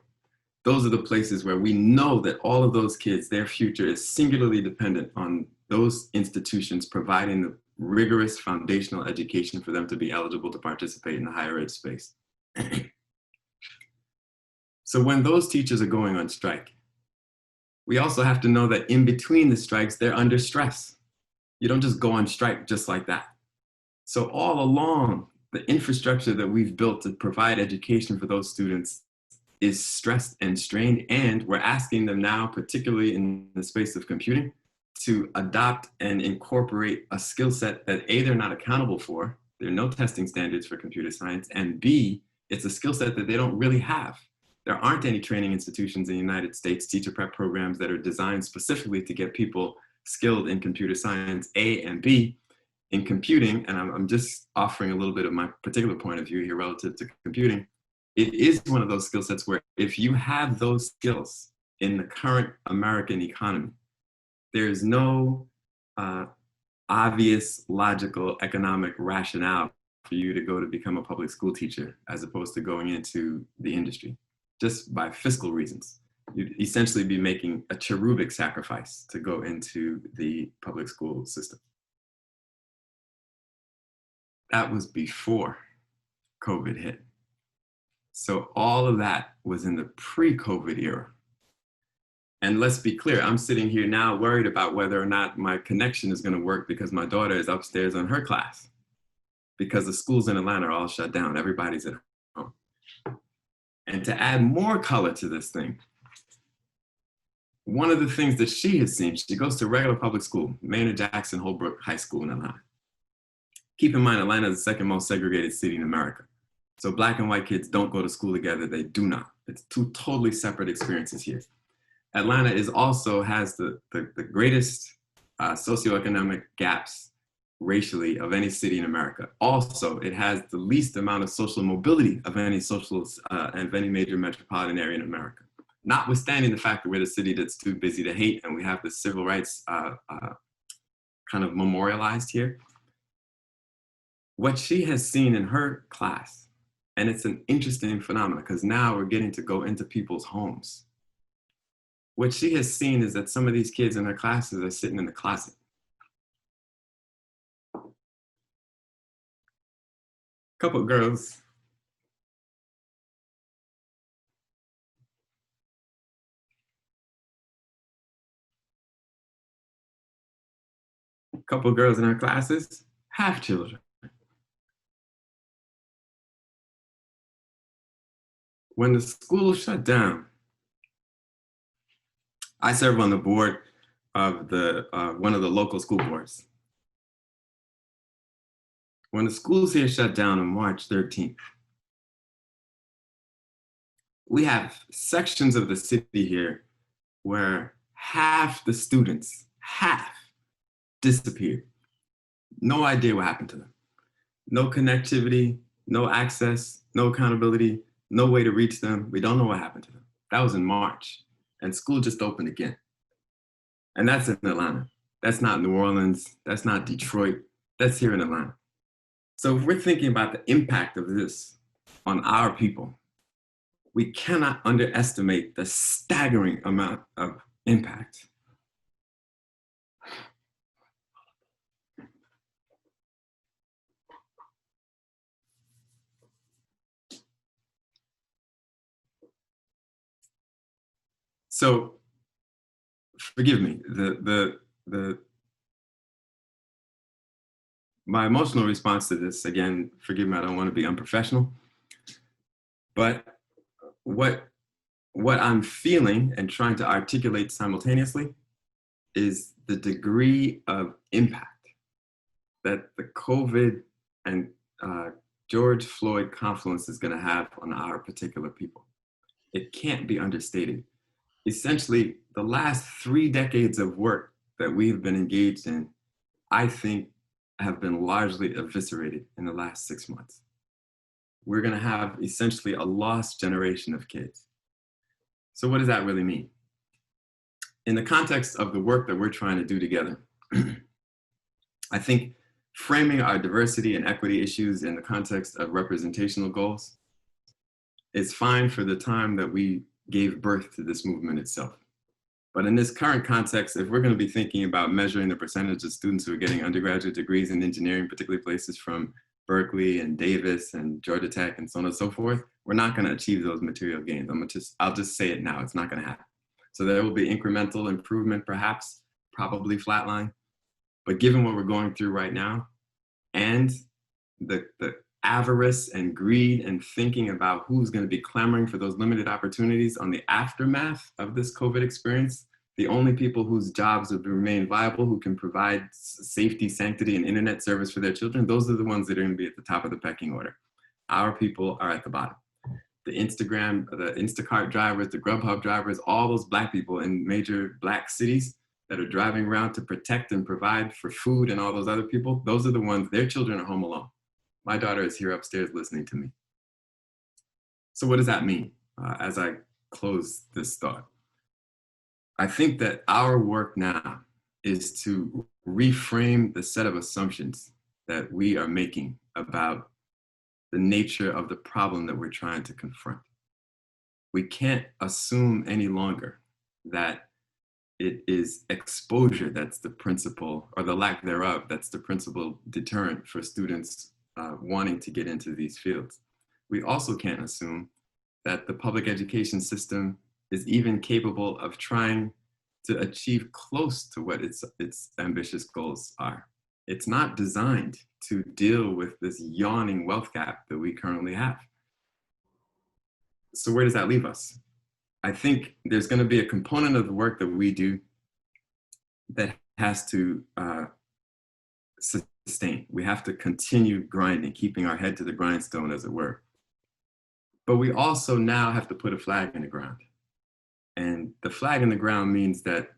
Those are the places where we know that all of those kids, their future is singularly dependent on those institutions providing the rigorous foundational education for them to be eligible to participate in the higher ed space. So when those teachers are going on strike, we also have to know that in between the strikes, they're under stress. You don't just go on strike just like that. So all along, the infrastructure that we've built to provide education for those students is stressed and strained, and we're asking them now, particularly in the space of computing, to adopt and incorporate a skill set that A, they're not accountable for, there are no testing standards for computer science, and B, it's a skill set that they don't really have. There aren't any training institutions in the United States, teacher prep programs that are designed specifically to get people skilled in computer science, A, and B, in computing, and I'm just offering a little bit of my particular point of view here relative to computing, it is one of those skill sets where if you have those skills in the current American economy, there's no obvious, logical, economic rationale for you to go to become a public school teacher as opposed to going into the industry, just by fiscal reasons. You'd essentially be making a cherubic sacrifice to go into the public school system. That was before COVID hit. So all of that was in the pre-COVID era. And let's be clear, I'm sitting here now worried about whether or not my connection is going to work because my daughter is upstairs on her class, because the schools in Atlanta are all shut down. Everybody's at home. And to add more color to this thing, one of the things that she has seen, she goes to regular public school, Maynard Jackson Holbrook High School in Atlanta. Keep in mind, Atlanta is the second most segregated city in America. So Black and white kids don't go to school together, they do not. It's two totally separate experiences here. Atlanta is also has the greatest socioeconomic gaps racially of any city in America. Also, it has the least amount of social mobility of any of any major metropolitan area in America. Notwithstanding the fact that we're the city that's too busy to hate and we have the civil rights kind of memorialized here. What she has seen in her class, and it's an interesting phenomenon because now we're getting to go into people's homes. What she has seen is that some of these kids in her classes are sitting in the closet. Couple girls. Couple girls in her classes have children. When the school shut down, I serve on the board of one of the local school boards. When the schools here shut down on March 13th, we have sections of the city here where half the students, disappeared. No idea what happened to them. No connectivity, no access, no accountability, no way to reach them. We don't know what happened to them. That was in March. And school just opened again. And that's in Atlanta. That's not New Orleans. That's not Detroit. That's here in Atlanta. So if we're thinking about the impact of this on our people, we cannot underestimate the staggering amount of impact. So, forgive me, my emotional response to this, again, forgive me, I don't want to be unprofessional, but what I'm feeling and trying to articulate simultaneously is the degree of impact that the COVID and George Floyd confluence is going to have on our particular people. It can't be understated. Essentially, the last 3 decades of work that we've been engaged in, I think, have been largely eviscerated in the last 6 months. We're going to have essentially a lost generation of kids. So what does that really mean? in the context of the work that we're trying to do together, I think framing our diversity and equity issues in the context of representational goals is fine for the time that we gave birth to this movement itself. But in this current context, if we're going to be thinking about measuring the percentage of students who are getting undergraduate degrees in engineering, particularly places from Berkeley and Davis and Georgia Tech and so on and so forth, we're not going to achieve those material gains. I'll just say it now, it's not going to happen. So there will be incremental improvement, perhaps, probably flatline. But given what we're going through right now, and the avarice and greed and thinking about who's going to be clamoring for those limited opportunities on the aftermath of this COVID experience, the only people whose jobs will remain viable, who can provide safety, sanctity, and internet service for their children, those are the ones that are going to be at the top of the pecking order. Our people are at the bottom. The Instacart drivers, the Grubhub drivers, all those Black people in major Black cities that are driving around to protect and provide for food and all those other people, those are the ones, their children are home alone. My daughter is here upstairs listening to me. So what does that mean as I close this thought? I think that our work now is to reframe the set of assumptions that we are making about the nature of the problem that we're trying to confront. We can't assume any longer that it is exposure that's the principal, or the lack thereof, that's the principal deterrent for students wanting to get into these fields. We also can't assume that the public education system is even capable of trying to achieve close to what its ambitious goals are. It's not designed to deal with this yawning wealth gap that we currently have. So where does that leave us? I think there's going to be a component of the work that we do that has to sustain. We have to continue grinding, keeping our head to the grindstone, as it were. But we also now have to put a flag in the ground. And the flag in the ground means that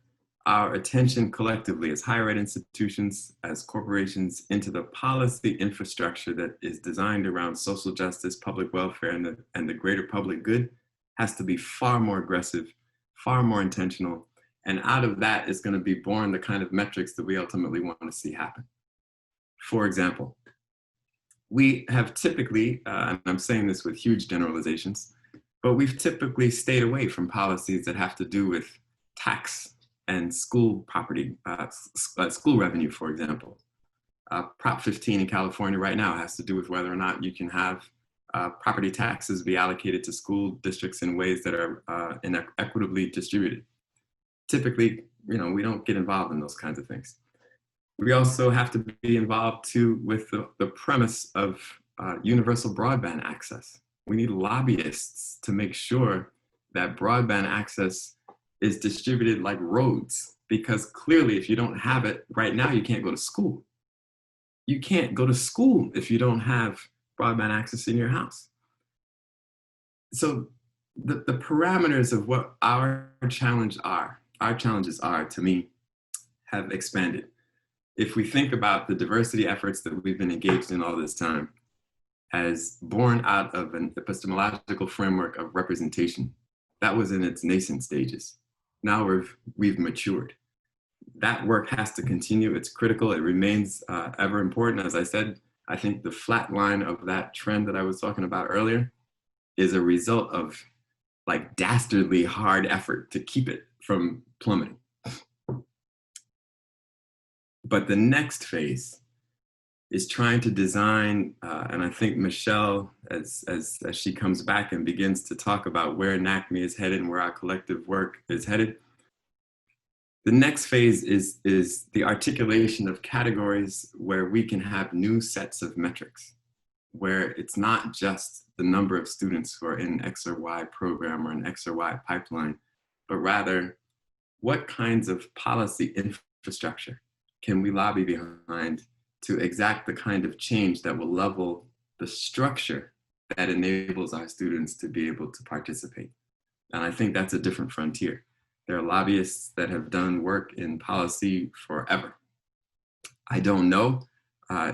our attention collectively as higher ed institutions, as corporations, into the policy infrastructure that is designed around social justice, public welfare, and the greater public good has to be far more aggressive, far more intentional. And out of that is going to be born the kind of metrics that we ultimately want to see happen. For example, we have typically, and I'm saying this with huge generalizations, but we've typically stayed away from policies that have to do with tax and school property, school revenue, for example. Prop 15 in California right now has to do with whether or not you can have property taxes be allocated to school districts in ways that are equitably distributed. Typically, we don't get involved in those kinds of things. We also have to be involved too with the premise of universal broadband access. We need lobbyists to make sure that broadband access is distributed like roads, because clearly if you don't have it right now, you can't go to school. You can't go to school if you don't have broadband access in your house. So the parameters of what our challenges are, to me, have expanded. If we think about the diversity efforts that we've been engaged in all this time as born out of an epistemological framework of representation, that was in its nascent stages. Now we've matured. That work has to continue. It's critical. It remains ever important. As I said, I think the flat line of that trend that I was talking about earlier is a result of like dastardly hard effort to keep it from plummeting. But the next phase is trying to design, and I think Michelle, as she comes back and begins to talk about where NACME is headed and where our collective work is headed, the next phase is the articulation of categories where we can have new sets of metrics, where it's not just the number of students who are in X or Y program or an X or Y pipeline, but rather what kinds of policy infrastructure can we lobby behind to exact the kind of change that will level the structure that enables our students to be able to participate. And I think that's a different frontier. There are lobbyists that have done work in policy forever. I don't know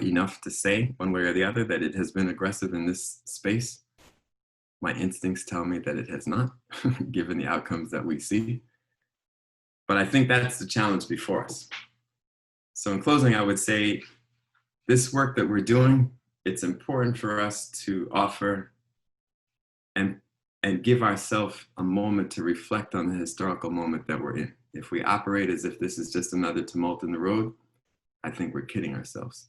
enough to say one way or the other that it has been aggressive in this space. My instincts tell me that it has not, given the outcomes that we see. But I think that's the challenge before us. So in closing, I would say this work that we're doing, it's important for us to offer and give ourselves a moment to reflect on the historical moment that we're in. If we operate as if this is just another tumult in the road, I think we're kidding ourselves.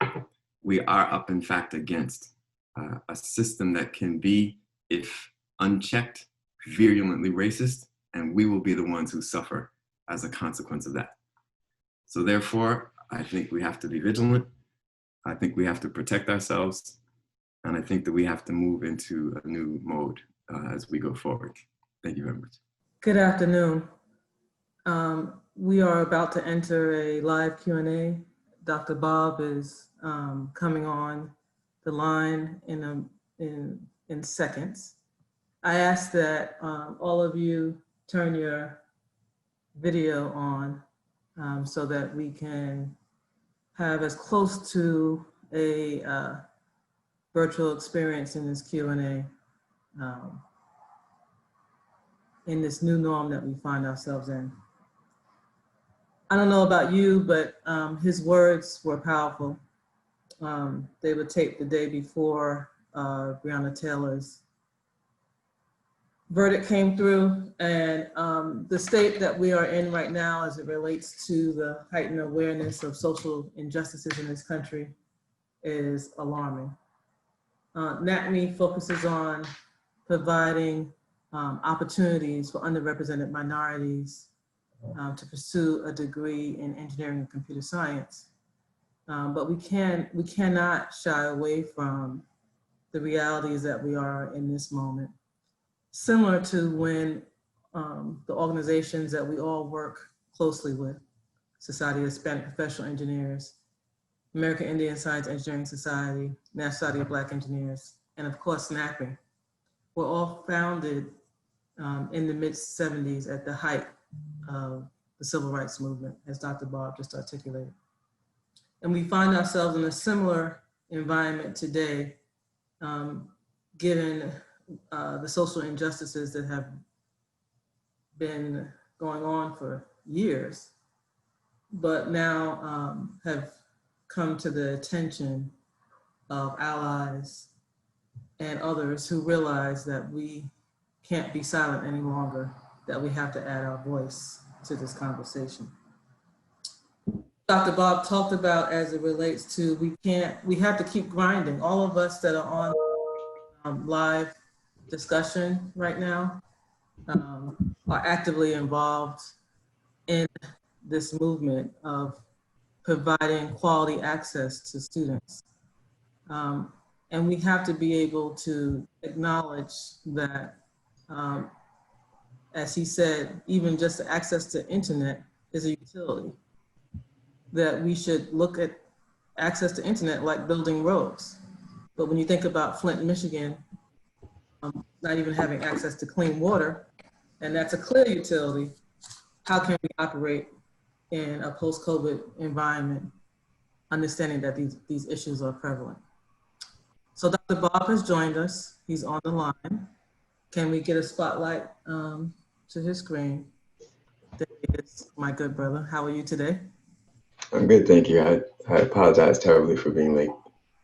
We are up, in fact, against a system that can be, if unchecked, virulently racist, and we will be the ones who suffer as a consequence of that. So therefore, I think we have to be vigilant. I think we have to protect ourselves. And I think that we have to move into a new mode as we go forward. Thank you very much. Good afternoon. We are about to enter a live Q&A. Dr. Bob is coming on the line in seconds. I ask that all of you turn your video on so that we can have as close to a virtual experience in this Q&A in this new norm that we find ourselves in. I don't know about you, but his words were powerful. They were taped the day before Breonna Taylor's verdict came through, and the state that we are in right now as it relates to the heightened awareness of social injustices in this country is alarming. NACME focuses on providing opportunities for underrepresented minorities to pursue a degree in engineering and computer science. But we cannot shy away from the realities that we are in this moment. Similar to when the organizations that we all work closely with, Society of Hispanic Professional Engineers, American Indian Science Engineering Society, National Society of Black Engineers, and of course NACME, were all founded in the mid-70s at the height of the civil rights movement, as Dr. Bob just articulated. And we find ourselves in a similar environment today, given the social injustices that have been going on for years, but now have come to the attention of allies and others who realize that we can't be silent any longer, that we have to add our voice to this conversation. Dr. Bob talked about as it relates to we have to keep grinding. All of us that are on live discussion right now are actively involved in this movement of providing quality access to students. And we have to be able to acknowledge that, as he said, even just access to internet is a utility. That we should look at access to internet like building roads. But when you think about Flint, Michigan, not even having access to clean water, and that's a clear utility, how can we operate in a post-COVID environment, understanding that these issues are prevalent? So Dr. Bob has joined us. He's on the line. Can we get a spotlight to his screen? There he is, my good brother. How are you today? I'm good, thank you. I apologize terribly for being late.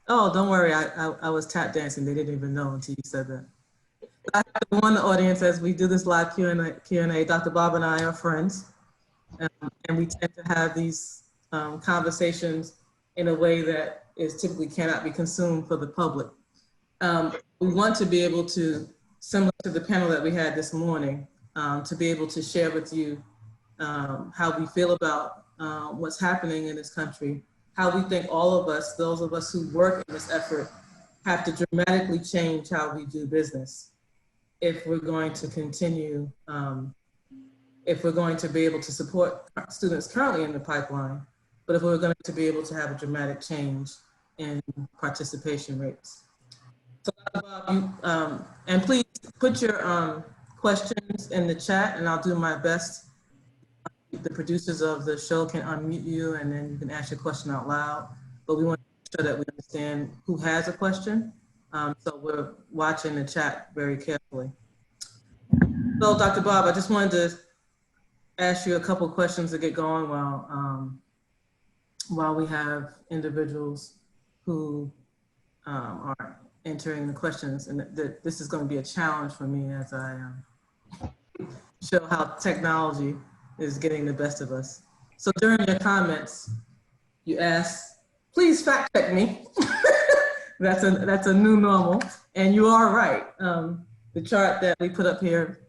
Oh, don't worry. I was tap dancing. They didn't even know until you said that. I have to warn the audience as we do this live Q&A. Dr. Bob and I are friends, and we tend to have these conversations in a way that is typically cannot be consumed for the public. We want to be able to, similar to the panel that we had this morning, to be able to share with you how we feel about what's happening in this country, how we think all of us, those of us who work in this effort, have to dramatically change how we do business if we're going to continue, if we're going to be able to support students currently in the pipeline, but if we're going to be able to have a dramatic change in participation rates. So Bob, and please put your questions in the chat and I'll do my best. The producers of the show can unmute you and then you can ask your question out loud, but we want to make sure that we understand who has a question. So we're watching the chat very carefully. So Dr. Bob, I just wanted to ask you a couple questions to get going while we have individuals who are entering the questions. And this is going to be a challenge for me as I show how technology is getting the best of us. So during your comments, you asked, please fact check me. That's a new normal, and you are right. The chart that we put up here,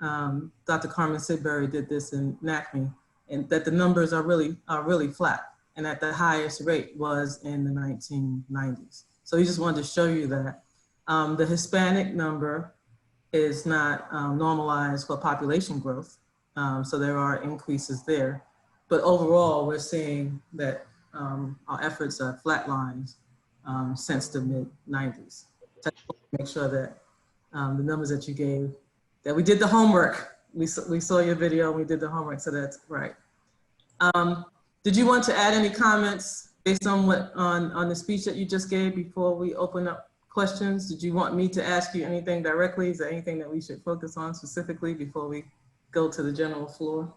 Dr. Carmen Sidbury did this in NACME, and that the numbers are really flat, and that the highest rate was in the 1990s. So we just wanted to show you that. The Hispanic number is not normalized for population growth, so there are increases there. But overall, we're seeing that our efforts are flatlined since the mid-90s. To make sure that the numbers that you gave, that we did the homework. We saw your video and we did the homework, so that's right. Did you want to add any comments based on on the speech that you just gave before we open up questions? Did you want me to ask you anything directly? Is there anything that we should focus on specifically before we go to the general floor?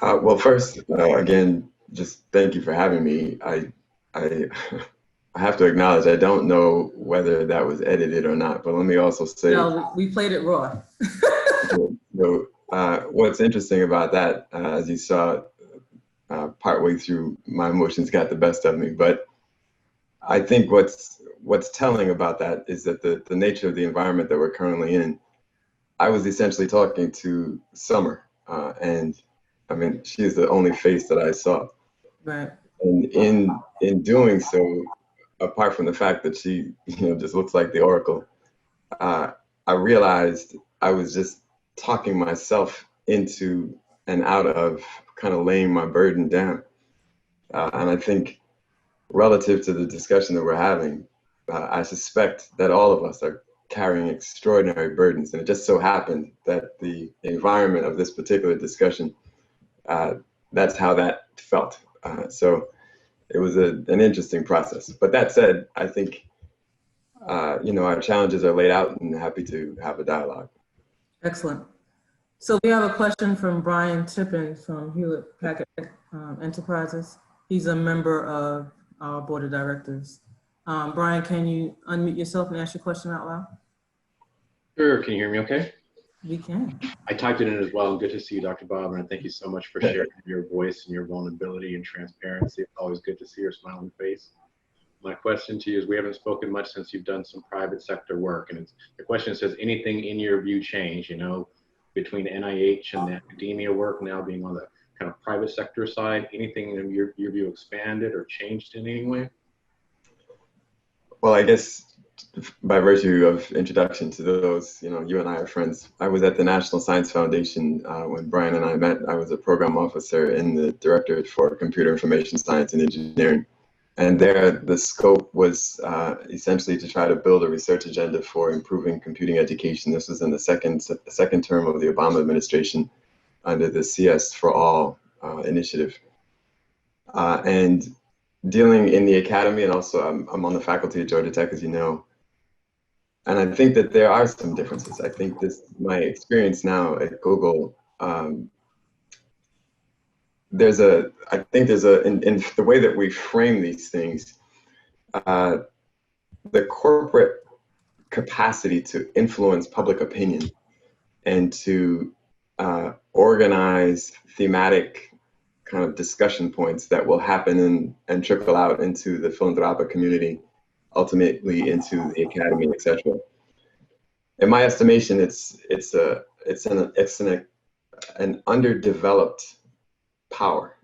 Well, first, again, just thank you for having me. I have to acknowledge I don't know whether that was edited or not, but let me also say— No, we played it raw. So, what's interesting about that, as you saw partway through, my emotions got the best of me. But I think what's telling about that is that the nature of the environment that we're currently in, I was essentially talking to Summer, and I mean, she is the only face that I saw. Right. And in doing so, apart from the fact that she, just looks like the Oracle, I realized I was just talking myself into and out of kind of laying my burden down. And I think relative to the discussion that we're having, I suspect that all of us are carrying extraordinary burdens. And it just so happened that the environment of this particular discussion, that's how that felt. So it was an interesting process. But that said, I think, our challenges are laid out, and happy to have a dialogue. Excellent. So we have a question from Brian Tippin from Hewlett Packard Enterprises. He's a member of our board of directors. Brian, can you unmute yourself and ask your question out loud? Sure, can you hear me okay? We can. I typed it in as well. Good to see you, Dr. Bob, and thank you so much for sharing your voice and your vulnerability and transparency. It's always good to see your smiling face. My question to you is, we haven't spoken much since you've done some private sector work, and the question says, anything in your view change, between NIH and the academia work now being on the kind of private sector side? Anything in your view expanded or changed in any way? Well, I guess by virtue of introduction to those, you and I are friends. I was at the National Science Foundation when Brian and I met. I was a program officer in the Directorate for Computer Information Science and Engineering. And there, the scope was essentially to try to build a research agenda for improving computing education. This was in the second term of the Obama administration under the CS for All initiative. And dealing in the academy, and also I'm on the faculty at Georgia Tech, as you know. And I think that there are some differences. I think my experience now at Google, in the way that we frame these things, the corporate capacity to influence public opinion and to organize thematic kind of discussion points that will happen and trickle out into the philanthropic community, ultimately into the academy, etc. In my estimation, it's an underdeveloped power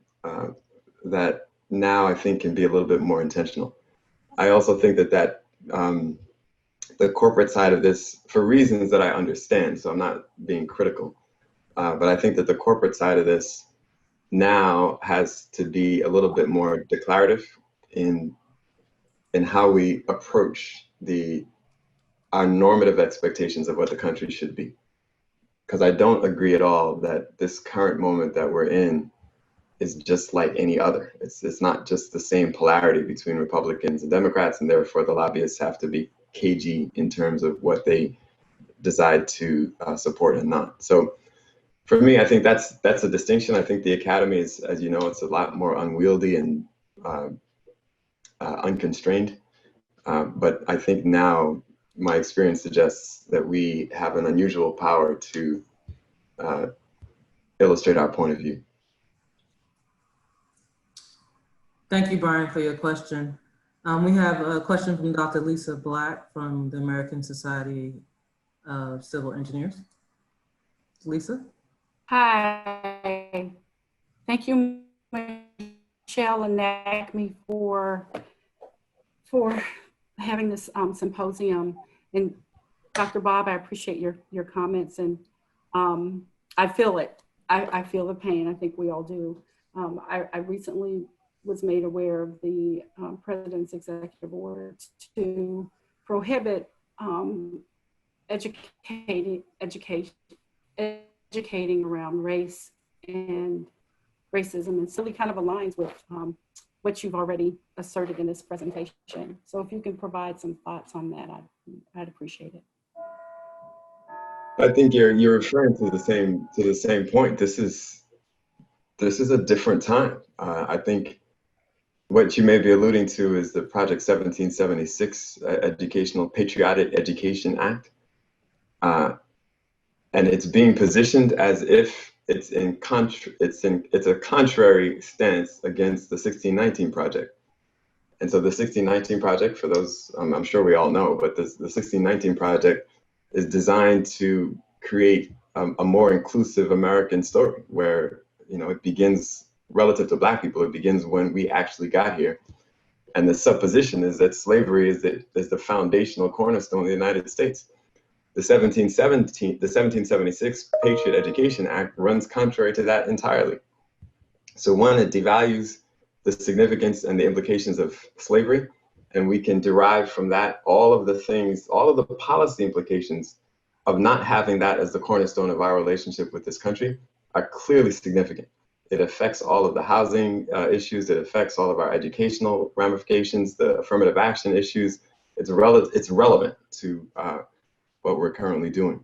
that now I think can be a little bit more intentional. I also think that the corporate side of this, for reasons that I understand, so I'm not being critical, but I think that the corporate side of this now has to be a little bit more declarative in how we approach our normative expectations of what the country should be. Because I don't agree at all that this current moment that we're in is just like any other. It's not just the same polarity between Republicans and Democrats, and therefore the lobbyists have to be cagey in terms of what they decide to support and not. So for me, I think that's a distinction. I think the academy is, as you know, it's a lot more unwieldy and unconstrained. But I think now my experience suggests that we have an unusual power to illustrate our point of view. Thank you, Brian, for your question. We have a question from Dr. Lisa Black from the American Society of Civil Engineers. Lisa? Hi. Thank you, Michelle and NACME for having this symposium. And Dr. Bob, I appreciate your comments, and I feel it. I feel the pain. I think we all do. I recently was made aware of the president's executive order to prohibit educating around race and racism, and so it kind of aligns with what you've already asserted in this presentation. So if you can provide some thoughts on that, I'd appreciate it. I think you're referring to the same point. This is a different time. I think what you may be alluding to is the Project 1776 Educational Patriotic Education Act. And it's being positioned as if it's a contrary stance against the 1619 Project. And so the 1619 Project, for those I'm sure we all know, but the 1619 Project is designed to create a more inclusive American story where, you know, it begins relative to Black people. It begins when we actually got here. And the supposition is that slavery is the foundational cornerstone of the United States. The 1776 Patriot Education Act runs contrary to that entirely. So one, it devalues the significance and the implications of slavery, and we can derive from that all of the things, all of the policy implications of not having that as the cornerstone of our relationship with this country are clearly significant. It affects all of the housing issues, it affects all of our educational ramifications, the affirmative action issues. It's relevant to what we're currently doing.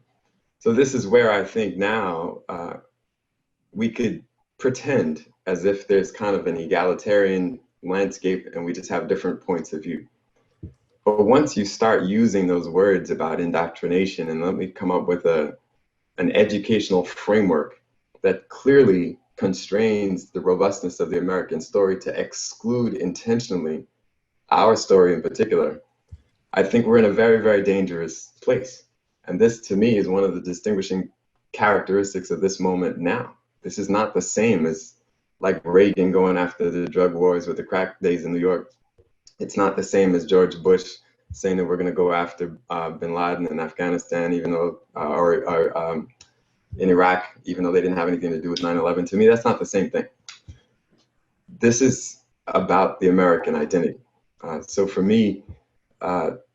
So this is where I think now we could pretend as if there's kind of an egalitarian landscape and we just have different points of view. But once you start using those words about indoctrination, and let me come up with an educational framework that clearly constrains the robustness of the American story to exclude intentionally our story in particular, I think we're in a very, very dangerous place. And this, to me, is one of the distinguishing characteristics of this moment now. This is not the same as like Reagan going after the drug wars with the crack days in New York. It's not the same as George Bush saying that we're going to go after bin Laden in Afghanistan, even though, or in Iraq, even though they didn't have anything to do with 9/11. To me, that's not the same thing. This is about the American identity. So for me,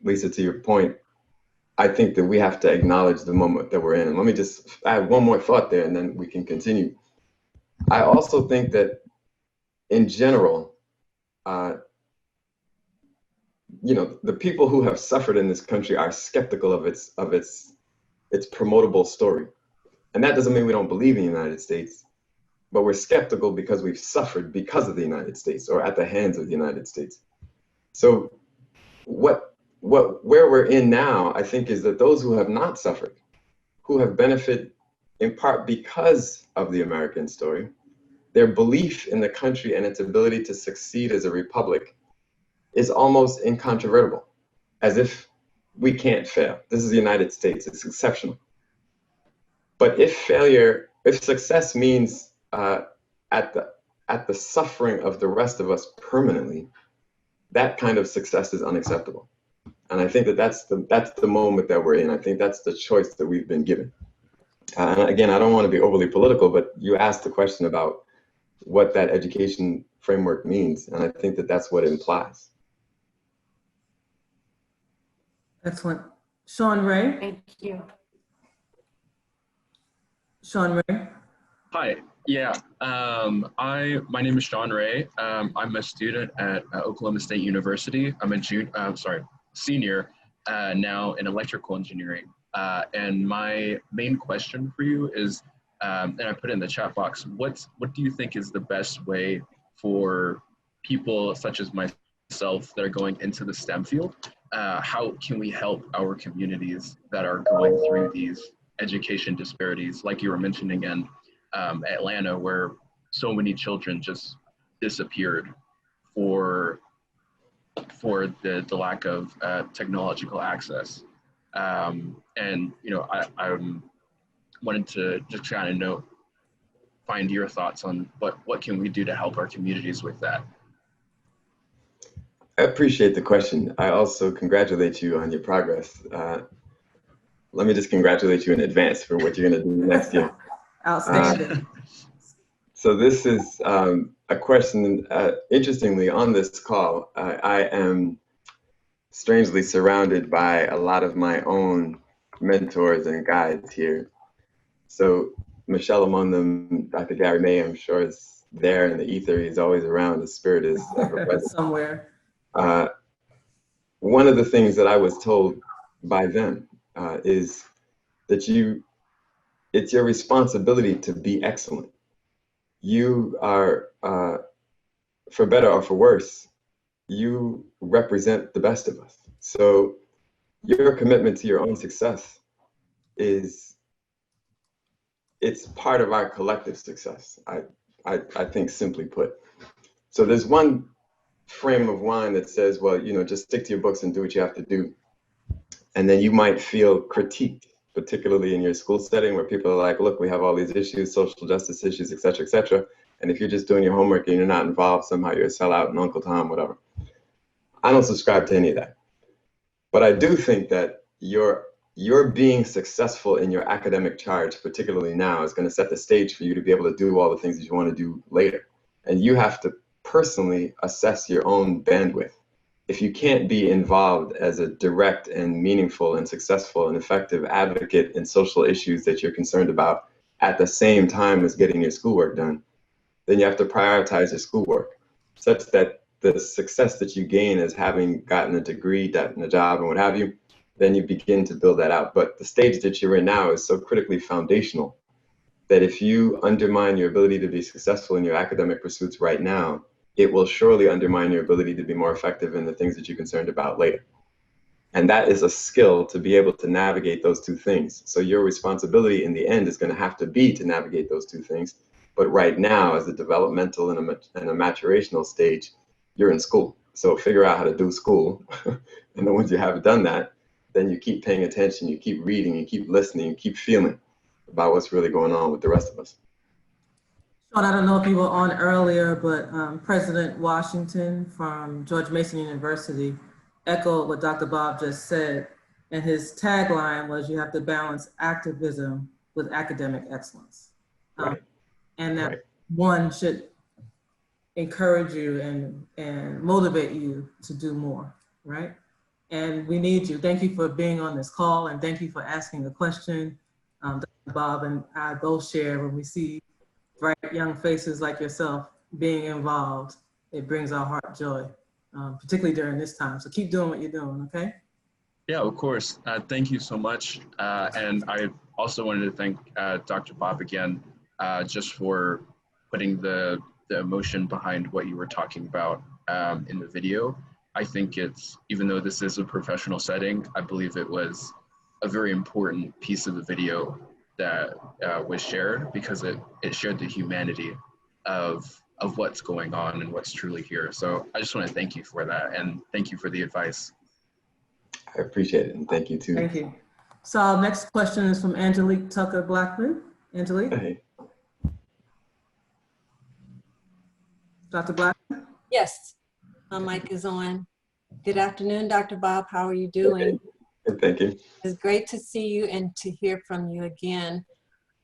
Lisa, to your point, I think that we have to acknowledge the moment that we're in. And let me just add one more thought there, and then we can continue. I also think that in general, you know, the people who have suffered in this country are skeptical of its promotable story. And that doesn't mean we don't believe in the United States, but we're skeptical because we've suffered because of the United States or at the hands of the United States. So where we're in now, I think, is that those who have not suffered, who have benefited in part because of the American story, their belief in the country and its ability to succeed as a republic is almost incontrovertible, as if we can't fail. This is the United States, it's exceptional. But if success means at the suffering of the rest of us permanently, that kind of success is unacceptable. And I think that that's the moment that we're in. I think that's the choice that we've been given. And again, I don't want to be overly political, but you asked the question about what that education framework means, and I think that that's what it implies. Excellent. Sean Ray. Thank you. Sean Ray. Hi. Yeah. My name is Sean Ray. I'm a student at Oklahoma State University. I'm a senior now in electrical engineering. And my main question for you is, and I put it in the chat box. What do you think is the best way for people such as myself that are going into the STEM field? How can we help our communities that are going through these education disparities, like you were mentioning in Atlanta, where so many children just disappeared for the lack of technological access. And you know, I wanted to just kind of find your thoughts on what can we do to help our communities with that. I appreciate the question. I also congratulate you on your progress. Let me just congratulate you in advance for what you're going to do next year. Outstanding. So this is a question, interestingly, on this call, I am strangely surrounded by a lot of my own mentors and guides here. So Michelle among them, Dr. Gary May, I'm sure is there in the ether. He's always around. The spirit is ever present. Somewhere. One of the things that I was told by them is that it's your responsibility to be excellent. You are, for better or for worse, you represent the best of us. So your commitment to your own success it's part of our collective success, I think, simply put. So there's one frame of mind that says, well, you know, just stick to your books and do what you have to do. And then you might feel critiqued, particularly in your school setting where people are like, look, we have all these issues, social justice issues, et cetera, et cetera. And if you're just doing your homework and you're not involved, somehow you're a sellout and Uncle Tom, whatever. I don't subscribe to any of that. But I do think that your being successful in your academic charge, particularly now, is going to set the stage for you to be able to do all the things that you want to do later. And you have to personally assess your own bandwidth. If you can't be involved as a direct and meaningful and successful and effective advocate in social issues that you're concerned about at the same time as getting your schoolwork done, then you have to prioritize your schoolwork such that the success that you gain as having gotten a degree, gotten a job, and what have you, then you begin to build that out. But the stage that you're in now is so critically foundational that if you undermine your ability to be successful in your academic pursuits right now, it will surely undermine your ability to be more effective in the things that you're concerned about later. And that is a skill to be able to navigate those two things. So your responsibility in the end is going to have to be to navigate those two things. But right now, as a developmental and a maturational stage, you're in school. So figure out how to do school. And then once you have done that, then you keep paying attention, you keep reading, you keep listening, you keep feeling about what's really going on with the rest of us. Sean, I don't know if you were on earlier, but President Washington from George Mason University echoed what Dr. Bob just said. And his tagline was, you have to balance activism with academic excellence. Right. And that Right. one should encourage you and motivate you to do more, right? And we need you. Thank you for being on this call, and thank you for asking the question. Dr. Bob and I both share when we see bright young faces like yourself being involved, it brings our heart joy, particularly during this time. So keep doing what you're doing, okay? Yeah, of course. Thank you so much. And I also wanted to thank Dr. Bob again, just for putting the emotion behind what you were talking about in the video. I think it's, even though this is a professional setting, I believe it was a very important piece of the video that was shared, because it shared the humanity of what's going on and what's truly here. So I just want to thank you for that, and thank you for the advice. I appreciate it, and thank you too. Thank you. So our next question is from Angelique Tucker Blackman. Angelique? Hey. Dr. Blackman? Yes, my mic is on. Good afternoon, Dr. Bob. How are you doing? Good, thank you. It's great to see you and to hear from you again.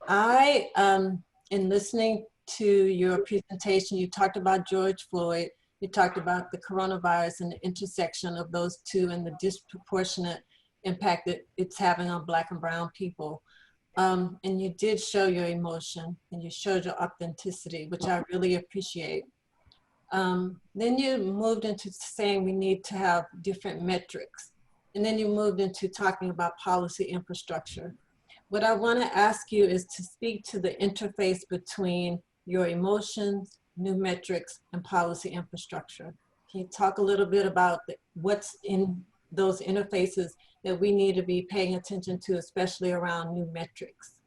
In listening to your presentation, you talked about George Floyd, you talked about the coronavirus and the intersection of those two and the disproportionate impact that it's having on Black and Brown people. And you did show your emotion and you showed your authenticity, which I really appreciate. Then you moved into saying we need to have different metrics. And then you moved into talking about policy infrastructure. What I want to ask you is to speak to the interface between your emotions, new metrics, and policy infrastructure. Can you talk a little bit about what's in those interfaces that we need to be paying attention to, especially around new metrics?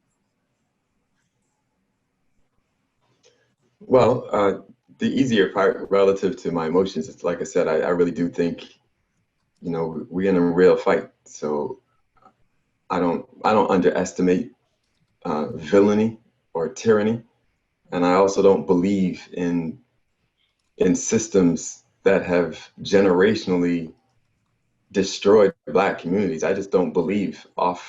Well, the easier part relative to my emotions is, like I said, I really do think, you know, we're in a real fight. So I don't underestimate villainy or tyranny, and I also don't believe in systems that have generationally destroyed Black communities. I just don't believe out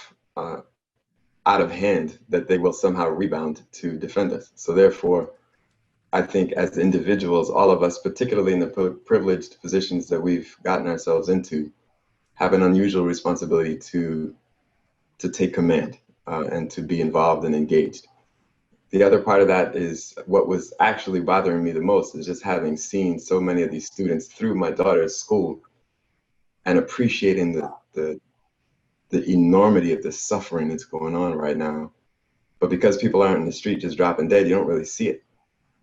of hand that they will somehow rebound to defend us. So therefore, I think as individuals, all of us, particularly in the privileged positions that we've gotten ourselves into, have an unusual responsibility to take command and to be involved and engaged. The other part of that is what was actually bothering me the most is just having seen so many of these students through my daughter's school and appreciating the enormity of the suffering that's going on right now. But because people aren't in the street just dropping dead, you don't really see it.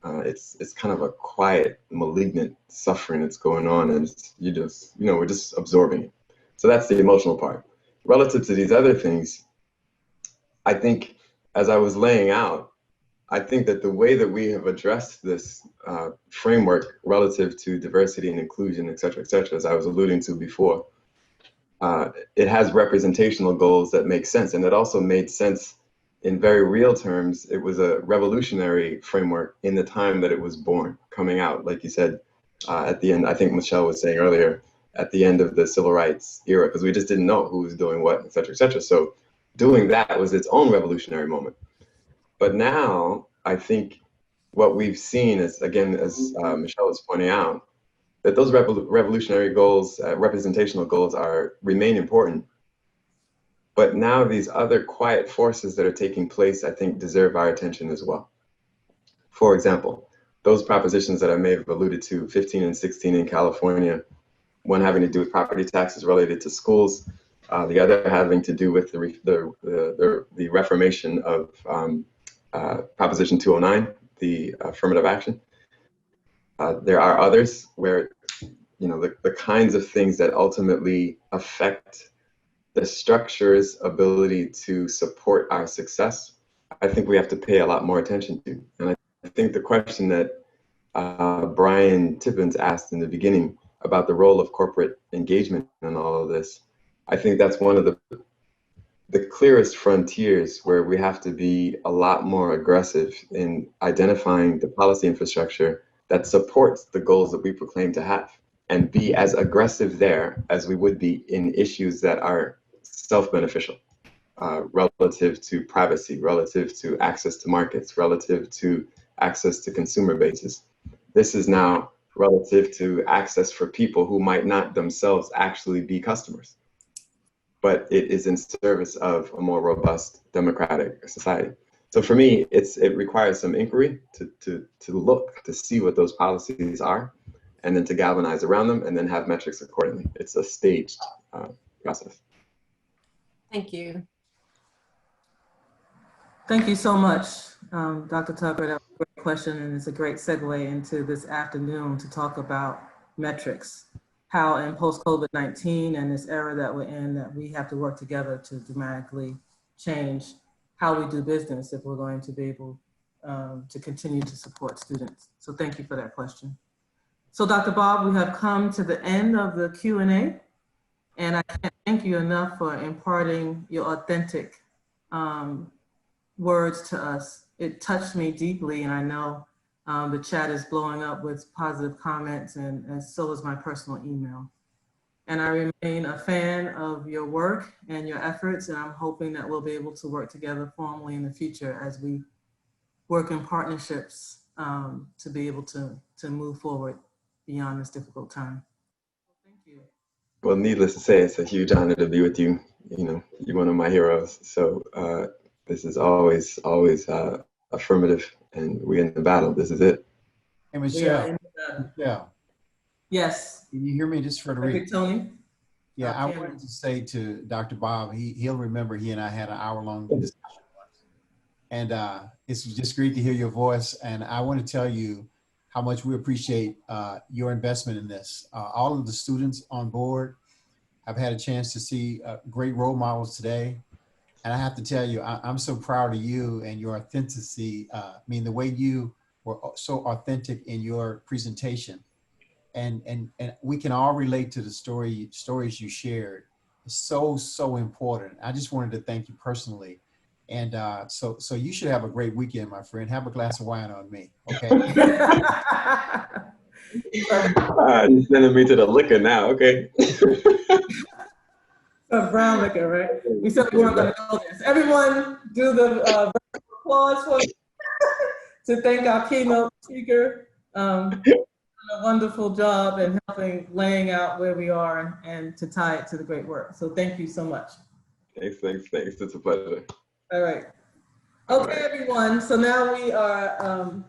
It's kind of a quiet, malignant suffering that's going on, and we're just absorbing it. So that's the emotional part. Relative to these other things, I think as I was laying out, I think that the way that we have addressed this framework relative to diversity and inclusion, et cetera, as I was alluding to before, it has representational goals that make sense. And it also made sense in very real terms. It was a revolutionary framework in the time that it was born, coming out, like you said, at the end, I think Michelle was saying earlier, at the end of the civil rights era, because we just didn't know who was doing what, et cetera, et cetera. So doing that was its own revolutionary moment. But now I think what we've seen is, again, as Michelle was pointing out, that those revolutionary goals, representational goals remain important. But now these other quiet forces that are taking place, I think, deserve our attention as well. For example, those propositions that I may have alluded to, 15 and 16 in California, one having to do with property taxes related to schools, the other having to do with the reformation of Proposition 209, the affirmative action. There are others where, the kinds of things that ultimately affect the structure's ability to support our success, I think we have to pay a lot more attention to. And I think the question that Brian Tippins asked in the beginning about the role of corporate engagement in all of this, I think that's one of the clearest frontiers where we have to be a lot more aggressive in identifying the policy infrastructure that supports the goals that we proclaim to have, and be as aggressive there as we would be in issues that are self-beneficial, relative to privacy, relative to access to markets, relative to access to consumer bases. This is now relative to access for people who might not themselves actually be customers, but it is in service of a more robust democratic society. So for me, it requires some inquiry to look, to see what those policies are, and then to galvanize around them, and then have metrics accordingly. It's a staged process. Thank you. Thank you so much, Dr. Tucker. That was a great question, and it's a great segue into this afternoon to talk about metrics, how in post-COVID-19 and this era that we're in, that we have to work together to dramatically change how we do business if we're going to be able to continue to support students. So thank you for that question. So Dr. Bob, we have come to the end of the Q&A, and I can't thank you enough for imparting your authentic words to us. It touched me deeply, and I know the chat is blowing up with positive comments, and so is my personal email. And I remain a fan of your work and your efforts, and I'm hoping that we'll be able to work together formally in the future as we work in partnerships to be able to move forward beyond this difficult time. Thank you. Well, needless to say, it's a huge honor to be with you. You're one of my heroes. So this is always affirmative, and we're in the battle. This is it. Hey, Michelle. Yes. Can you hear me just for the read? Tony? Yeah, I wanted to say to Dr. Bob, he'll remember he and I had an hour-long discussion once. And it's just great to hear your voice. And I want to tell you how much we appreciate your investment in this. All of the students on board have had a chance to see great role models today. And I have to tell you, I'm so proud of you and your authenticity. I mean, the way you were so authentic in your presentation. And we can all relate to the stories you shared. It's so important. I just wanted to thank you personally. And so you should have a great weekend, my friend. Have a glass of wine on me, okay? You're sending me to the liquor now, okay. Brown liquor, right? We said we weren't going to know this. Everyone do the applause for to thank our keynote speaker. A wonderful job in helping laying out where we are and to tie it to the great work. So thank you so much. Thanks. It's a pleasure. All right. Okay, everyone. So now we are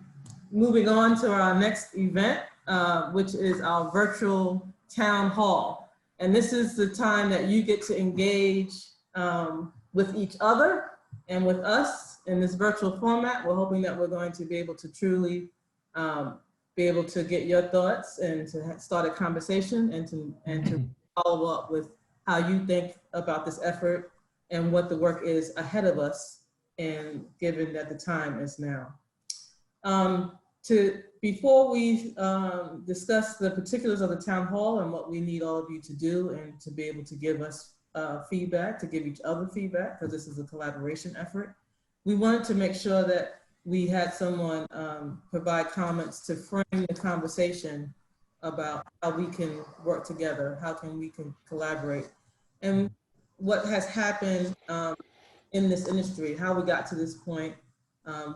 moving on to our next event, which is our virtual town hall. And this is the time that you get to engage with each other and with us in this virtual format. We're hoping that we're going to be able to truly be able to get your thoughts and to start a conversation and to follow up with how you think about this effort and what the work is ahead of us, and given that the time is now. Before we discuss the particulars of the town hall and what we need all of you to do and to be able to give us feedback, to give each other feedback, because this is a collaboration effort, we wanted to make sure that we had someone provide comments to frame the conversation about how we can work together, how we can collaborate, and what has happened in this industry, how we got to this point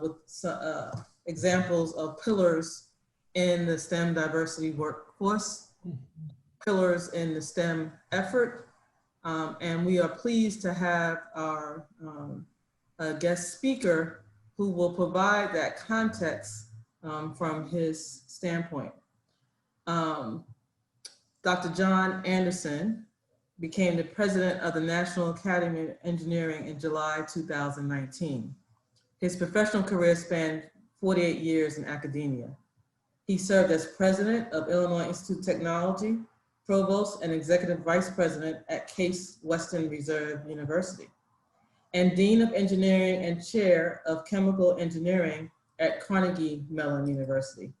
with examples of pillars in the STEM diversity workforce, pillars in the STEM effort, and we are pleased to have our guest speaker who will provide that context from his standpoint. Dr. John Anderson became the president of the National Academy of Engineering in July 2019. His professional career spanned 48 years in academia. He served as president of Illinois Institute of Technology, provost and executive vice president at Case Western Reserve University, and Dean of Engineering and Chair of Chemical Engineering at Carnegie Mellon University.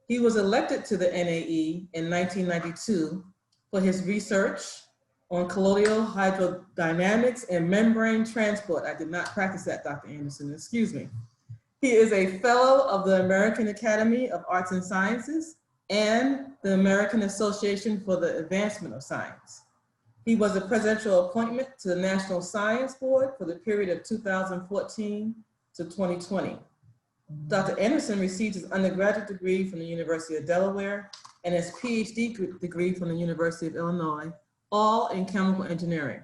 He was elected to the NAE in 1992 for his research on colloidal hydrodynamics and membrane transport. I did not practice that, Dr. Anderson, excuse me. He is a fellow of the American Academy of Arts and Sciences and the American Association for the Advancement of Science. He was a presidential appointment to the National Science Board for the period of 2014 to 2020. Dr. Anderson received his undergraduate degree from the University of Delaware and his PhD degree from the University of Illinois, all in chemical engineering.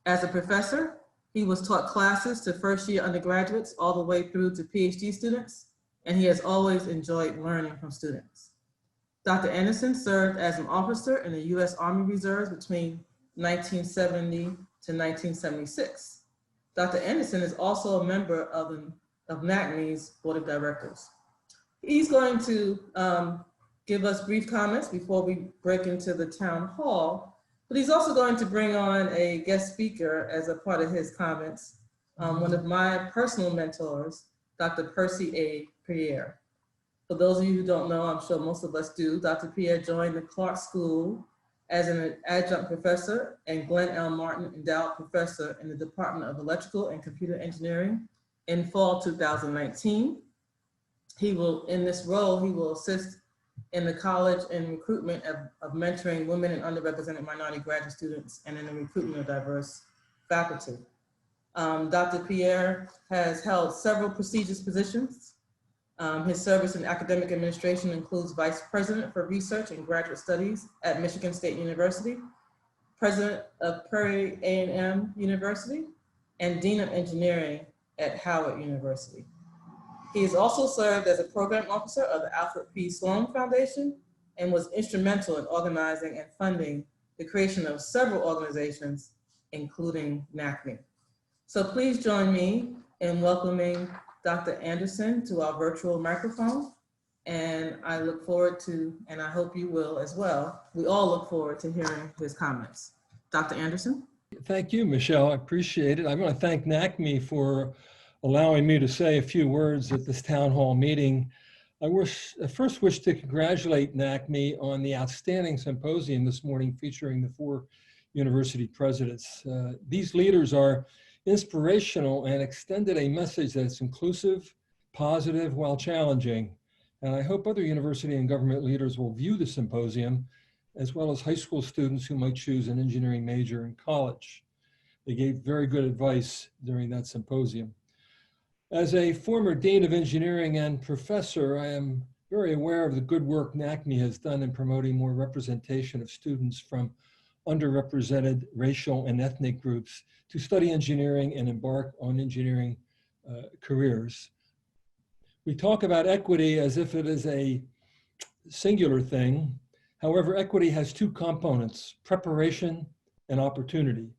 As a professor, he was taught classes to first-year undergraduates all the way through to PhD students, and he has always enjoyed learning from students. Dr. Anderson served as an officer in the U.S. Army Reserves between 1970 to 1976. Dr. Anderson is also a member of NACME's Board of Directors. He's going to give us brief comments before we break into the town hall, but he's also going to bring on a guest speaker as a part of his comments, one of my personal mentors, Dr. Percy A. Pierre. For those of you who don't know, I'm sure most of us do, Dr. Pierre joined the Clark School as an adjunct professor and Glenn L. Martin Endowed Professor in the Department of Electrical and Computer Engineering in fall 2019. In this role, he will assist in the college and recruitment of mentoring women and underrepresented minority graduate students and in the recruitment of diverse faculty. Dr. Pierre has held several prestigious positions. His service in academic administration includes Vice President for Research and Graduate Studies at Michigan State University, President of Prairie A&M University, and Dean of Engineering at Howard University. He has also served as a program officer of the Alfred P. Sloan Foundation and was instrumental in organizing and funding the creation of several organizations, including NACME. So please join me in welcoming Dr. Anderson to our virtual microphone. And I look forward to, and I hope you will as well, we all look forward to hearing his comments. Dr. Anderson? Thank you, Michelle. I appreciate it. I want to thank NACME for allowing me to say a few words at this town hall meeting. I first wish to congratulate NACME on the outstanding symposium this morning featuring the 4 university presidents. These leaders are inspirational and extended a message that's inclusive, positive, while challenging. And I hope other university and government leaders will view the symposium, as well as high school students who might choose an engineering major in college. They gave very good advice during that symposium. As a former Dean of Engineering and professor, I am very aware of the good work NACME has done in promoting more representation of students from underrepresented racial and ethnic groups to study engineering and embark on engineering careers. We talk about equity as if it is a singular thing. However, equity has 2 components, preparation and opportunity.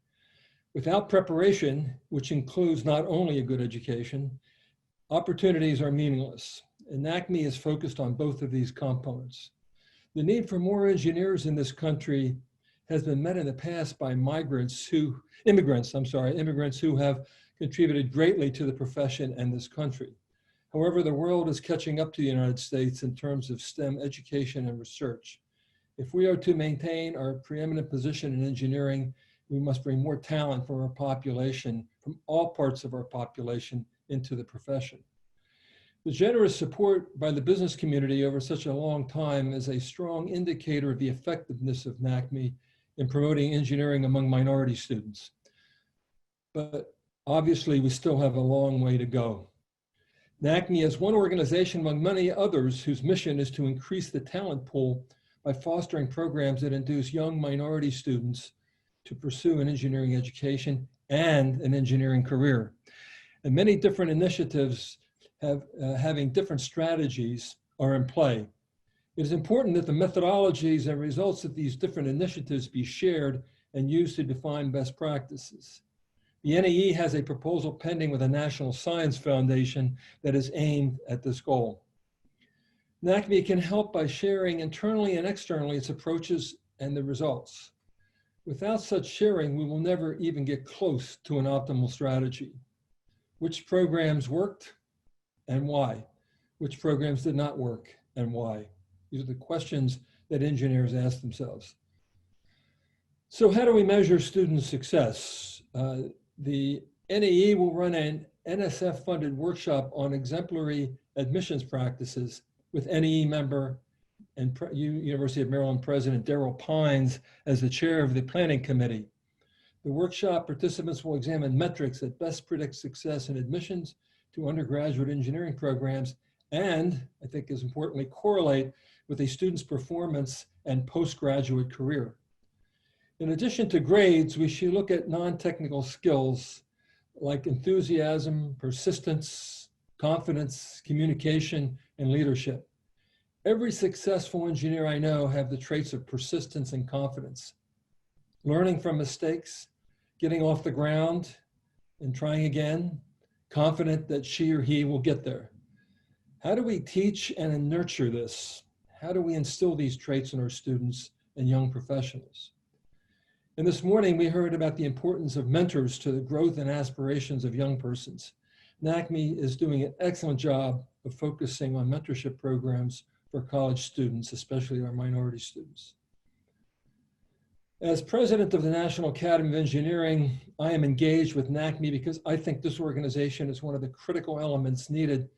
Without preparation, which includes not only a good education, opportunities are meaningless. And NACME is focused on both of these components. The need for more engineers in this country has been met in the past by immigrants who have contributed greatly to the profession and this country. However, the world is catching up to the United States in terms of STEM education and research. If we are to maintain our preeminent position in engineering, we must bring more talent from our population, from all parts of our population, into the profession. The generous support by the business community over such a long time is a strong indicator of the effectiveness of NACME in promoting engineering among minority students. But obviously, we still have a long way to go. NACME is one organization among many others whose mission is to increase the talent pool by fostering programs that induce young minority students to pursue an engineering education and an engineering career. And many different initiatives having different strategies are in play. It is important that the methodologies and results of these different initiatives be shared and used to define best practices. The NAE has a proposal pending with the National Science Foundation that is aimed at this goal. NACME can help by sharing internally and externally its approaches and the results. Without such sharing, we will never even get close to an optimal strategy. Which programs worked and why? Which programs did not work and why? These are the questions that engineers ask themselves. So how do we measure student success? The NAE will run an NSF-funded workshop on exemplary admissions practices with NAE member and University of Maryland President Darrell Pines as the chair of the planning committee. The workshop participants will examine metrics that best predict success in admissions to undergraduate engineering programs and, I think is importantly, correlate with a student's performance and postgraduate career. In addition to grades, we should look at non-technical skills like enthusiasm, persistence, confidence, communication, and leadership. Every successful engineer I know have the traits of persistence and confidence. Learning from mistakes, getting off the ground and trying again, confident that she or he will get there. How do we teach and nurture this? How do we instill these traits in our students and young professionals? And this morning, we heard about the importance of mentors to the growth and aspirations of young persons. NACME is doing an excellent job of focusing on mentorship programs for college students, especially our minority students. As president of the National Academy of Engineering, I am engaged with NACME because I think this organization is one of the critical elements needed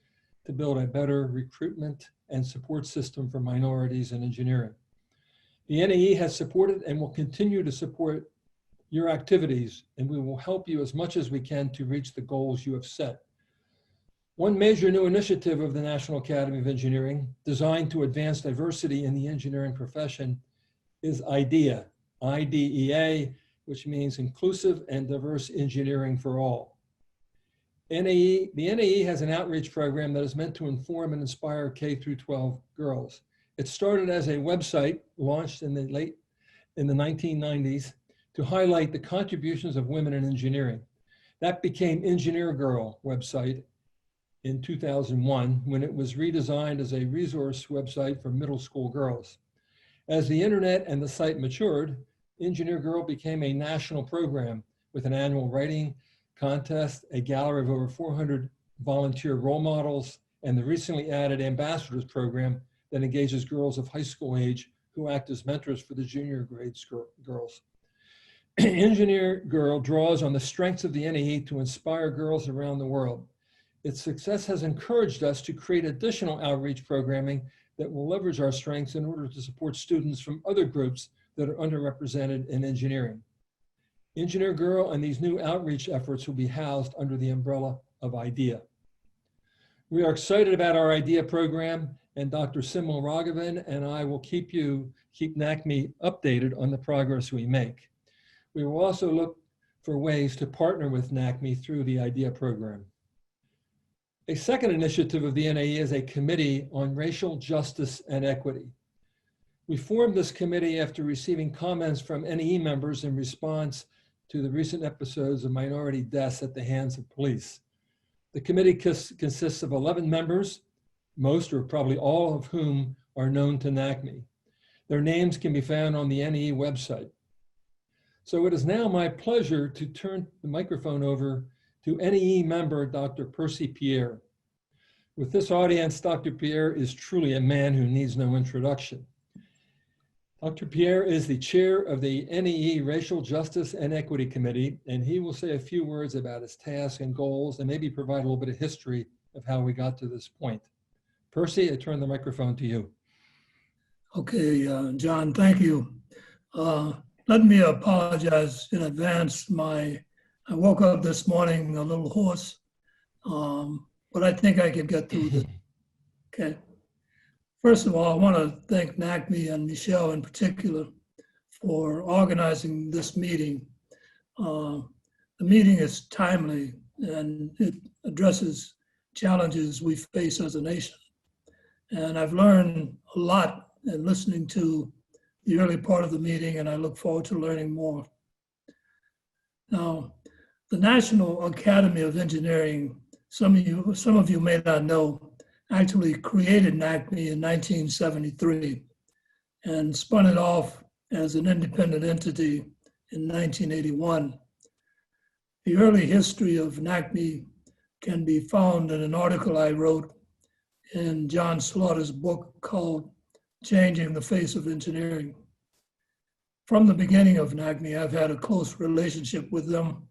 to build a better recruitment and support system for minorities in engineering. The NAE has supported and will continue to support your activities, and we will help you as much as we can to reach the goals you have set. One major new initiative of the National Academy of Engineering, designed to advance diversity in the engineering profession, is IDEA, IDEA, which means Inclusive and Diverse Engineering for All. The NAE has an outreach program that is meant to inform and inspire K through 12 girls. It started as a website launched in the late in the 1990s to highlight the contributions of women in engineering. That became Engineer Girl website in 2001 when it was redesigned as a resource website for middle school girls. As the internet and the site matured, Engineer Girl became a national program with an annual writing contest, a gallery of over 400 volunteer role models, and the recently added Ambassadors program that engages girls of high school age who act as mentors for the junior grade girls. Engineer Girl draws on the strengths of the NAE to inspire girls around the world. Its success has encouraged us to create additional outreach programming that will leverage our strengths in order to support students from other groups that are underrepresented in engineering. Engineer Girl and these new outreach efforts will be housed under the umbrella of IDEA. We are excited about our IDEA program, and Dr. Simil Raghavan and I will keep NACME updated on the progress we make. We will also look for ways to partner with NACME through the IDEA program. A second initiative of the NAE is a committee on racial justice and equity. We formed this committee after receiving comments from NAE members in response to the recent episodes of minority deaths at the hands of police. The committee consists of 11 members, most or probably all of whom are known to NACME. Their names can be found on the NAE website. So it is now my pleasure to turn the microphone over to NAE member Dr. Percy Pierre. With this audience, Dr. Pierre is truly a man who needs no introduction. Dr. Pierre is the chair of the NAE Racial Justice and Equity Committee, and he will say a few words about his tasks and goals and maybe provide a little bit of history of how we got to this point. Percy, I turn the microphone to you. Okay, John, thank you. Let me apologize in advance. I woke up this morning a little hoarse, but I think I can get through this. Okay. First of all, I want to thank NACME and Michelle in particular for organizing this meeting. The meeting is timely and it addresses challenges we face as a nation. And I've learned a lot in listening to the early part of the meeting, and I look forward to learning more. Now, the National Academy of Engineering, some of you may not know, actually created NACME in 1973 and spun it off as an independent entity in 1981. The early history of NACME can be found in an article I wrote in John Slaughter's book called Changing the Face of Engineering. From the beginning of NACME, I've had a close relationship with them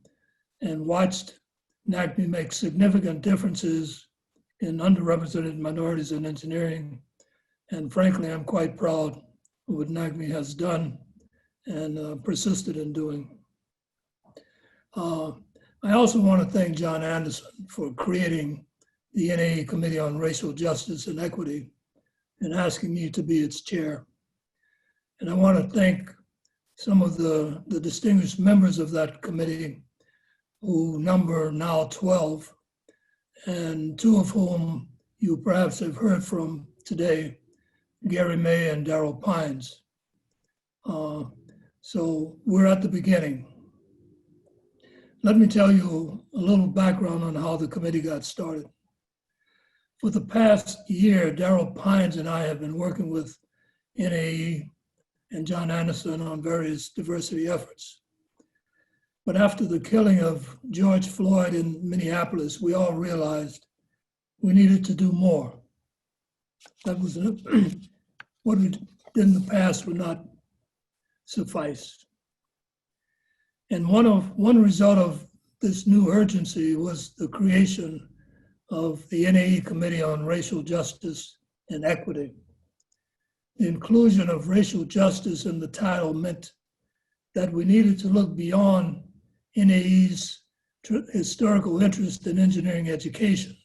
and watched NACME make significant differences in underrepresented minorities in engineering. And frankly, I'm quite proud of what NACME has done and persisted in doing. I also want to thank John Anderson for creating the NAE Committee on Racial Justice and Equity and asking me to be its chair. And I want to thank some of the distinguished members of that committee who number now 12, and two of whom you perhaps have heard from today, Gary May and Darrell Pines. So we're at the beginning. Let me tell you a little background on how the committee got started. For the past year, Darrell Pines and I have been working with NAE and John Anderson on various diversity efforts. But after the killing of George Floyd in Minneapolis, we all realized we needed to do more. That was what we did in the past would not suffice. And one result of this new urgency was the creation of the NAE Committee on Racial Justice and Equity. The inclusion of racial justice in the title meant that we needed to look beyond NAE's historical interest in engineering education.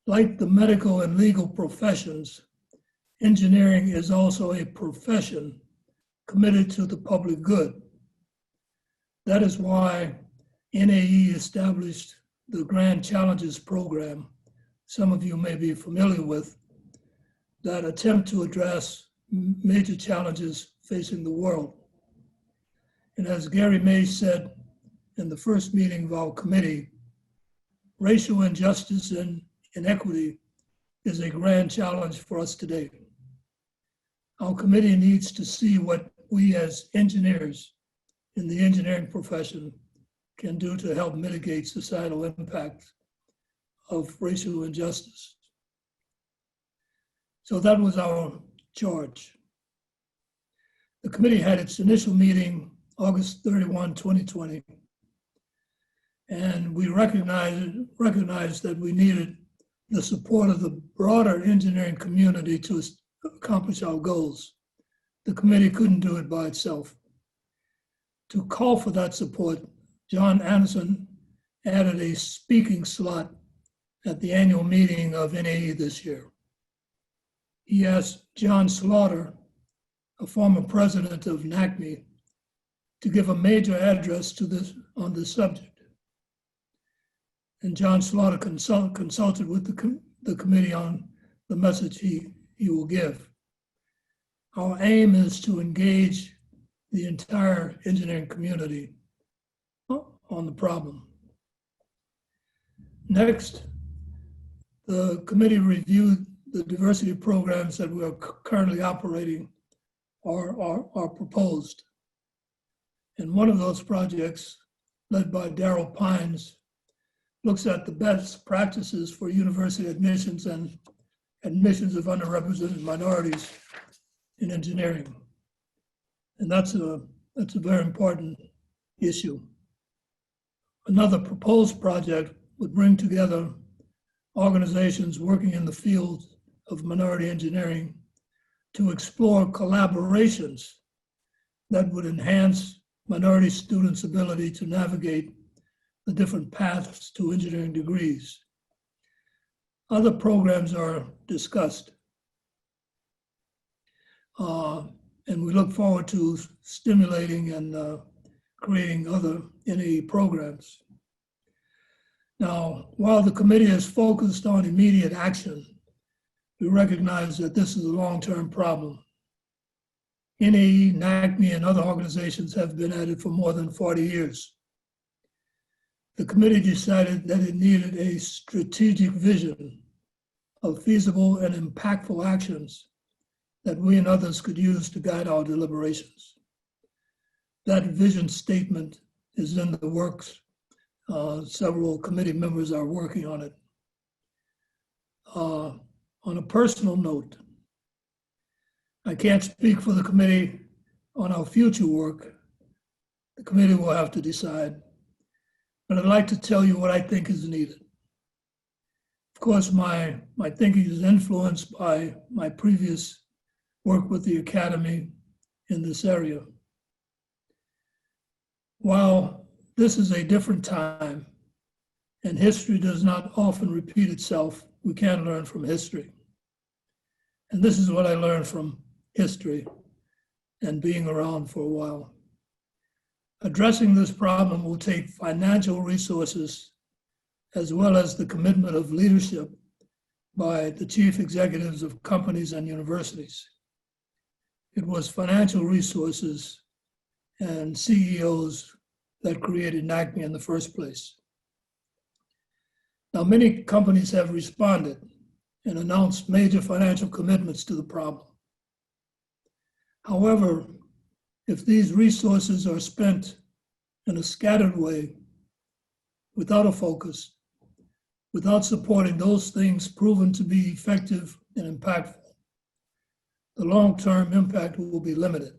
Like the medical and legal professions, engineering is also a profession committed to the public good. That is why NAE established the Grand Challenges program, some of you may be familiar with, that attempt to address major challenges facing the world. And as Gary May said in the first meeting of our committee, racial injustice and inequity is a grand challenge for us today. Our committee needs to see what we as engineers in the engineering profession can do to help mitigate societal impacts of racial injustice. So that was our charge. The committee had its initial meeting August 31, 2020, and we recognized that we needed the support of the broader engineering community to accomplish our goals. The committee couldn't do it by itself. To call for that support, John Anderson added a speaking slot at the annual meeting of NAE this year. He asked John Slaughter, a former president of NACME, to give a major address on this subject. And John Slaughter consulted with the committee on the message he will give. Our aim is to engage the entire engineering community on the problem. Next, the committee reviewed the diversity programs that we are currently operating are proposed. And one of those projects, led by Daryl Pines, looks at the best practices for university admissions and admissions of underrepresented minorities in engineering. And that's a very important issue. Another proposed project would bring together organizations working in the field of minority engineering to explore collaborations that would enhance minority students' ability to navigate the different paths to engineering degrees. Other programs are discussed, and we look forward to stimulating and creating other NAE programs. Now, while the committee is focused on immediate action, we recognize that this is a long-term problem. NAE, NACME, and other organizations have been at it for more than 40 years. The committee decided that it needed a strategic vision of feasible and impactful actions that we and others could use to guide our deliberations. That vision statement is in the works. Several committee members are working on it. On a personal note, I can't speak for the committee on our future work. The committee will have to decide. But I'd like to tell you what I think is needed. Of course, my thinking is influenced by my previous work with the Academy in this area. While this is a different time, and history does not often repeat itself, we can learn from history. And this is what I learned from history and being around for a while. Addressing this problem will take financial resources as well as the commitment of leadership by the chief executives of companies and universities. It was financial resources and CEOs that created NACME in the first place. Now, many companies have responded and announced major financial commitments to the problem. However, if these resources are spent in a scattered way, without a focus, without supporting those things proven to be effective and impactful, the long-term impact will be limited.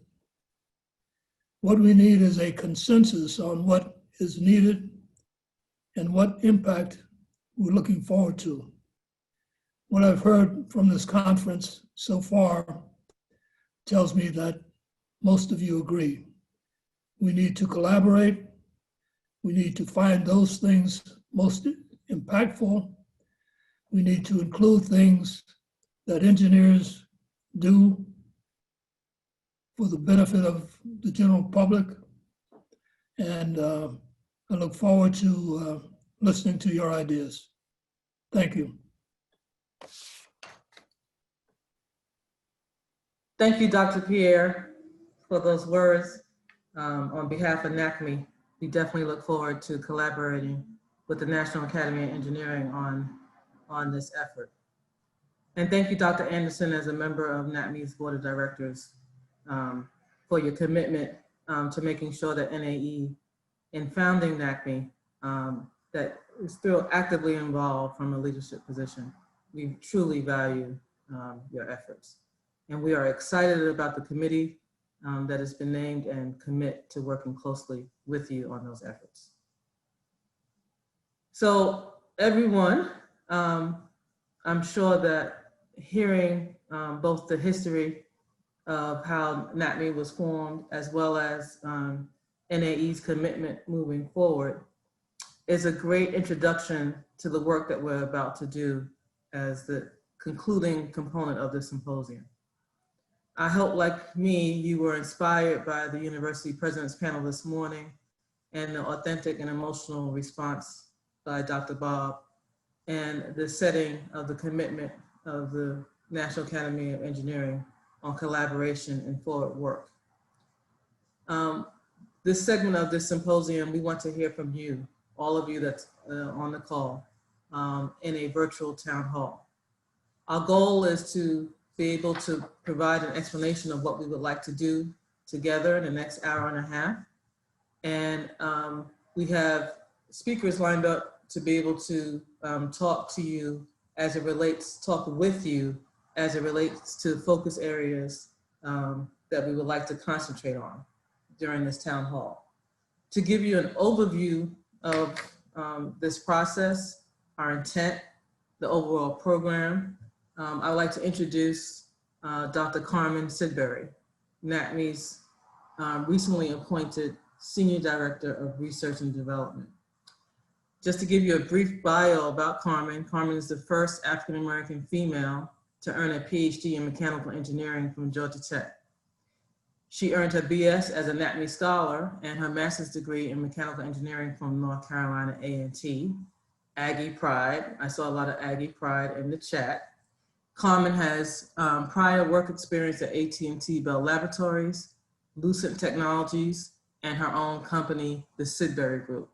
What we need is a consensus on what is needed and what impact we're looking forward to. What I've heard from this conference so far tells me that most of you agree. We need to collaborate. We need to find those things most impactful. We need to include things that engineers do for the benefit of the general public. And I look forward to listening to your ideas. Thank you. Thank you, Dr. Pierre, for those words. On behalf of NACME, we definitely look forward to collaborating with the National Academy of Engineering on this effort. And thank you, Dr. Anderson, as a member of NACME's Board of Directors, for your commitment to making sure that NAE, in founding NACME, that is still actively involved from a leadership position. We truly value your efforts. And we are excited about the committee that has been named and commit to working closely with you on those efforts. So everyone, I'm sure that hearing both the history of how NACME was formed as well as NAE's commitment moving forward is a great introduction to the work that we're about to do as the concluding component of this symposium. I hope, like me, you were inspired by the University President's panel this morning and the authentic and emotional response by Dr. Bob and the setting of the commitment of the National Academy of Engineering on collaboration and forward work. This segment of this symposium, we want to hear from you, all of you that's on the call, in a virtual town hall. Our goal is to be able to provide an explanation of what we would like to do together in the next hour and a half. And we have speakers lined up to be able to talk to you as it relates, talk with you as it relates to focus areas that we would like to concentrate on during this town hall. To give you an overview of this process, our intent, the overall program, I'd like to introduce Dr. Carmen Sidbury, NACME's recently appointed Senior Director of Research and Development. Just to give you a brief bio about Carmen, Carmen is the first African-American female to earn a PhD in mechanical engineering from Georgia Tech. She earned her BS as a NACME scholar and her master's degree in mechanical engineering from North Carolina A&T. Aggie Pride, I saw a lot of Aggie Pride in the chat. Carmen has prior work experience at AT&T Bell Laboratories, Lucent Technologies, and her own company, the Sidbury Group.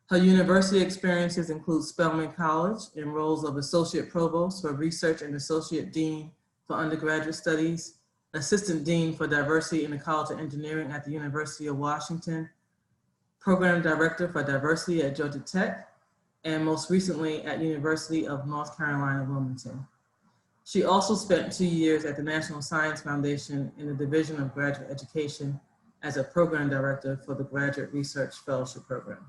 Her university experiences include Spelman College in roles of Associate Provost for Research and Associate Dean for Undergraduate Studies, Assistant Dean for Diversity in the College of Engineering at the University of Washington, Program Director for Diversity at Georgia Tech, and most recently at University of North Carolina, Wilmington. She also spent 2 years at the National Science Foundation in the Division of Graduate Education as a Program Director for the Graduate Research Fellowship Program.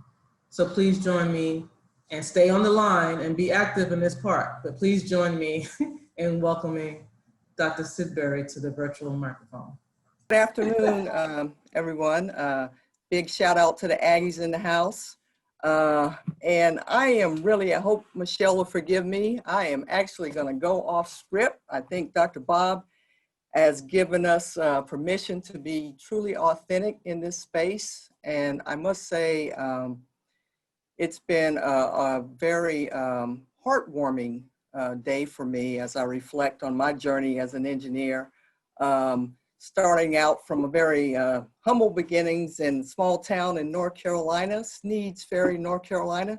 So please join me and stay on the line and be active in this part, but please join me in welcoming Dr. Sidbury to the virtual microphone. Good afternoon, everyone. Big shout out to the Aggies in the house. And I am really, I hope Michelle will forgive me. I am actually going to go off script. I think Dr. Bob has given us permission to be truly authentic in this space. And I must say, it's been a very heartwarming day for me as I reflect on my journey as an engineer. Starting out from a very humble beginnings in a small town in North Carolina, Sneads Ferry, North Carolina.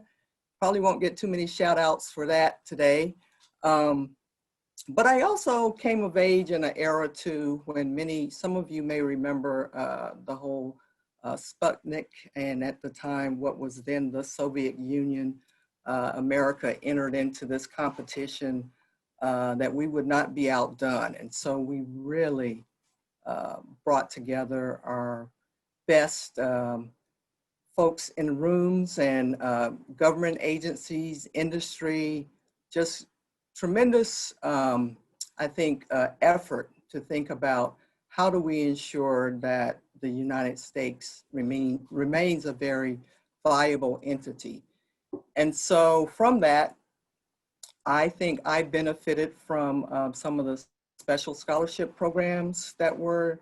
Probably won't get too many shout outs for that today. But I also came of age in an era too when some of you may remember the whole Sputnik, and at the time what was then the Soviet Union. America entered into this competition that we would not be outdone. And so we really brought together our best folks in rooms and government agencies, industry, just tremendous, I think, effort to think about how do we ensure that the United States remains a very viable entity. And so from that, I think I benefited from some of the special scholarship programs that were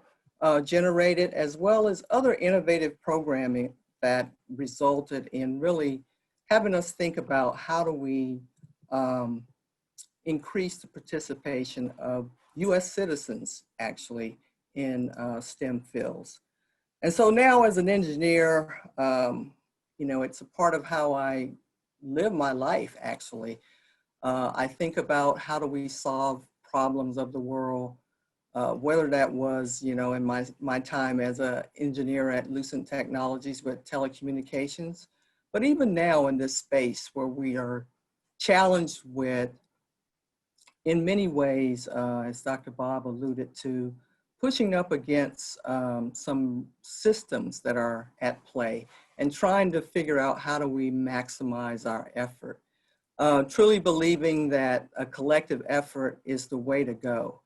generated, as well as other innovative programming that resulted in really having us think about how do we increase the participation of US citizens actually in STEM fields. And so now as an engineer, you know, it's a part of how I live my life, actually. I think about how do we solve problems of the world, whether that was, you know, in my time as an engineer at Lucent Technologies with telecommunications, but even now in this space where we are challenged with, in many ways, as Dr. Bob alluded to, pushing up against some systems that are at play and trying to figure out how do we maximize our effort. Truly believing that a collective effort is the way to go.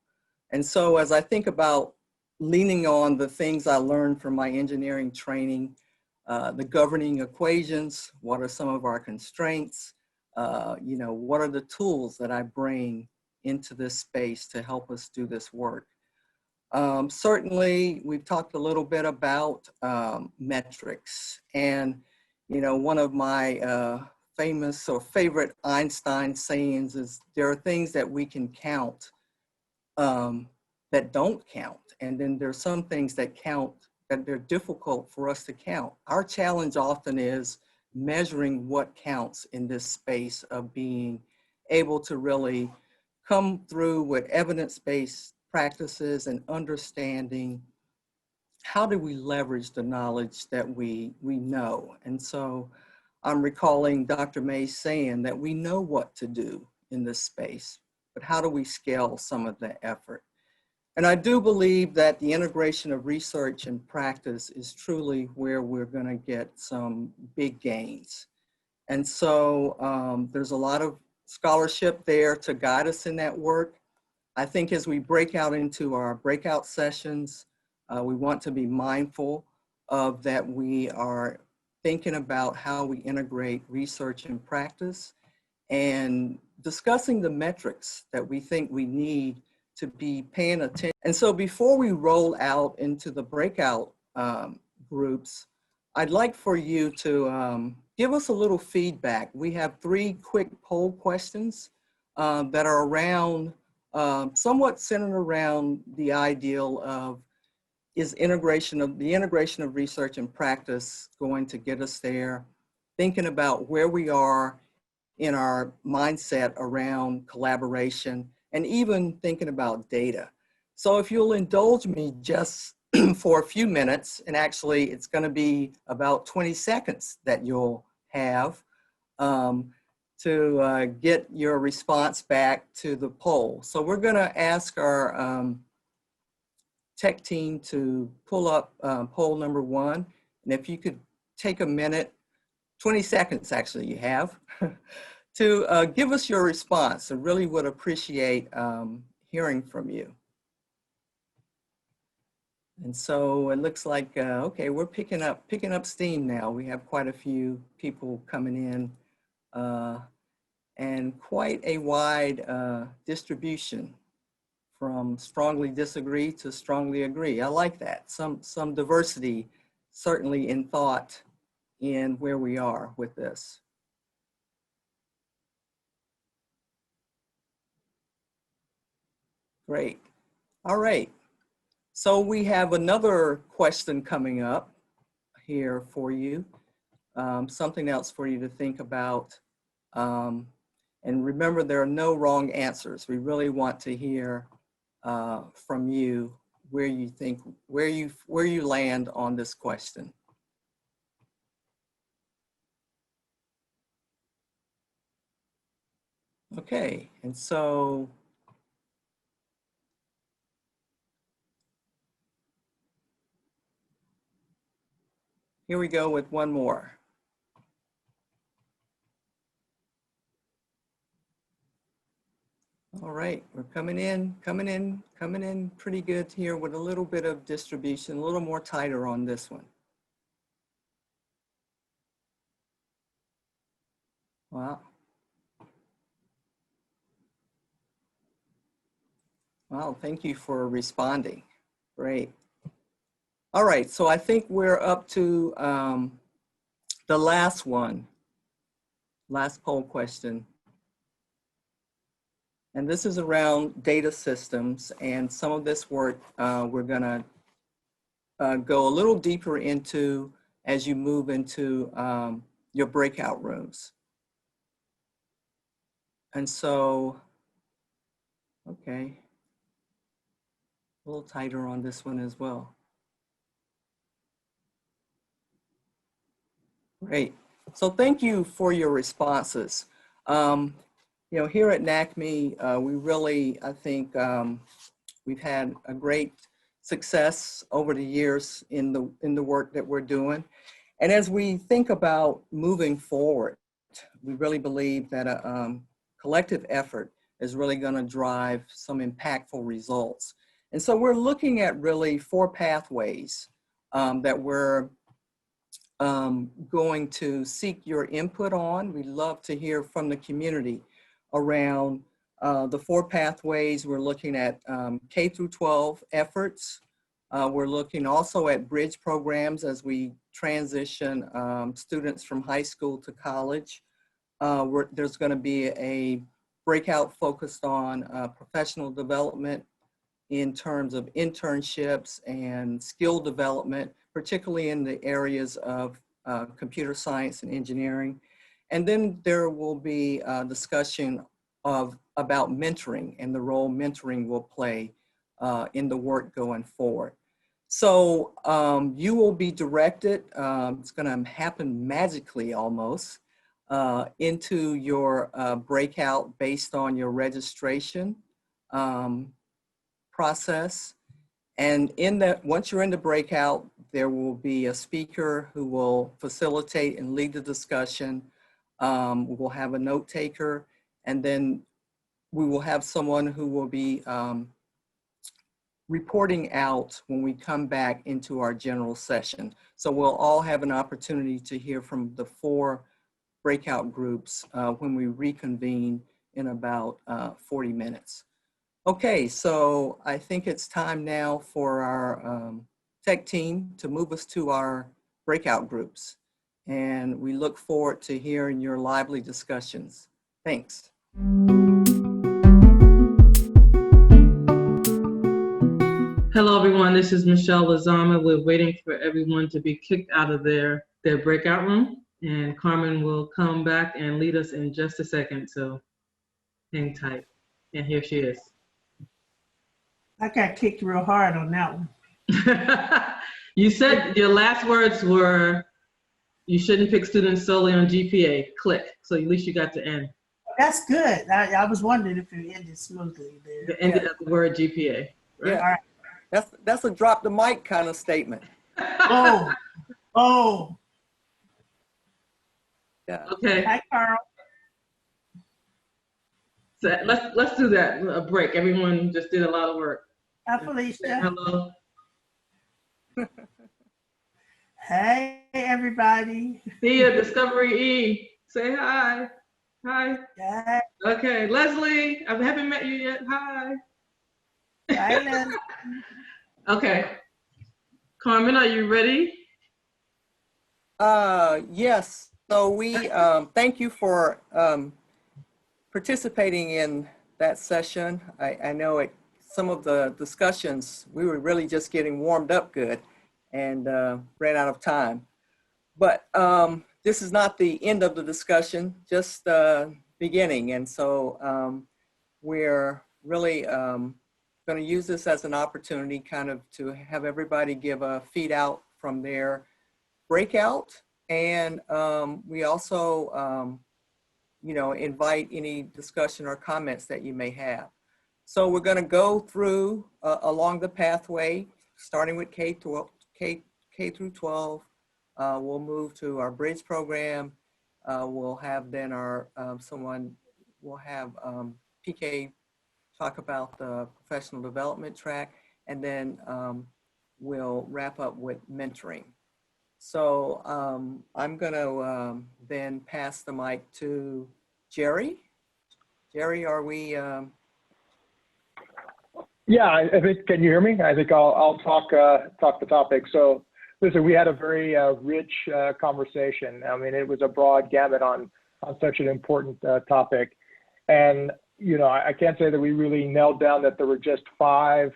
And so as I think about leaning on the things I learned from my engineering training, the governing equations, what are some of our constraints, you know, what are the tools that I bring into this space to help us do this work. Certainly, we've talked a little bit about metrics, and you know, one of my famous or favorite Einstein sayings is there are things that we can count that don't count, and then there's some things that count that they're difficult for us to count. Our challenge often is measuring what counts in this space of being able to really come through with evidence-based practices and understanding how do we leverage the knowledge that we know. And so I'm recalling Dr. May saying that we know what to do in this space, but how do we scale some of the effort? And I do believe that the integration of research and practice is truly where we're going to get some big gains. And so there's a lot of scholarship there to guide us in that work. I think as we break out into our breakout sessions, we want to be mindful of that we are thinking about how we integrate research and practice and discussing the metrics that we think we need to be paying attention. And so before we roll out into the breakout groups, I'd like for you to give us a little feedback. We have 3 quick poll questions that are around, somewhat centered around the ideal of is the integration of research and practice going to get us there? Thinking about where we are in our mindset around collaboration and even thinking about data. So if you'll indulge me just for a few minutes, and actually it's going to be about 20 seconds that you'll have to get your response back to the poll. So we're going to ask our tech team to pull up poll number 1. And if you could take a minute, 20 seconds actually you have, to give us your response. I really would appreciate hearing from you. And so it looks like, okay, we're picking up steam now. We have quite a few people coming in and quite a wide distribution from strongly disagree to strongly agree. I like that. Some diversity certainly in thought in where we are with this. Great. All right. So we have another question coming up here for you. Something else for you to think about. And remember, there are no wrong answers. We really want to hear from you where you think, where you land on this question. Okay, and so here we go with one more. All right, we're coming in pretty good here with a little bit of distribution, a little more tighter on this one. Wow. Wow, thank you for responding. Great. All right, so I think we're up to the last one, last poll question. And this is around data systems, and some of this work we're gonna go a little deeper into as you move into your breakout rooms. And so, okay, a little tighter on this one as well. Great. So thank you for your responses. You know, here at NACME, we really, I think, we've had a great success over the years in the work that we're doing. And as we think about moving forward, we really believe that a collective effort is really going to drive some impactful results. And so we're looking at really 4 pathways that we're going to seek your input on. We'd love to hear from the community around the 4 pathways. We're looking at K through 12 efforts. We're looking also at bridge programs as we transition students from high school to college. There's going to be a breakout focused on professional development in terms of internships and skill development, particularly in the areas of computer science and engineering. And then there will be a discussion about mentoring and the role mentoring will play in the work going forward. So you will be directed, it's gonna happen magically almost, into your breakout based on your registration process. And once you're in the breakout, there will be a speaker who will facilitate and lead the discussion. We will have a note taker, and then we will have someone who will be reporting out when we come back into our general session. So we'll all have an opportunity to hear from the 4 breakout groups when we reconvene in about 40 minutes. Okay, so I think it's time now for our tech team to move us to our breakout groups. And we look forward to hearing your lively discussions. Thanks. Hello, everyone. This is Michelle Lazama. We're waiting for everyone to be kicked out of their breakout room. And Carmen will come back and lead us in just a second. So hang tight. And here she is. I got kicked real hard on that one. You said your last words were, you shouldn't pick students solely on GPA. Click. So at least you got to end. That's good. I was wondering if it ended smoothly there. The ended at the word GPA. Right? Yeah. All right. That's a drop the mic kind of statement. Oh. Yeah. Okay. Hi, Carl. So let's do that. A break. Everyone just did a lot of work. Hi, Felicia. Hello. Hey, everybody. See ya, Discovery E. Say hi. Hi. Hi. Okay, Leslie. I haven't met you yet. Hi. Hi, Leslie. Okay. Carmen, are you ready? Yes. So we thank you for participating in that session. I know some of the discussions, we were really just getting warmed up good and ran out of time. But this is not the end of the discussion, just the beginning. And so we're really going to use this as an opportunity kind of to have everybody give a feed out from their breakout. And we also, you know, invite any discussion or comments that you may have. So we're going to go through along the pathway, starting with K through 12. We'll move to our bridge program. We'll have then our we'll have PK talk about the professional development track, and then we'll wrap up with mentoring. So I'm going to then pass the mic to Jerry. Jerry, are we? Yeah, I think, can you hear me? I think I'll talk the topic. So listen, we had a very rich conversation. I mean, it was a broad gamut on such an important topic. And you know, I can't say that we really nailed down that there were just 5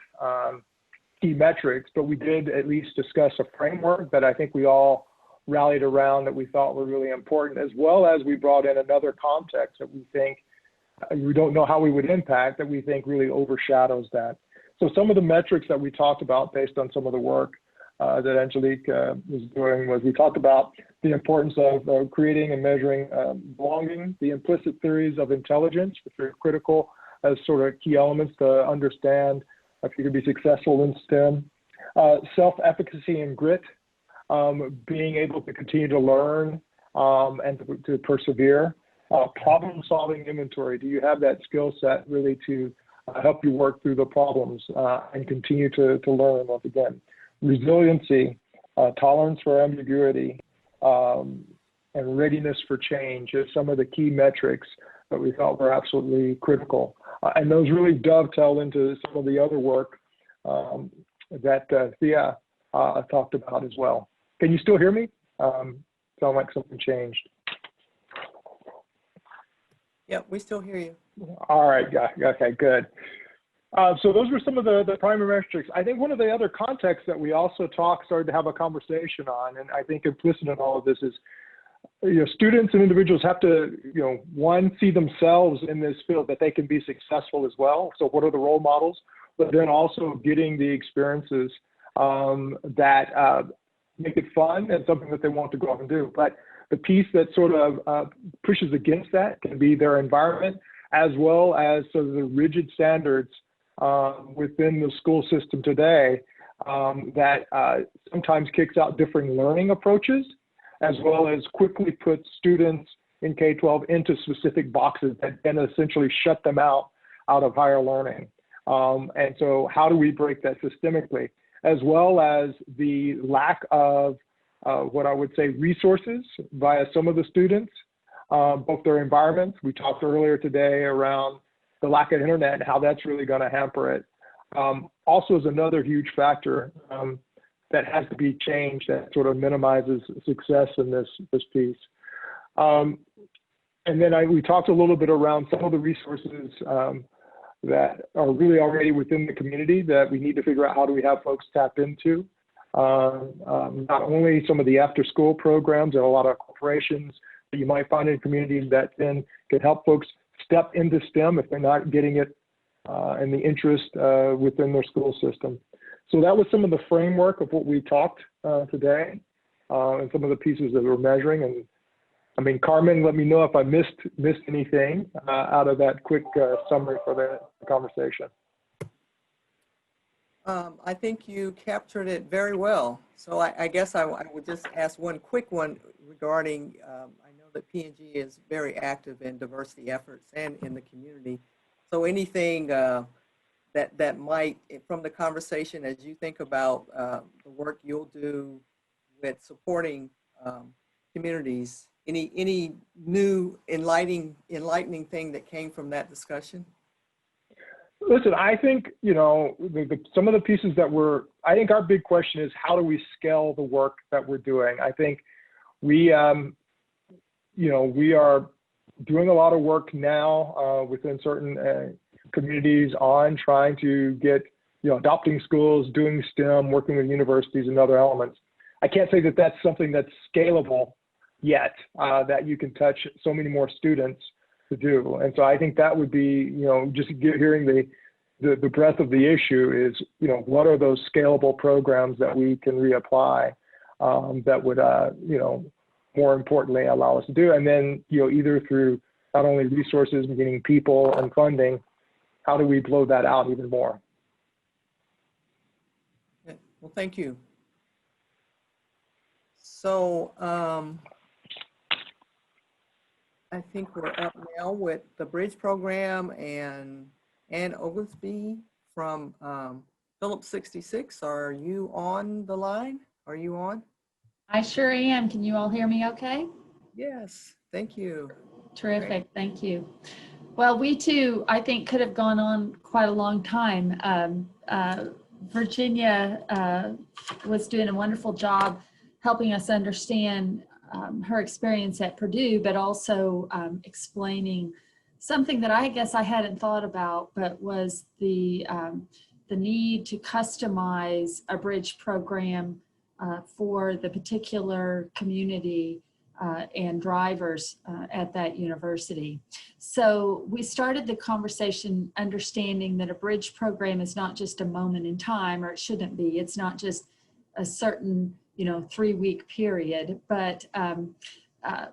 key metrics, but we did at least discuss a framework that I think we all rallied around that we thought were really important, as well as we brought in another context that we think we don't know how we would impact, that we think really overshadows that. So some of the metrics that we talked about based on some of the work that Angelique was doing was we talked about the importance of creating and measuring belonging, the implicit theories of intelligence, which are critical as sort of key elements to understand if you can be successful in STEM, self-efficacy and grit, being able to continue to learn and to persevere, problem-solving inventory. Do you have that skill set really to help you work through the problems and continue to learn once again? Resiliency, tolerance for ambiguity, and readiness for change is some of the key metrics that we thought were absolutely critical. And those really dovetail into some of the other work that Thea talked about as well. Can you still hear me? Sound like something changed. Yeah, we still hear you. All right, okay, good. So those were some of the primary metrics. I think one of the other contexts that we also started to have a conversation on, and I think implicit in all of this is, you know, students and individuals have to, you know, one, see themselves in this field that they can be successful as well. So what are the role models? But then also getting the experiences that make it fun and something that they want to go out and do. But the piece that sort of pushes against that can be their environment, as well as sort of the rigid standards within the school system today that sometimes kicks out differing learning approaches, as well as quickly puts students in K-12 into specific boxes that then essentially shut them out of higher learning. And so how do we break that systemically? As well as the lack of what I would say resources via some of the students, both their environments. We talked earlier today around the lack of internet and how that's really going to hamper it. Also is another huge factor that has to be changed that sort of minimizes success in this piece. And then we talked a little bit around some of the resources that are really already within the community that we need to figure out how do we have folks tap into. Not only some of the after school programs and a lot of corporations that you might find in communities that then can help folks step into STEM if they're not getting it and the interest within their school system. So that was some of the framework of what we talked today and some of the pieces that we're measuring. And I mean, Carmen, let me know if I missed anything out of that quick summary for the conversation. I think you captured it very well. So I guess I would just ask one quick one regarding, I know that P&G is very active in diversity efforts and in the community. So anything that might, from the conversation as you think about the work you'll do with supporting communities, any new enlightening thing that came from that discussion? Listen, I think, you know, some of the pieces I think our big question is how do we scale the work that we're doing? I think we, you know, we are doing a lot of work now within certain communities on trying to get, you know, adopting schools, doing STEM, working with universities and other elements. I can't say that that's something that's scalable yet, that you can touch so many more students to do. And so I think that would be, you know, just hearing the breadth of the issue is, you know, what are those scalable programs that we can reapply that would, you know, more importantly, allow us to do. And then, you know, either through not only resources, meaning people and funding, how do we blow that out even more? Well, thank you. So I think we're up now with the Bridge Program and Ann Oglesby from Phillips 66. Are you on the line? Are you on? I sure am. Can you all hear me okay? Yes, thank you. Terrific, Great. thank you. Well, we too, I think, could have gone on quite a long time. Virginia was doing a wonderful job helping us understand her experience at Purdue, but also explaining something that I guess I hadn't thought about, but was the need to customize a bridge program for the particular community and drivers at that university. So we started the conversation understanding that a bridge program is not just a moment in time, or it shouldn't be. It's not just a certain 3-week period, but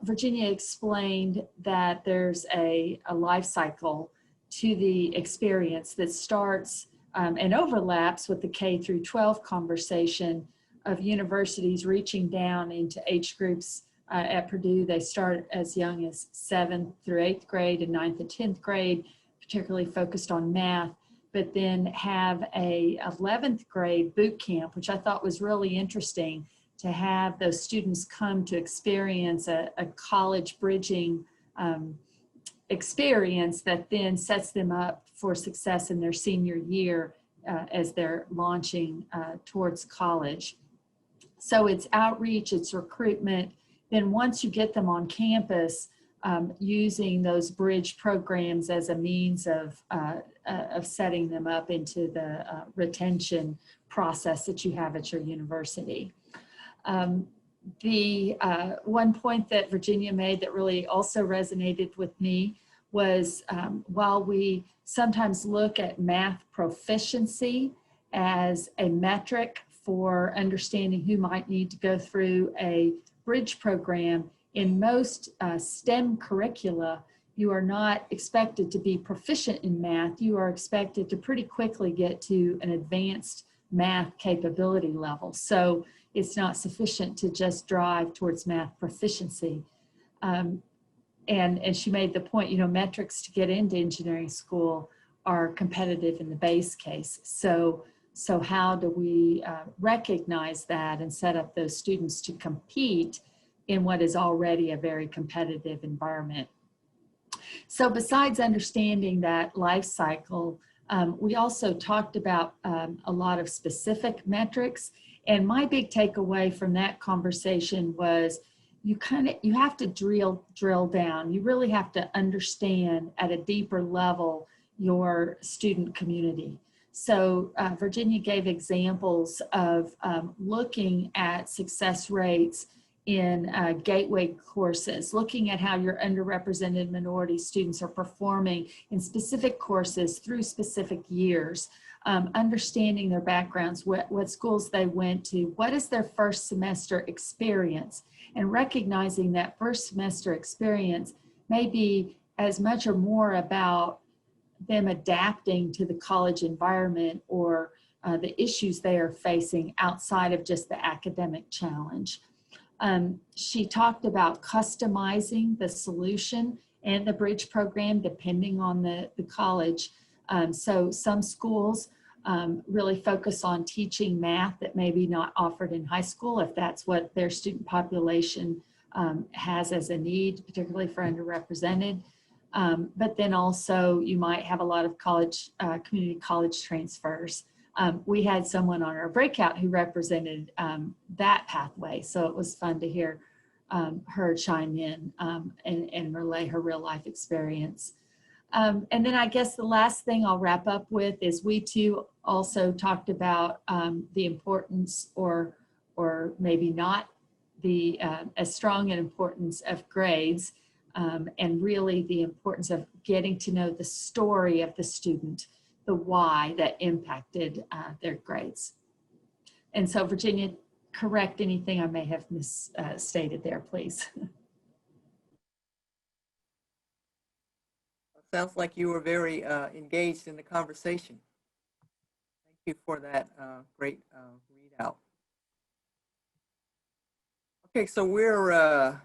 Virginia explained that there's a life cycle to the experience that starts and overlaps with the K through 12 conversation of universities reaching down into age groups. At Purdue, they start as young as 7th through 8th grade and 9th and 10th grade, particularly focused on math, but then have a 11th grade boot camp, which I thought was really interesting, to have those students come to experience a college bridging experience that then sets them up for success in their senior year as they're launching towards college. So it's outreach, it's recruitment. Then once you get them on campus, using those bridge programs as a means of setting them up into the retention process that you have at your university. The one point that Virginia made that really also resonated with me was while we sometimes look at math proficiency as a metric for understanding who might need to go through a bridge program, in most STEM curricula, you are not expected to be proficient in math. You are expected to pretty quickly get to an advanced math capability level. So it's not sufficient to just drive towards math proficiency. And she made the point, metrics to get into engineering school are competitive in the base case. So how do we recognize that and set up those students to compete in what is already a very competitive environment? So besides understanding that life cycle, we also talked about a lot of specific metrics. And my big takeaway from that conversation was you have to drill down. You really have to understand at a deeper level your student community. So Virginia gave examples of looking at success rates in gateway courses, looking at how your underrepresented minority students are performing in specific courses through specific years, understanding their backgrounds, what schools they went to, what is their first semester experience, and recognizing that first semester experience may be as much or more about them adapting to the college environment or the issues they are facing outside of just the academic challenge. She talked about customizing the solution and the bridge program depending on the college. So some schools really focus on teaching math that may be not offered in high school if that's what their student population has as a need, particularly for underrepresented. But then also you might have a lot of college, community college transfers. We had someone on our breakout who represented that pathway. So it was fun to hear her chime in and relay her real life experience. And then I guess the last thing I'll wrap up with is we too also talked about the importance or maybe not the as strong an importance of grades and really the importance of getting to know the story of the student, the why that impacted their grades. And so Virginia, correct anything I may have misstated there, please. Sounds like you were very engaged in the conversation. Thank you for that great readout. Okay, so we're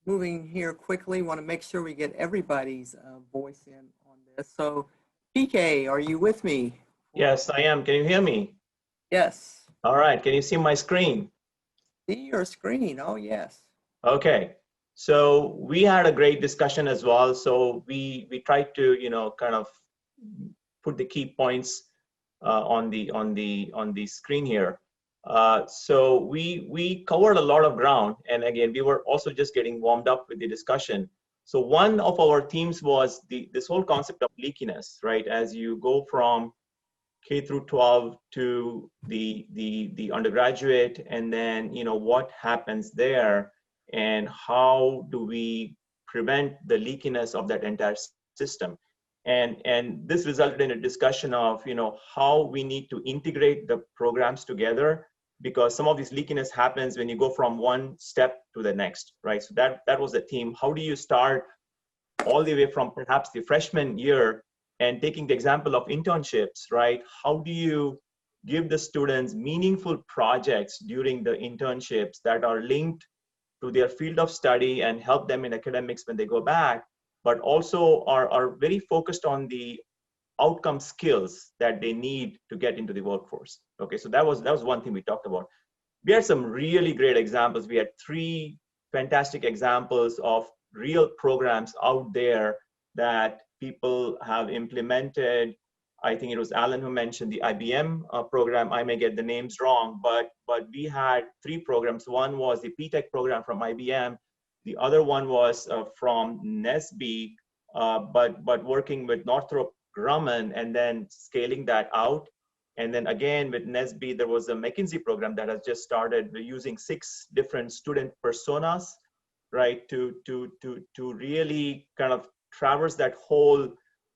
moving here quickly. Want to make sure we get everybody's voice in on this. So PK, are you with me? Yes, I am. Can you hear me? Yes. All right. Can you see my screen? See your screen. Oh, yes. Okay. So we had a great discussion as well. So we tried to, kind of put the key points on the screen here. So we covered a lot of ground. And again, we were also just getting warmed up with the discussion. So one of our themes was this whole concept of leakiness, right? As you go from K through 12 to the undergraduate, and then, you know, what happens there, and how do we prevent the leakiness of that entire system. And this resulted in a discussion of, you know, how we need to integrate the programs together, because some of this leakiness happens when you go from one step to the next, right? So that was the theme. How do you start all the way from perhaps the freshman year, and taking the example of internships, right? How do you give the students meaningful projects during the internships that are linked to their field of study and help them in academics when they go back, but also are very focused on the outcome skills that they need to get into the workforce. Okay, so that was one thing we talked about. We had some really great examples. We had 3 fantastic examples of real programs out there that people have implemented. I think it was Alan who mentioned the IBM program. I may get the names wrong, but we had 3 programs. One was the P-Tech program from IBM. The other one was from NSBE, but working with Northrop Grumman and then scaling that out. And then again with NSBE, there was a McKinsey program that has just started using 6 different student personas, right, to really kind of traverse that whole,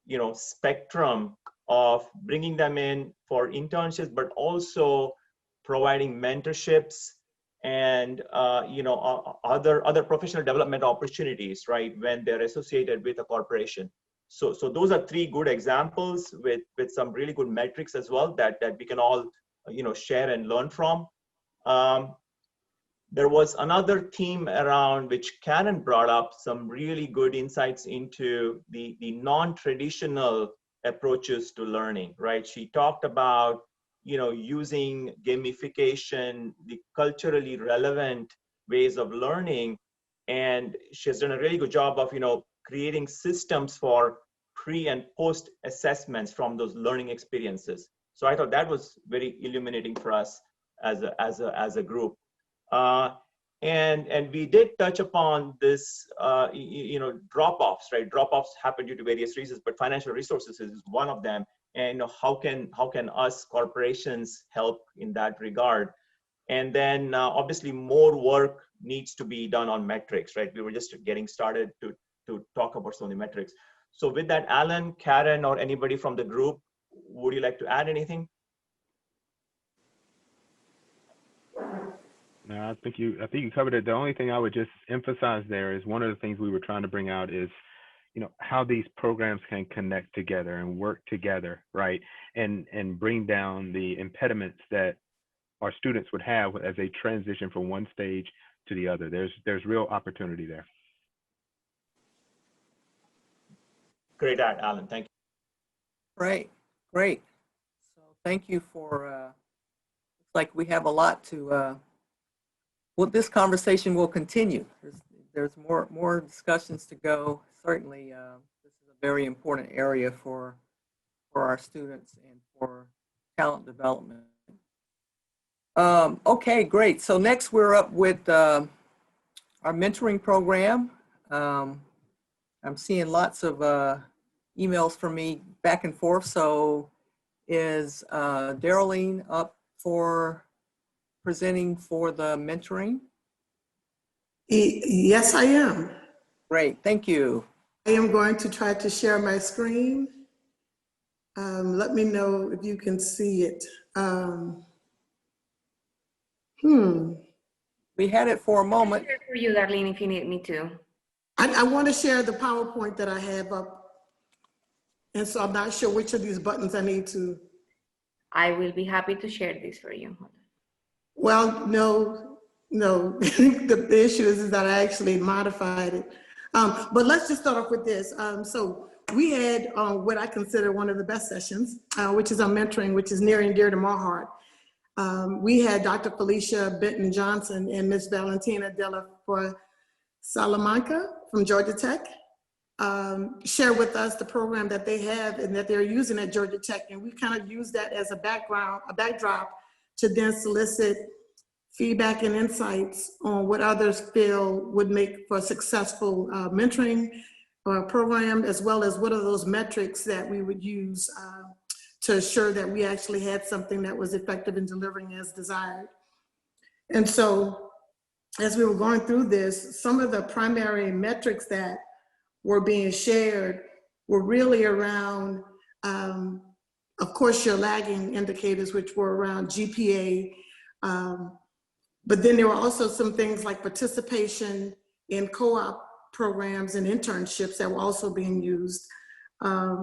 you know, spectrum of bringing them in for internships, but also providing mentorships and you know, other professional development opportunities, right, when they're associated with a corporation. So those are 3 good examples with some really good metrics as well that we can all, you know, share and learn from. There was another theme around which Karen brought up some really good insights into the non-traditional approaches to learning, right? She talked about, you know, using gamification, the culturally relevant ways of learning. And she has done a really good job of, you know, creating systems for pre and post assessments from those learning experiences. So I thought that was very illuminating for us as a group. And we did touch upon this, you know, drop-offs, right? Drop-offs happen due to various reasons, but financial resources is one of them. And, you know, how can us corporations help in that regard? And then obviously more work needs to be done on metrics, right? We were just getting started to talk about some of the metrics. So with that, Alan, Karen, or anybody from the group, would you like to add anything? No, I think you covered it. The only thing I would just emphasize there is one of the things we were trying to bring out is, you know, how these programs can connect together and work together, right? And bring down the impediments that our students would have as they transition from one stage to the other. There's real opportunity there. Great add, Alan. Thank you. Great. So thank you for, looks like we have a lot to, well, this conversation will continue. There's more discussions to go. Certainly, this is a very important area for our students and for talent development. Okay, great. So next we're up with our mentoring program. I'm seeing lots of emails from me back and forth. So is Darlene up for presenting for the mentoring? Yes, I am. Great, thank you. I am going to try to share my screen. Let me know if you can see it. We had it for a moment. I'll share for you, Darlene, if you need me to. I want to share the PowerPoint that I have up. And so I'm not sure which of these buttons I need to. I will be happy to share this for you. Well, no. The issue is that I actually modified it. But let's just start off with this. So we had what I consider one of the best sessions, which is on mentoring, which is near and dear to my heart. We had Dr. Felicia Benton Johnson and Ms. Valentina Della Salamanca from Georgia Tech share with us the program that they have and that they're using at Georgia Tech. And we kind of use that as a backdrop to then solicit feedback and insights on what others feel would make for a successful mentoring program, as well as what are those metrics that we would use to assure that we actually had something that was effective in delivering as desired. And so as we were going through this, some of the primary metrics that were being shared were really around, of course, your lagging indicators, which were around GPA, but then there were also some things like participation in co-op programs and internships that were also being used,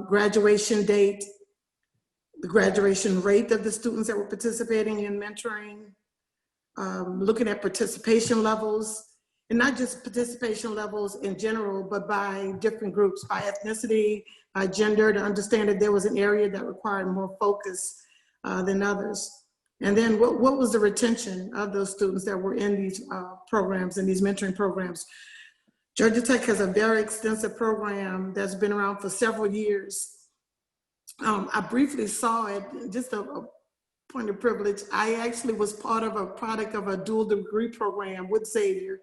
graduation date, the graduation rate of the students that were participating in mentoring, looking at participation levels, and not just participation levels in general, but by different groups, by ethnicity, by gender, to understand that there was an area that required more focus than others. And then what was the retention of those students that were in these programs and these mentoring programs? Georgia Tech has a very extensive program that's been around for several years. I briefly saw it, just a point of privilege. I actually was part of a product of a dual degree program with Xavier.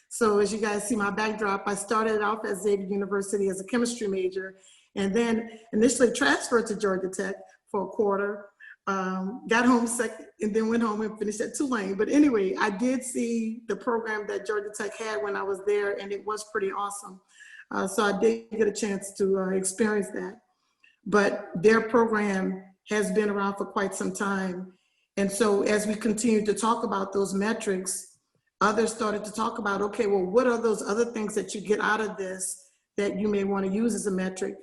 So as you guys see my backdrop, I started off at Xavier University as a chemistry major, and then initially transferred to Georgia Tech for a quarter, got homesick, and then went home and finished at Tulane. But anyway, I did see the program that Georgia Tech had when I was there, and it was pretty awesome. So I did get a chance to experience that. But their program has been around for quite some time. And so as we continue to talk about those metrics, others started to talk about, okay, well, what are those other things that you get out of this that you may want to use as a metric?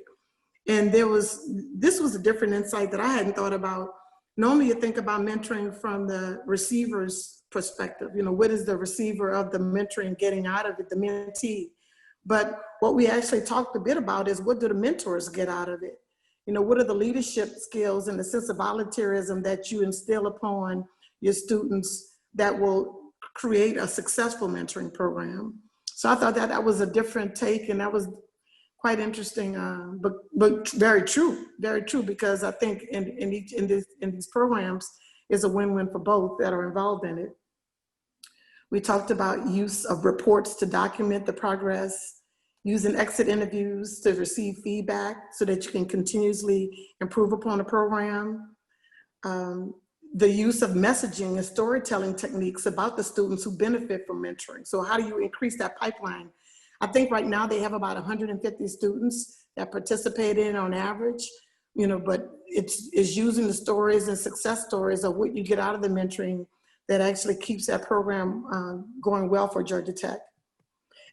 And this was a different insight that I hadn't thought about. Normally you think about mentoring from the receiver's perspective. You know, what is the receiver of the mentoring getting out of it, the mentee? But what we actually talked a bit about is, what do the mentors get out of it? You know, what are the leadership skills and the sense of volunteerism that you instill upon your students that will create a successful mentoring program? So I thought that that was a different take, and that was quite interesting, but very true, because I think in these programs is a win-win for both that are involved in it. We talked about use of reports to document the progress, using exit interviews to receive feedback so that you can continuously improve upon a program. The use of messaging and storytelling techniques about the students who benefit from mentoring. So how do you increase that pipeline? I think right now they have about 150 students that participate in on average, you know, but it's using the stories and success stories of what you get out of the mentoring that actually keeps that program going well for Georgia Tech.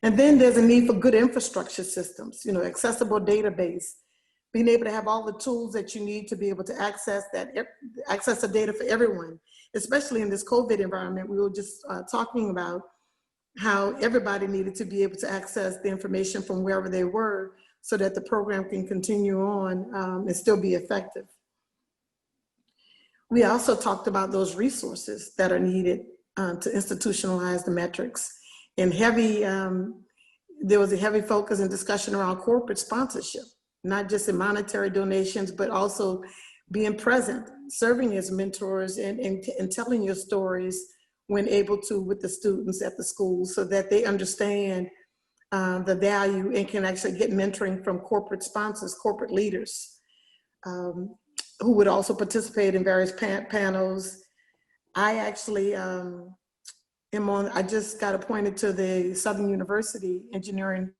And then there's a need for good infrastructure systems, you know, accessible database, being able to have all the tools that you need to be able to access the data for everyone, especially in this COVID environment. We were just talking about how everybody needed to be able to access the information from wherever they were so that the program can continue on and still be effective. We also talked about those resources that are needed to institutionalize the metrics. And there was a heavy focus and discussion around corporate sponsorship, not just in monetary donations, but also being present, serving as mentors and telling your stories when able to with the students at the school, so that they understand the value and can actually get mentoring from corporate sponsors, corporate leaders, who would also participate in various panels. I actually I just got appointed to the Southern University Engineering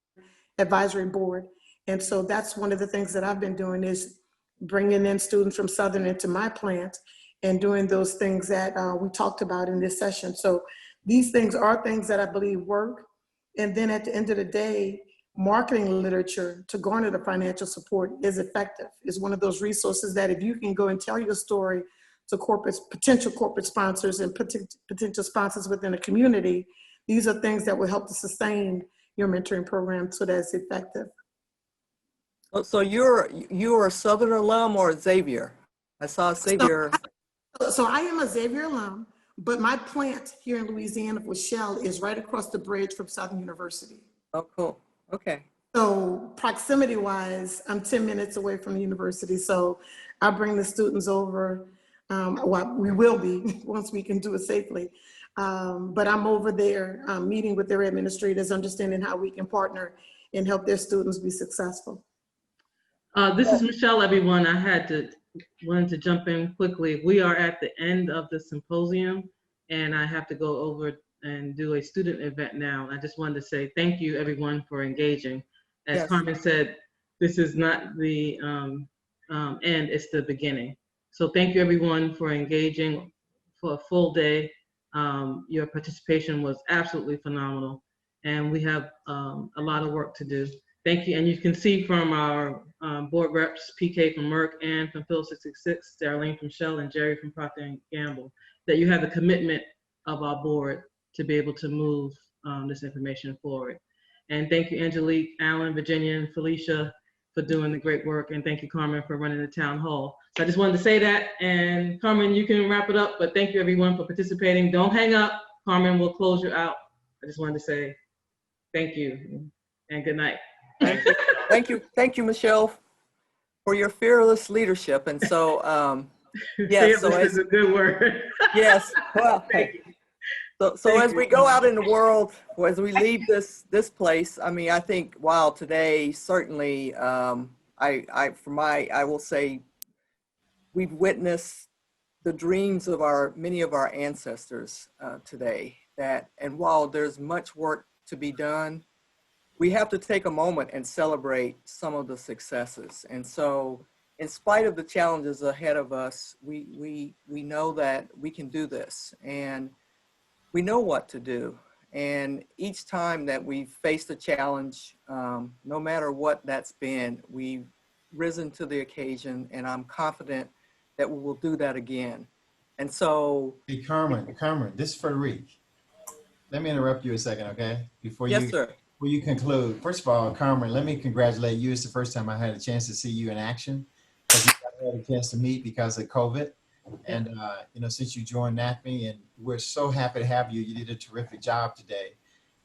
Advisory Board. And so that's one of the things that I've been doing, is bringing in students from Southern into my plant and doing those things that we talked about in this session. So these things are things that I believe work. And then at the end of the day, marketing literature to garner the financial support is effective. It's one of those resources that if you can go and tell your story to potential corporate sponsors and potential sponsors within a community, these are things that will help to sustain your mentoring program so that it's effective. So you're a Southern alum or Xavier? I saw Xavier. So I am a Xavier alum, but my plant here in Louisiana for Shell is right across the bridge from Southern University. Oh, cool. Okay. So proximity wise, I'm 10 minutes away from the university. So I bring the students over. Well, we will be once we can do it safely. But I'm over there meeting with their administrators, understanding how we can partner and help their students be successful. This is Michelle, everyone. Wanted to jump in quickly. We are at the end of the symposium, and I have to go over and do a student event now. I just wanted to say thank you, everyone, for engaging. As Yes. Carmen said, this is not the end, it's the beginning. So thank you, everyone, for engaging for a full day. Your participation was absolutely phenomenal, and we have a lot of work to do. Thank you. And you can see from our board reps, PK from Merck, Ann from Phil 666, Darlene from Shell, and Jerry from Procter & Gamble, that you have the commitment of our board to be able to move this information forward. And thank you, Angelique, Alan, Virginia, and Felicia for doing the great work. And thank you, Carmen, for running the town hall. So I just wanted to say that. And Carmen, you can wrap it up, but thank you, everyone, for participating. Don't hang up. Carmen will close you out. I just wanted to say thank you and good night. Thank you, Michelle, for your fearless leadership. And so, yes, so is a good word. Yes, well, so as we go out in the world, as we leave this place, I mean, I think, wow, today certainly, I will say, we've witnessed the dreams of many of our ancestors today. And while there's much work to be done, we have to take a moment and celebrate some of the successes. And so, in spite of the challenges ahead of us, we know that we can do this, and we know what to do. And each time that we've faced a challenge, no matter what that's been, we've risen to the occasion, and I'm confident that we will do that again. And so— Hey, Carmen, this is Frederic. Let me interrupt you a second, okay? Before you conclude. First of all, Carmen, let me congratulate you. It's the first time I had a chance to see you in action. I had a chance to meet because of COVID. And, since you joined NACME, and we're so happy to have you. You did a terrific job today.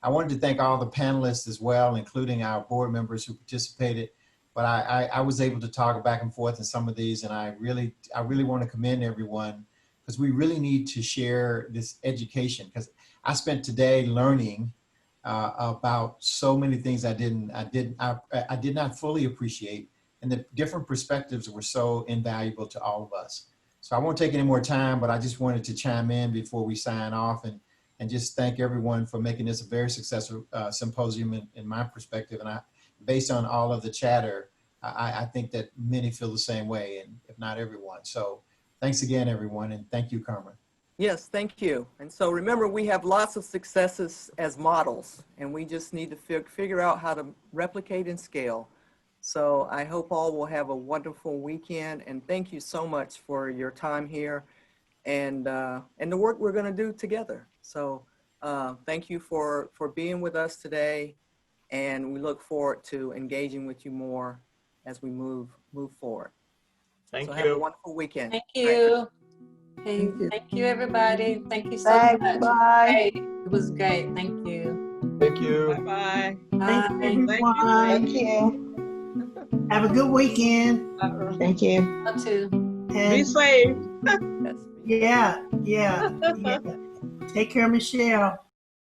I wanted to thank all the panelists as well, including our board members who participated. But I was able to talk back and forth in some of these, and I really want to commend everyone, because we really need to share this education, because I spent today learning about so many things I did not fully appreciate, and the different perspectives were so invaluable to all of us. So I won't take any more time, but I just wanted to chime in before we sign off and just thank everyone for making this a very successful symposium in my perspective. And based on all of the chatter, I think that many feel the same way, and if not everyone. So thanks again, everyone, and thank you, Carmen. Yes, thank you. And so remember, we have lots of successes as models, and we just need to figure out how to replicate and scale. So I hope all will have a wonderful weekend, and thank you so much for your time here and the work we're going to do together. So thank you for being with us today, and we look forward to engaging with you more as we move forward. Thank you. Have a wonderful weekend. Thank you. Thank you, everybody. Thank you so much. Bye. It was great. Thank you. Thank you. Bye-bye. Bye. Thank you. Have a good weekend. Thank you. You too. Be safe. Yeah. Take care, Michelle.